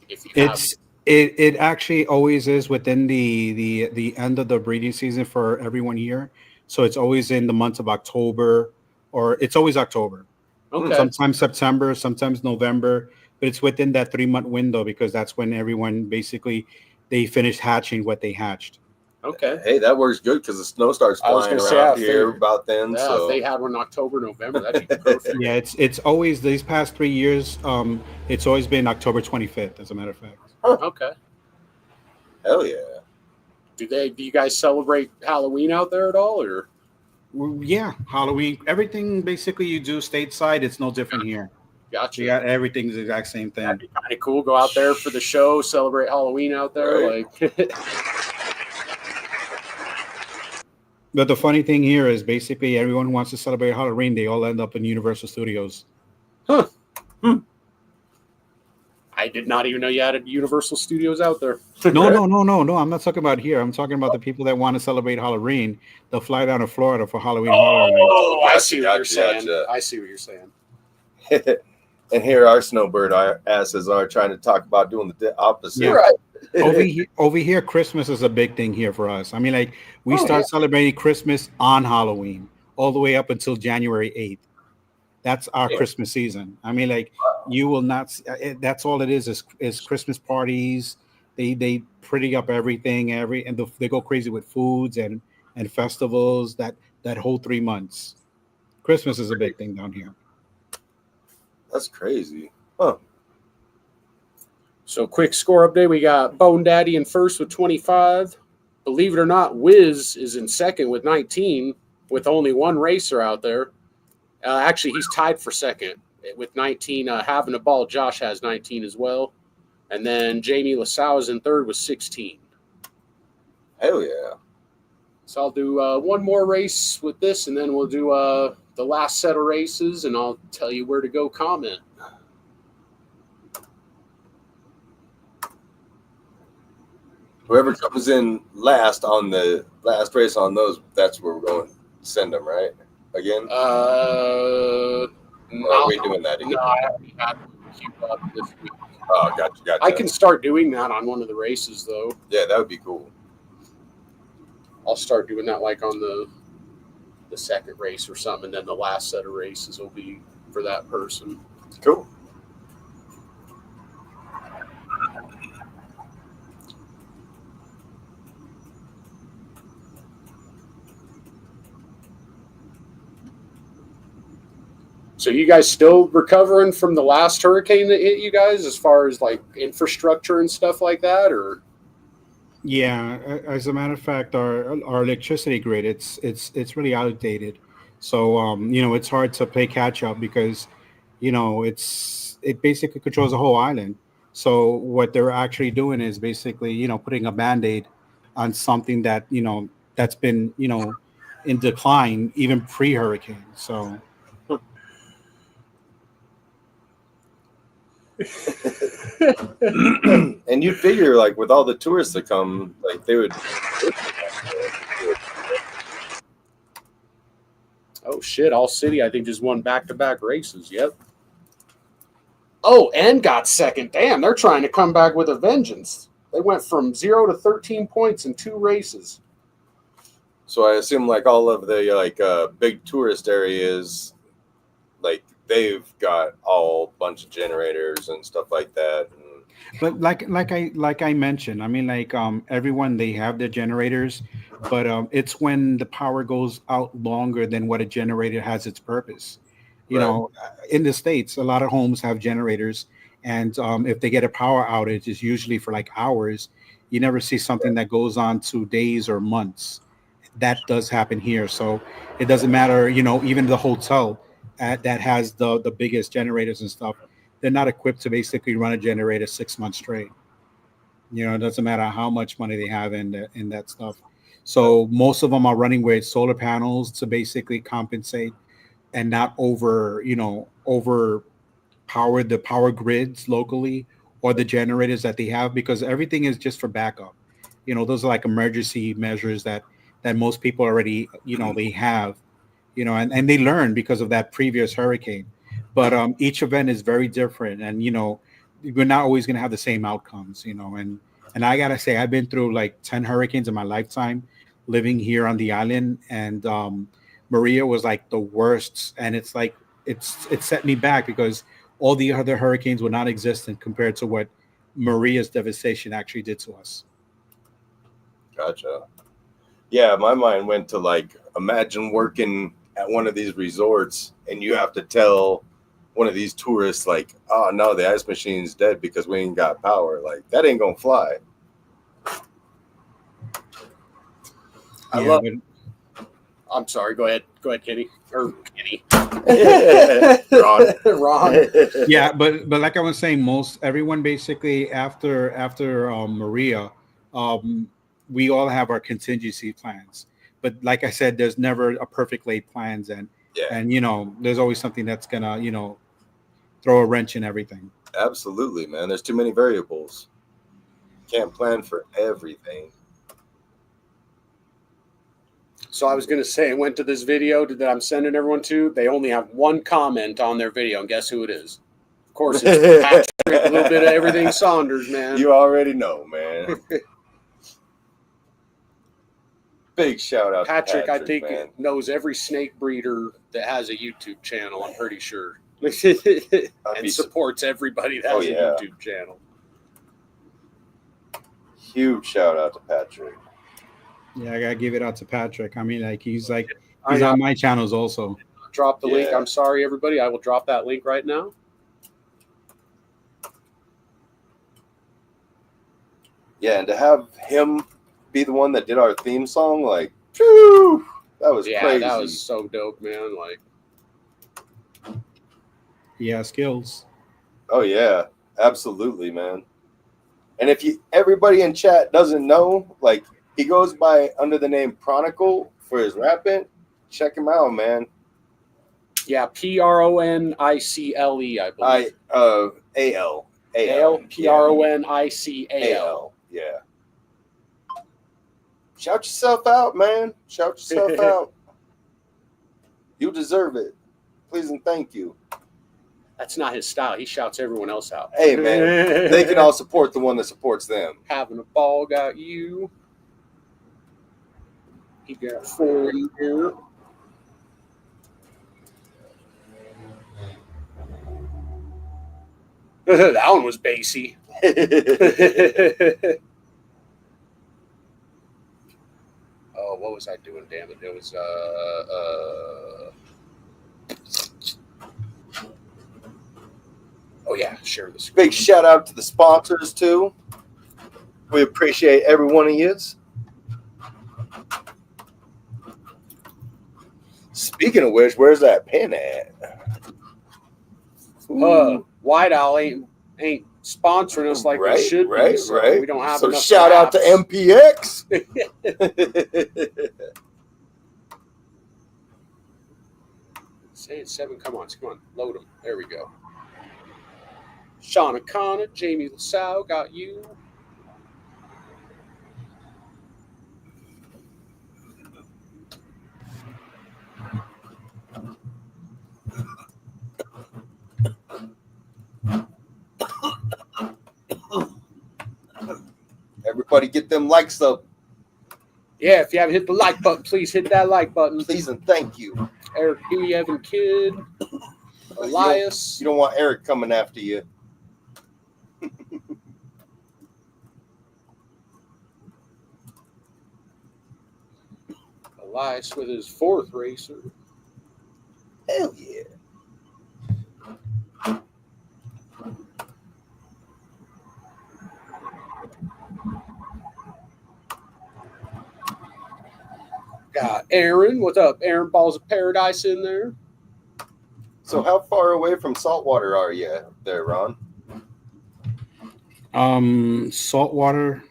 if you have It actually always is within the end of the breeding season for everyone here. So it's always in the month of October, or it's always October. okay, Sometimes September, sometimes November, but it's within that 3-month window because that's when everyone basically they finish hatching what they hatched. okay. Hey, that works good because the snow starts I was flying gonna say, around if here they- about then. Yeah, So if they had one in October, November, that'd be perfect. Yeah, it's always these past 3 years. It's always been October 25th, as a matter of fact. Okay. hell yeah. Do you guys celebrate Halloween out there at all, or? Yeah, Halloween, everything basically you do stateside, it's no different here. Gotcha. You got everything's the exact same thing. That'd be kind of cool. Go out there for the show, celebrate Halloween out there. Right. Like, But the funny thing here is basically everyone who wants to celebrate Halloween, they all end up in Universal Studios. I did not even know you had a Universal Studios out there. No. I'm not talking about here. I'm talking about the people that want to celebrate Halloween. They'll fly down to Florida for Halloween Horror Nights. Oh, I Gotcha, see what you're gotcha, saying. gotcha. I see what you're saying. And here our snowbird asses are trying to talk about doing the opposite. Yeah. Right. Over here, Christmas is a big thing here for us. I mean, like we start celebrating Christmas on Halloween all the way up until January 8th. That's our Christmas season. I mean, like you will not. That's all it is Christmas parties. They pretty up everything. They go crazy with foods and festivals. That whole 3 months. Christmas is a big thing down here. That's crazy. Huh. So, quick score update. We got Bone Daddy in first with 25. Believe it or not, Wiz is in second with 19, with only one racer out there. Actually, he's tied for second with 19. Having a ball, Josh has 19 as well. And then Jamie LaSalle is in third with 16. Hell yeah. So I'll do one more race with this, and then we'll do the last set of races, and I'll tell you where to go comment. Whoever comes in last on the last race on those, that's where we're going to send them, right? Again? Or are we doing that again? No, I already had one queued up this week. Oh, gotcha. I can start doing that on one of the races, though. Yeah, that would be cool. I'll start doing that like on the second race or something, and then the last set of races will be for that person. Cool. So you guys still recovering from the last hurricane that hit you guys, as far as like infrastructure and stuff like that, or? Yeah, as a matter of fact, our electricity grid it's really outdated. So it's hard to play catch up because it basically controls the whole island. So what they're actually doing is basically putting a band-aid on something that that's been in decline even pre-hurricane. So And you'd figure, like, with all the tourists that come, like, they would. Oh shit! All City, I think, just won back-to-back races. Yep. Oh, and got second. Damn, they're trying to come back with a vengeance. They went from 0 to 13 points in 2 races. So I assume, like, all of the big tourist areas, like, they've got all bunch of generators and stuff like that. but like I mentioned, I mean, like everyone, they have their generators, but it's when the power goes out longer than what a generator has its purpose. In the States, a lot of homes have generators, and if they get a power outage, it's usually for like hours. You never see something that goes on to days or months. That does happen here. So it doesn't matter, even the hotel that has the biggest generators and stuff, they're not equipped to basically run a generator 6 months straight. It doesn't matter how much money they have in that stuff. So most of them are running with solar panels to basically compensate and not over the power grids locally or the generators that they have, because everything is just for backup. Those are like emergency measures that most people already, they have, and they learn because of that previous hurricane. But each event is very different, and we're not always going to have the same outcomes, and I gotta say, I've been through like 10 hurricanes in my lifetime living here on the island, and Maria was like the worst, and it's like it set me back because all the other hurricanes were non-existent compared to what Maria's devastation actually did to us. Gotcha. Yeah, my mind went to like, imagine working at one of these resorts and you have to tell one of these tourists like, oh no, the ice machine's dead because we ain't got power. Like, that ain't gonna fly. I love it. I'm sorry. Go ahead, Kenny. Or Kenny. Ron. Yeah, but like I was saying, everyone basically after Maria, we all have our contingency plans. But like I said, there's never a perfect laid plans, and there's always something that's gonna throw a wrench in everything. Absolutely, man. There's too many variables. Can't plan for everything. So I was going to say, I went to this video that I'm sending everyone to. They only have one comment on their video, and guess who it is? Of course, it's Patrick, a little bit of everything Saunders, man. You already know, man. Big shout out Patrick, to Patrick, I think, man. knows every snake breeder that has a YouTube channel, I'm pretty sure. And supports everybody that has a YouTube channel. Huge shout out to Patrick. Yeah, I gotta give it out to Patrick. I mean, he's on my channels also. Drop the link. I'm sorry, everybody. I will drop that link right now. Yeah, and to have him be the one that did our theme song, like, phew, that was crazy. That was so dope, man. Like, yeah, skills. Oh yeah, absolutely, man. And if everybody in chat doesn't know, like, he goes by under the name Chronicle for his rapping. Check him out, man. Yeah, Pronicle, I believe. A-L. Pronical. Yeah. Shout yourself out, man. Shout yourself out. You deserve it. Please and thank you. That's not his style. He shouts everyone else out. Hey, man. They can all support the one that supports them. Having a ball got you. He got 4 here. That one was bassy. Oh, what was I doing? Damn it! It was Oh yeah, share the screen. Big shout out to the sponsors too. We appreciate every one of you. Speaking of which, where's that pen at? White Owl ain't sponsoring us like they should be. So we don't have enough. So shout out to MPX. Say it's 7. Come on, load them. There we go. Shauna Connor, Jamie LaSalle got you. Everybody get them likes up. Yeah, if you haven't hit the like button, please hit that like button. Please and thank you. Eric B, Evan Kidd, Elias. You don't want Eric coming after you. Elias with his 4th racer. Hell yeah. Got Aaron. What's up? Aaron Balls of Paradise in there. So how far away from saltwater are you there, Ron? Saltwater.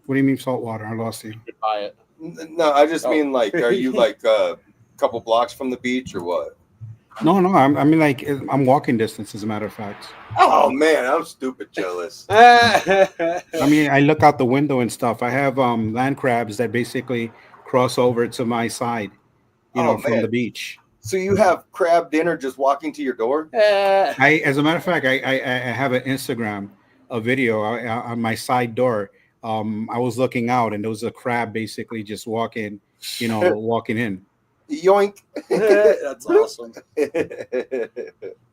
What do you mean saltwater? I lost you. Buy it. No, I just mean like, are you like a couple blocks from the beach or what? No, no. I mean, like I'm walking distance, as a matter of fact. Oh man, I'm stupid jealous. I mean, I look out the window and stuff. I have land crabs that basically cross over to my side, Oh from man. the beach. So you have crab dinner just walking to your door? As a matter of fact, I have an Instagram, a video on my side door. I was looking out, and there was a crab basically just walking, walking in. Yoink. That's awesome.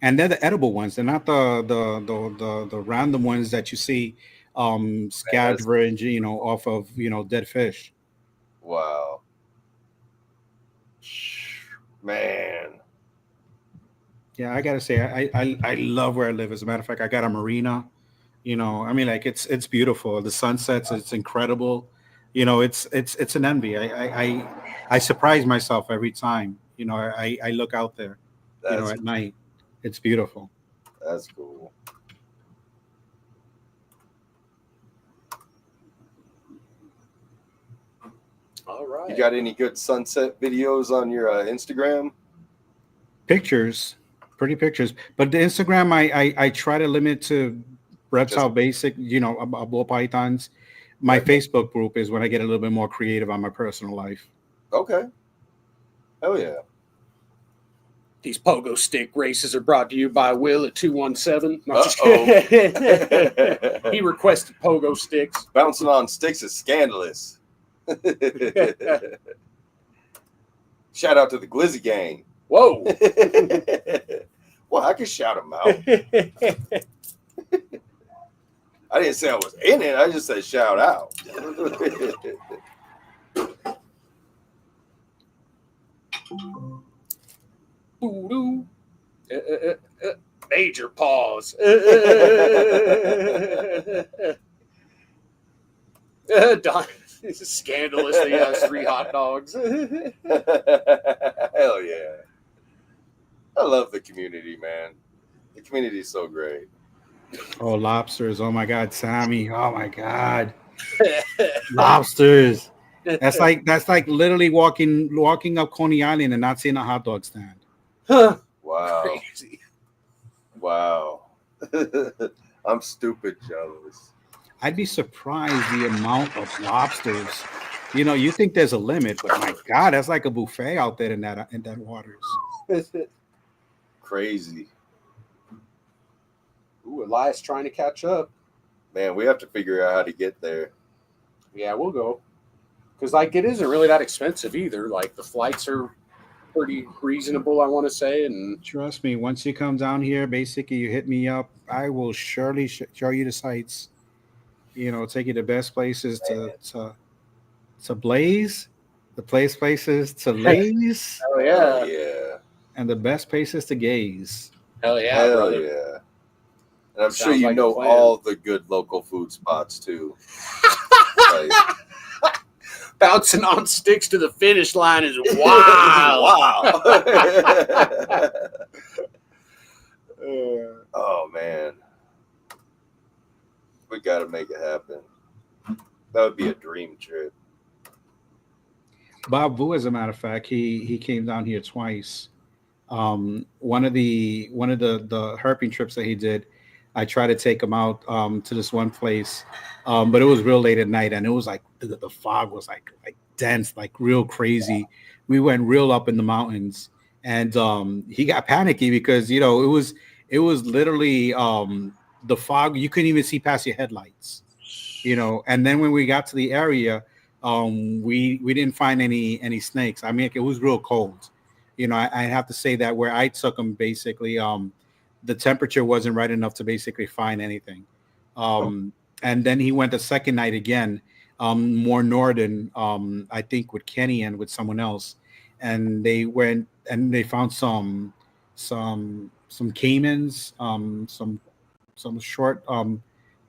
And they're the edible ones. They're not the random ones that you see scavenged, off of dead fish. Wow. Man. Yeah, I gotta say, I love where I live. As a matter of fact, I got a marina. I mean, like it's beautiful. The sunsets, it's incredible. It's an envy. I surprise myself every time. I look out there. That's At night, it's beautiful. that's cool. All right. You got any good sunset videos on your Instagram? Pictures, pretty pictures. But the Instagram, I try to limit to reptile basic. Ball pythons. My Facebook group is when I get a little bit more creative on my personal life. Okay. Hell yeah. These pogo stick races are brought to you by Will at 217. No, just Uh-oh. kidding. He requested pogo sticks. Bouncing on sticks is scandalous. Shout out to the Glizzy gang. Whoa. Well, I can shout them out. I didn't say I was in it. I just said shout out. Voodoo. Major pause. Don, this is scandalous that he has 3 hot dogs. Hell yeah. I love the community, man. The community is so great. Oh, lobsters! Oh my God, Sammy! Oh my God, lobsters! That's like literally walking up Coney Island and not seeing a hot dog stand. Huh. Wow. Crazy. Wow. I'm stupid jealous. I'd be surprised the amount of lobsters. You think there's a limit, but my God, that's like a buffet out there in that waters. Crazy. Ooh, Elias trying to catch up. Man, we have to figure out how to get there. Yeah, we'll go. Because, it isn't really that expensive either. The flights are pretty reasonable, I want to say. And Trust me, once you come down here, basically you hit me up. I will surely show you the sights. Take you to the best places to blaze, the places to laze, oh, yeah. Yeah. and the best places to gaze. Hell yeah, Hell brother. yeah. And I'm sure Sounds you like a know plan. all the good local food spots too. Like, Bouncing on sticks to the finish line is wild. wow. Oh man. We gotta make it happen. That would be a dream trip. Bob Vu, as a matter of fact, he came down here twice. One of the herping trips that he did, I tried to take him out to this one place, but it was real late at night, and it was like the fog was like dense, like real crazy. We went real up in the mountains, and he got panicky because it was literally the fog. You couldn't even see past your headlights, And then when we got to the area, we didn't find any snakes. I mean, it was real cold. I have to say that where I took him, basically, the temperature wasn't right enough to basically find anything. And then he went the second night again, more northern, I think with Kenny and with someone else, and they went and they found some caimans, some short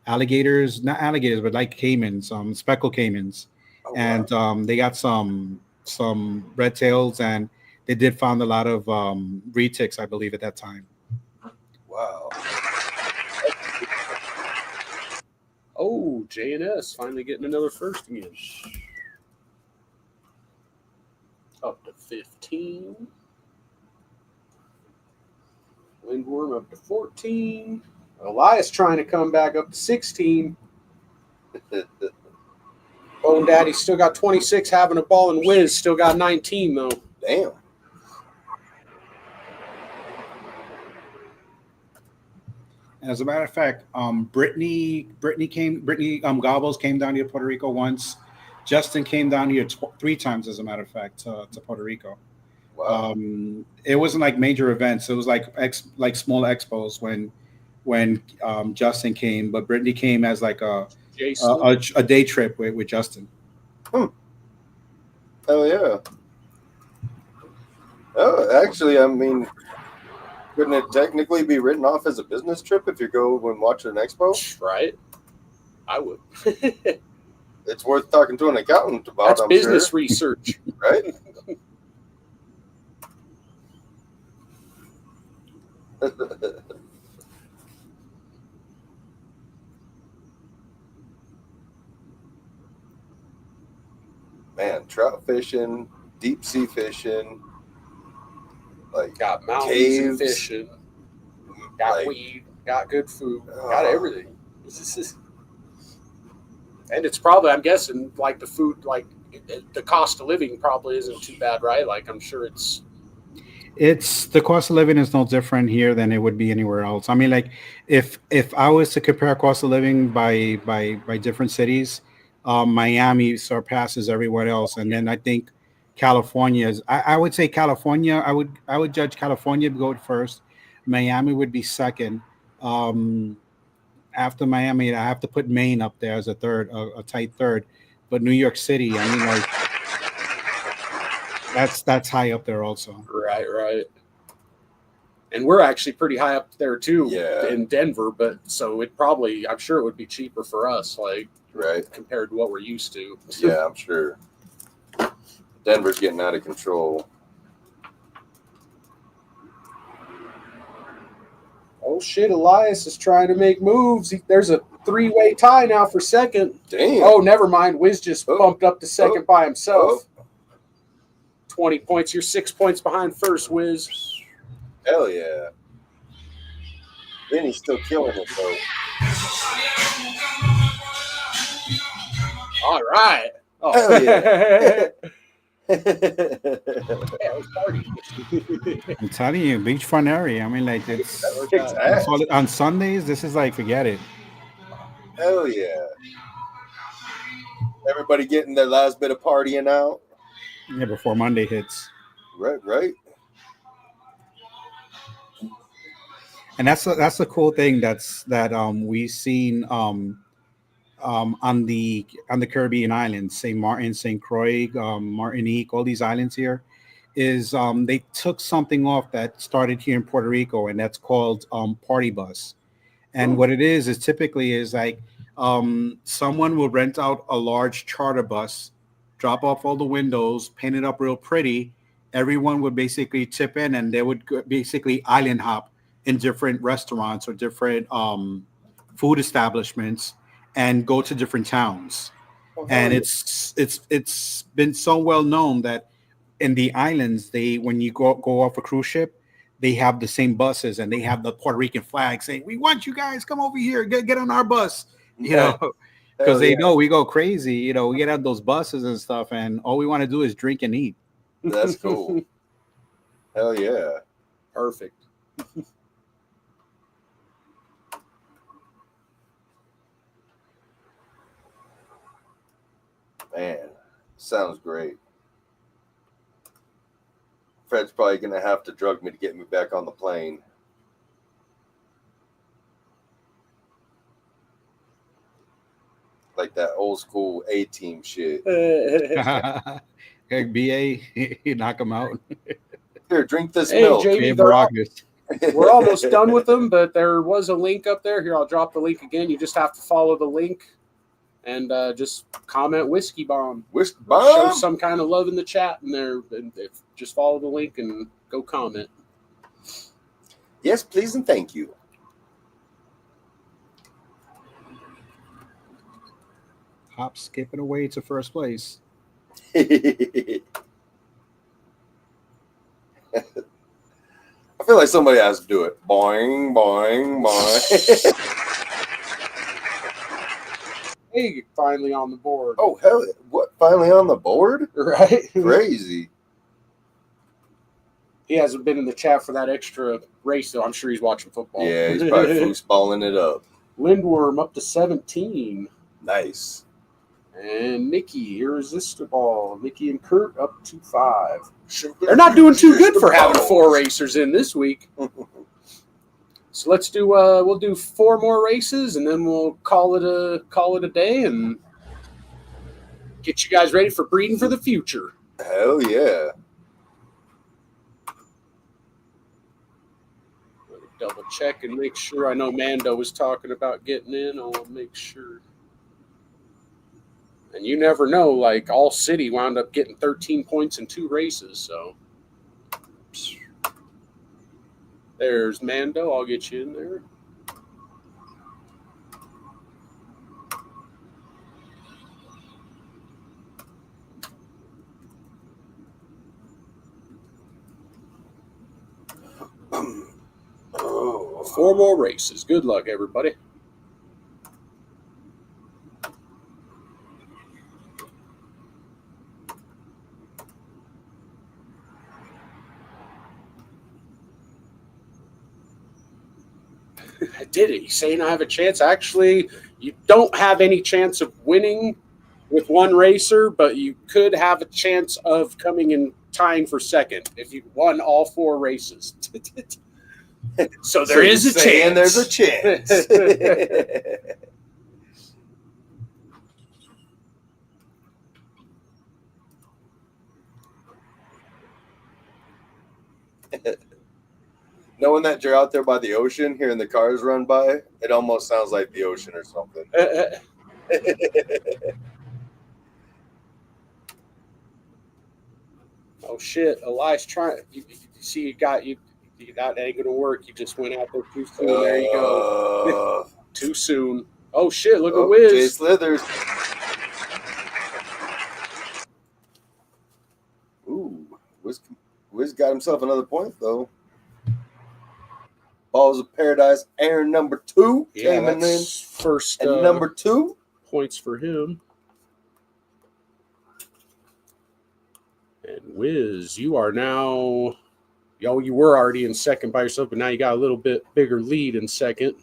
alligators, not alligators, but like caimans, speckled caimans, and they got some red tails, and they did found a lot of retics, I believe, at that time. Wow. Oh, J&S finally getting another first again. Up to 15. Lindworm up to 14. Elias trying to come back up to 16. Bone Daddy still got 26, having a ball, and Wiz still got 19 though. Damn. As a matter of fact, Brittany Gobbles came down here to Puerto Rico once. Justin came down here 3 times, as a matter of fact, to Puerto Rico. Wow. It wasn't like major events. It was like small expos when Justin came, but Brittany came as like a day trip with Justin. Hell yeah. Oh, actually, I mean, couldn't it technically be written off as a business trip if you go and watch an expo? Right. I would. It's worth talking to an accountant about. That's I'm business sure. research. Right? Man, trout fishing, deep sea fishing, like Got mountains caves, and fishing. Got like, weed. Got good food. Got everything. And it's probably, I'm guessing, like the food, like the cost of living probably isn't too bad, right? Like I'm sure it's The cost of living is no different here than it would be anywhere else. I mean, like if I was to compare cost of living by different cities, Miami surpasses everyone else, and then I think California is. I would say California. I would judge California go first. Miami would be second. After Miami, I have to put Maine up there as a third, a tight third. But New York City, I mean, like that's high up there also. right. And we're actually pretty high up there too, Yeah. in Denver. But so it probably, I'm sure it would be cheaper for us, like right? compared to what we're used to. Yeah, I'm sure. Denver's getting out of control. Oh shit! Elias is trying to make moves. There's a 3-way tie now for second. Damn. Oh, never mind. Wiz just bumped up to second by himself. 20 points. You're 6 points behind first, Wiz. Hell yeah. Then he's still killing it though. All right. Oh. Hell yeah. Yeah, it was party. I'm telling you, beachfront area. I mean, like it's Exactly. on Sundays. This is like forget it. Hell yeah. Everybody getting their last bit of partying out. Yeah, before Monday hits. Right. And that's the cool thing that we've seen on the Caribbean islands, St. Martin, St. Croix, Martinique, all these islands here, is they took something off that started here in Puerto Rico, and that's called party bus. And what it is typically is like someone will rent out a large charter bus, drop off all the windows, paint it up real pretty. Everyone would basically chip in, and they would basically island hop in different restaurants or different food establishments and go to different towns. And it's been so well known that in the islands, when you go off a cruise ship, they have the same buses and they have the Puerto Rican flag saying, "We want you guys, come over here, get on our bus," you know, because they know we go crazy. You know, we get on those buses and stuff, and all we want to do is drink and eat. That's cool. Hell yeah. Perfect. Man, sounds great. Fred's probably going to have to drug me to get me back on the plane. Like that old school A-team shit. Hey, BA, you knock them out. Here, drink this Hey, milk. JD, we're almost done with them, but there was a link up there. Here, I'll drop the link again. You just have to follow the link and just comment Whiskey Bomb. Whiskey Bomb? Show some kind of love in the chat in there. And just follow the link and go comment. Yes, please and thank you. Hop skipping away to first place. I feel like somebody has to do it. Boing, boing, boing. Hey, finally on the board. Oh, hell, what? Finally on the board? Right? Crazy. He hasn't been in the chat for that extra race, though. I'm sure he's watching football. Yeah, he's probably foosballing it up. Lindworm up to 17. Nice. And Nikki, Irresistible. Nikki and Kurt up to 5. They're not doing too good for having 4 racers in this week. So let's do we'll do 4 more races and then we'll call it a day and get you guys ready for breeding for the future. Hell yeah. Let me double check and make sure. I know Mando was talking about getting in. I'll make sure. And you never know, like All City wound up getting 13 points in 2 races, so there's Mando. I'll get you in there. Oh. 4 more races. Good luck, everybody. I did it. He's saying I have a chance. Actually, you don't have any chance of winning with 1 racer, but you could have a chance of coming and tying for second if you won all 4 races. So there is a chance. There's a chance. Knowing that you're out there by the ocean, hearing the cars run by, it almost sounds like the ocean or something. Oh shit! Elias trying. You see, you that ain't gonna work. You just went out there too soon. There you go. Too soon. Oh shit! Look at Wiz. Jay Slithers. Ooh, Wiz got himself another point though. Balls of Paradise, Aaron number 2 Yeah, came in that's first and number 2 points for him. And Wiz, you are now. You were already in second by yourself, but now you got a little bit bigger lead in second.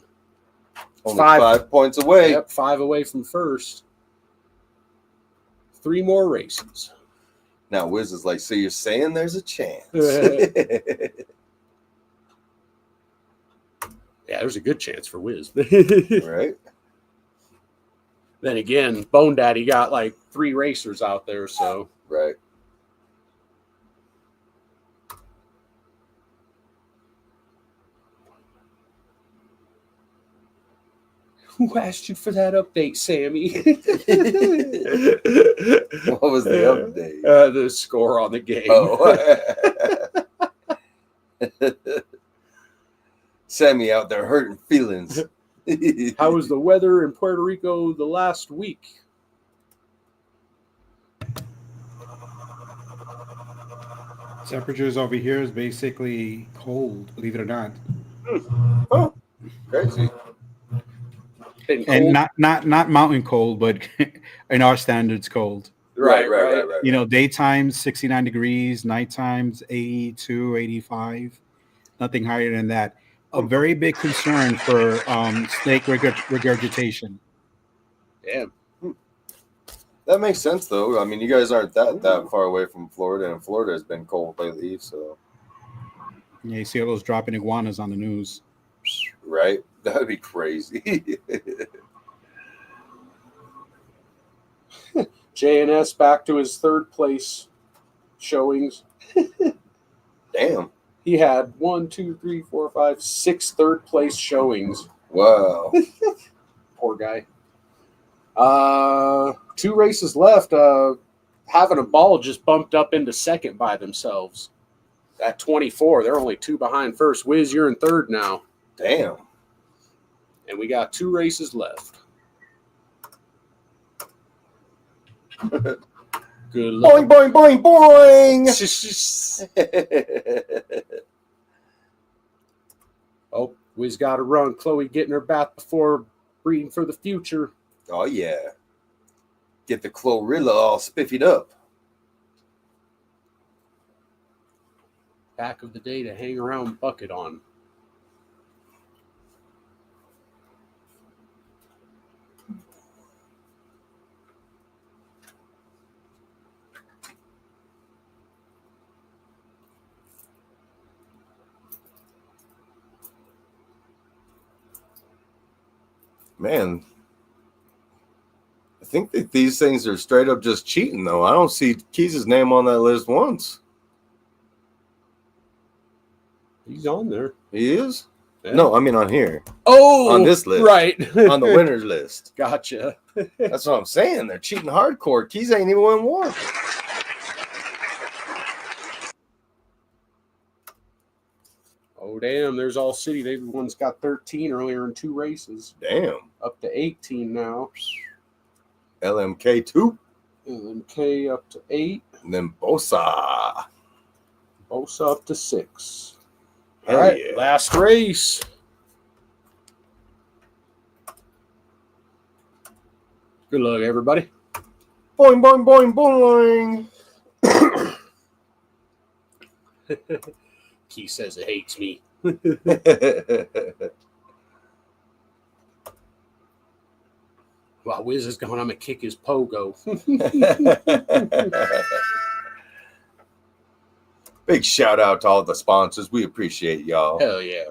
Only 5 points away. Yep, 5 away from first. 3 more races. Now Wiz is like, so you're saying there's a chance? Yeah, there's a good chance for Wiz. Right. Then again, Bone Daddy got like 3 racers out there, so. Right. Who asked you for that update, Sammy? What was the update? The score on the game. Oh. Sammy out there hurting feelings. How was the weather in Puerto Rico the last week? Temperatures over here is basically cold, believe it or not. Oh, crazy. And not mountain cold, but in our standards cold. Right. You know, daytime 69 degrees, nighttimes 82, 85. Nothing higher than that. A very big concern for snake regurgitation. Damn. That makes sense, though. I mean, you guys aren't that far away from Florida, and Florida has been cold lately, so. Yeah, you see all those dropping iguanas on the news. Right? That would be crazy. JNS back to his 3rd place showings. Damn. He had 1, 2, 3, 4, 5, 6 3rd place showings. Wow. Poor guy. 2 races left. Having a Ball just bumped up into second by themselves. At 24, they're only 2 behind first. Wiz, you're in 3rd now. Damn. And we got 2 races left. Good luck. Boing, boing, boing, boing. Oh, we's got to run. Chloe getting her bath before breeding for the future. Oh, yeah. Get the chlorilla all spiffied up. Back of the day to hang around bucket on. Man, I think that these things are straight up just cheating, though. I don't see Keys' name on that list once. He's on there. He is? Yeah. No, I mean on here. Oh, on this list. Right. On the winners list. Gotcha. That's what I'm saying. They're cheating hardcore. Keys ain't even won one. Oh, damn. There's All City. They one's got 13 earlier in 2 races. Damn. Up to 18 now. LMK 2. LMK up to 8. And then Bosa. Bosa up to 6. Hell All right, yeah. last race. Good luck, everybody. Boing, boing, boing, boing. Key says it hates me. While Wiz is gone, I'm going to kick his pogo. Big shout out to all the sponsors. We appreciate y'all. Hell yeah.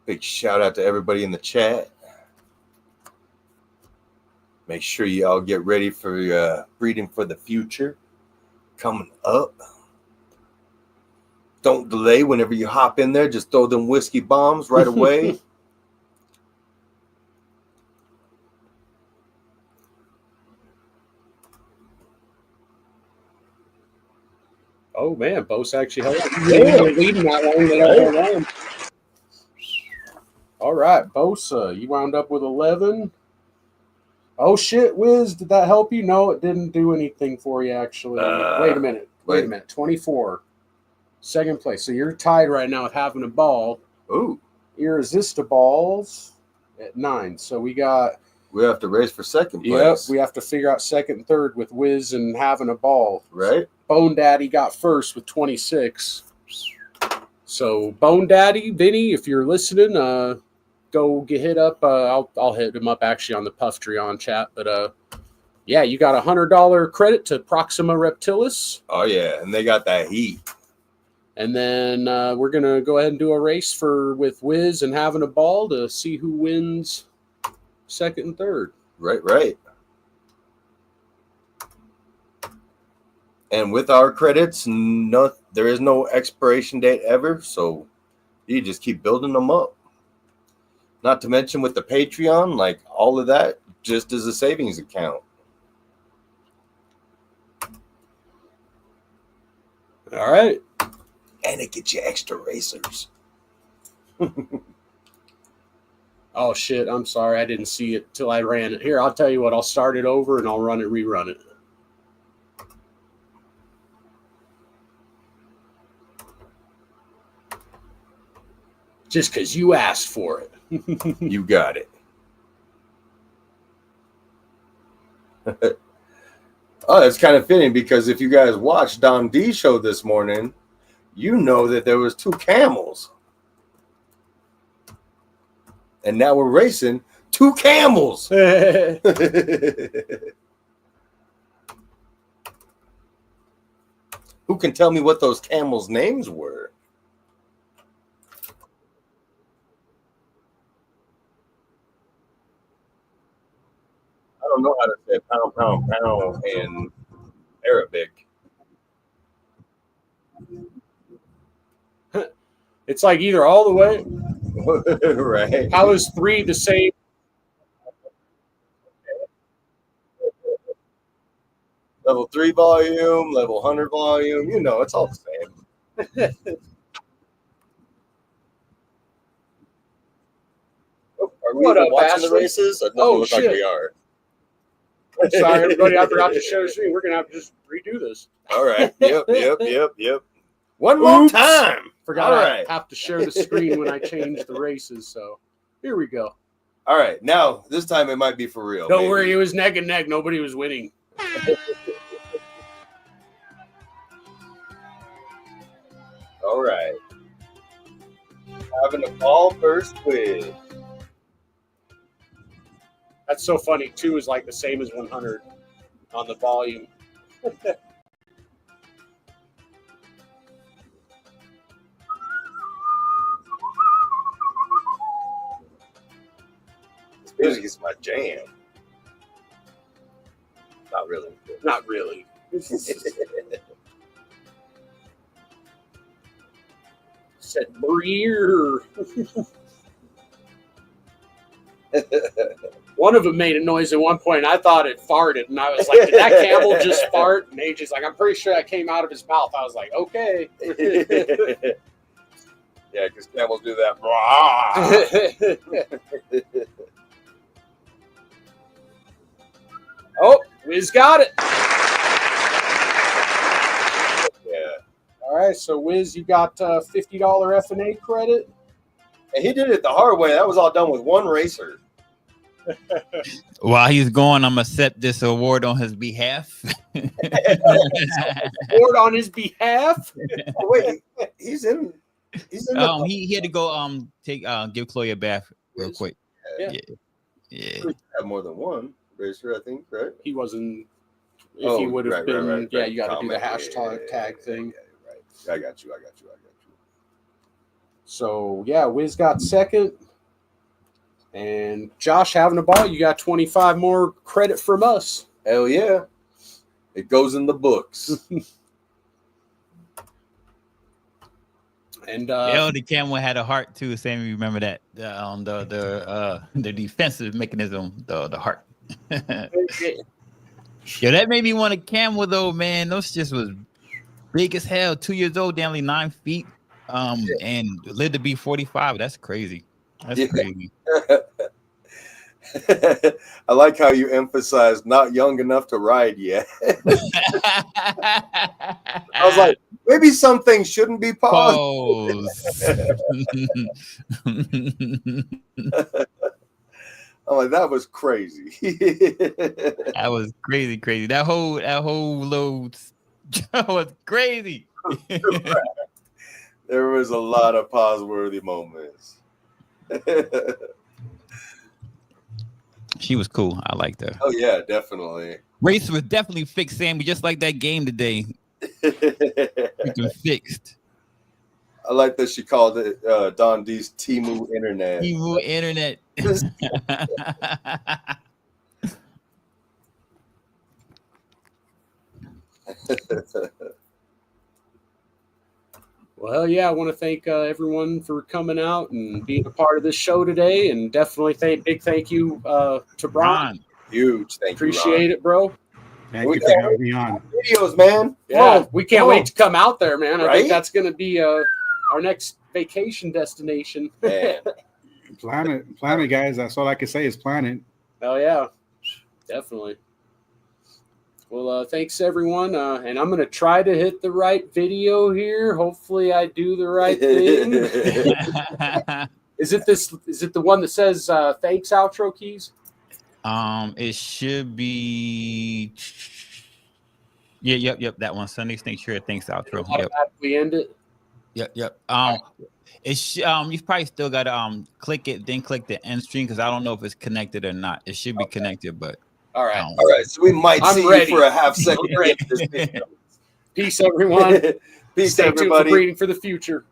Big shout out to everybody in the chat. Make sure y'all get ready for breeding for the future coming up. Don't delay whenever you hop in there. Just throw them whiskey bombs right away. Oh, man. Bose actually held on. Leading that long. They don't hold on. All right, Bosa, you wound up with 11. Oh, shit, Wiz, did that help you? No, it didn't do anything for you, actually. Wait a minute. 24. Second place. So you're tied right now with having a ball. Ooh. Irresistibles at 9. So we have to race for second place. Yep, we have to figure out second and third with Wiz and having a ball. Right. Bone Daddy got first with 26. So Bone Daddy, Vinny, if you're listening, go get hit up. I'll hit him up actually on the Puftreon chat. But yeah, you got $100 credit to Proxima Reptilis. Oh yeah, and they got that heat. And then we're gonna go ahead and do a race with Wiz and having a ball to see who wins second and third. Right. And with our credits, there is no expiration date ever, so you just keep building them up. Not to mention with the Patreon, like all of that, just as a savings account. All right. And it gets you extra racers. Oh, shit. I'm sorry. I didn't see it till I ran it. Here, I'll tell you what. I'll start it over and I'll rerun it. Just because you asked for it. You got it. Oh, it's kind of fitting because if you guys watched Don D's show this morning, you know that there was 2 camels. And now we're racing 2 camels. Who can tell me what those camels' names were? I don't know how to say pound, pound, pound in Arabic. It's like either all the way. Right. How is 3 the same? Level 3 volume, level 100 volume. You know, it's all the same. Are we What even up, watching the Ashley? races? Or does it Oh, look shit. like we are? Sorry, everybody. I forgot to share the screen. We're gonna have to just redo this. All right. Yep. One more Oops. time. Forgot All I right. have to share the screen when I change the races. So here we go. All right. Now this time it might be for real. Don't maybe. worry, it was neck and neck. Nobody was winning. All right. Having a ball first quiz. That's so funny. 2 is like the same as 100 on the volume. This music is my jam. Not really. Not really. Said Breer. One of them made a noise at one point. I thought it farted, and I was like, "Did that camel just fart?" And AJ's like, "I'm pretty sure that came out of his mouth." I was like, "Okay." Yeah, because camels do that. Oh, Wiz got it. Yeah. All right, so Wiz, you got $50 F&A credit. And he did it the hard way. That was all done with one racer. While he's going, I'm gonna accept this award on his behalf. Award on his behalf. Oh, wait, he's in. He's in. The He had to go give Chloe a bath real quick. Yeah. Yeah. have more than one racer, I think, right? He wasn't. If he would have been, yeah, you got to do the hashtag tag thing. Yeah, right. I got you. So yeah, Wiz got second, and Josh having a ball. You got 25 more credit from us. Hell yeah. It goes in the books. And the camel had a heart too. Sammy, remember that the defensive mechanism, the heart. Yo, that made me want a camel though, man. Those just was big as hell. 2 years old, they're only 9 feet. And lived to be 45. That's crazy. That's crazy. I like how you emphasized not young enough to ride yet. I was like, maybe some things shouldn't be paused. I'm like, that was crazy. That was crazy. That whole load was crazy. There was a lot of pause-worthy moments. She was cool. I liked her. Oh yeah, definitely. Race was definitely fixed, Sammy, just like that game today. Freaking fixed. I like that she called it Don D's Temu Internet. Temu Internet. well, yeah, I want to thank everyone for coming out and being a part of this show today, and definitely big thank you to Brian. Huge thank you. Appreciate it, bro. Thank you for having me on. Videos, man. Yeah, we can't wait to come out there, man. I Right? think that's going to be our next vacation destination. Man. Plan it, guys. That's all I can say is plan it. Oh yeah, definitely. Well, thanks everyone, and I'm gonna try to hit the right video here. Hopefully, I do the right thing. Is it the one that says "Thanks" outro keys? It should be. Yeah, yep. That one. Sunday Snaketuary. Thanks outro. Yep. We end it. Yep. It's you probably still gotta click it, then click the end stream because I don't know if it's connected or not. It should be connected, but all right. All right. So we might see you for a half second. Peace, everyone. Peace, Stay everybody. tuned for Breeding for the Future.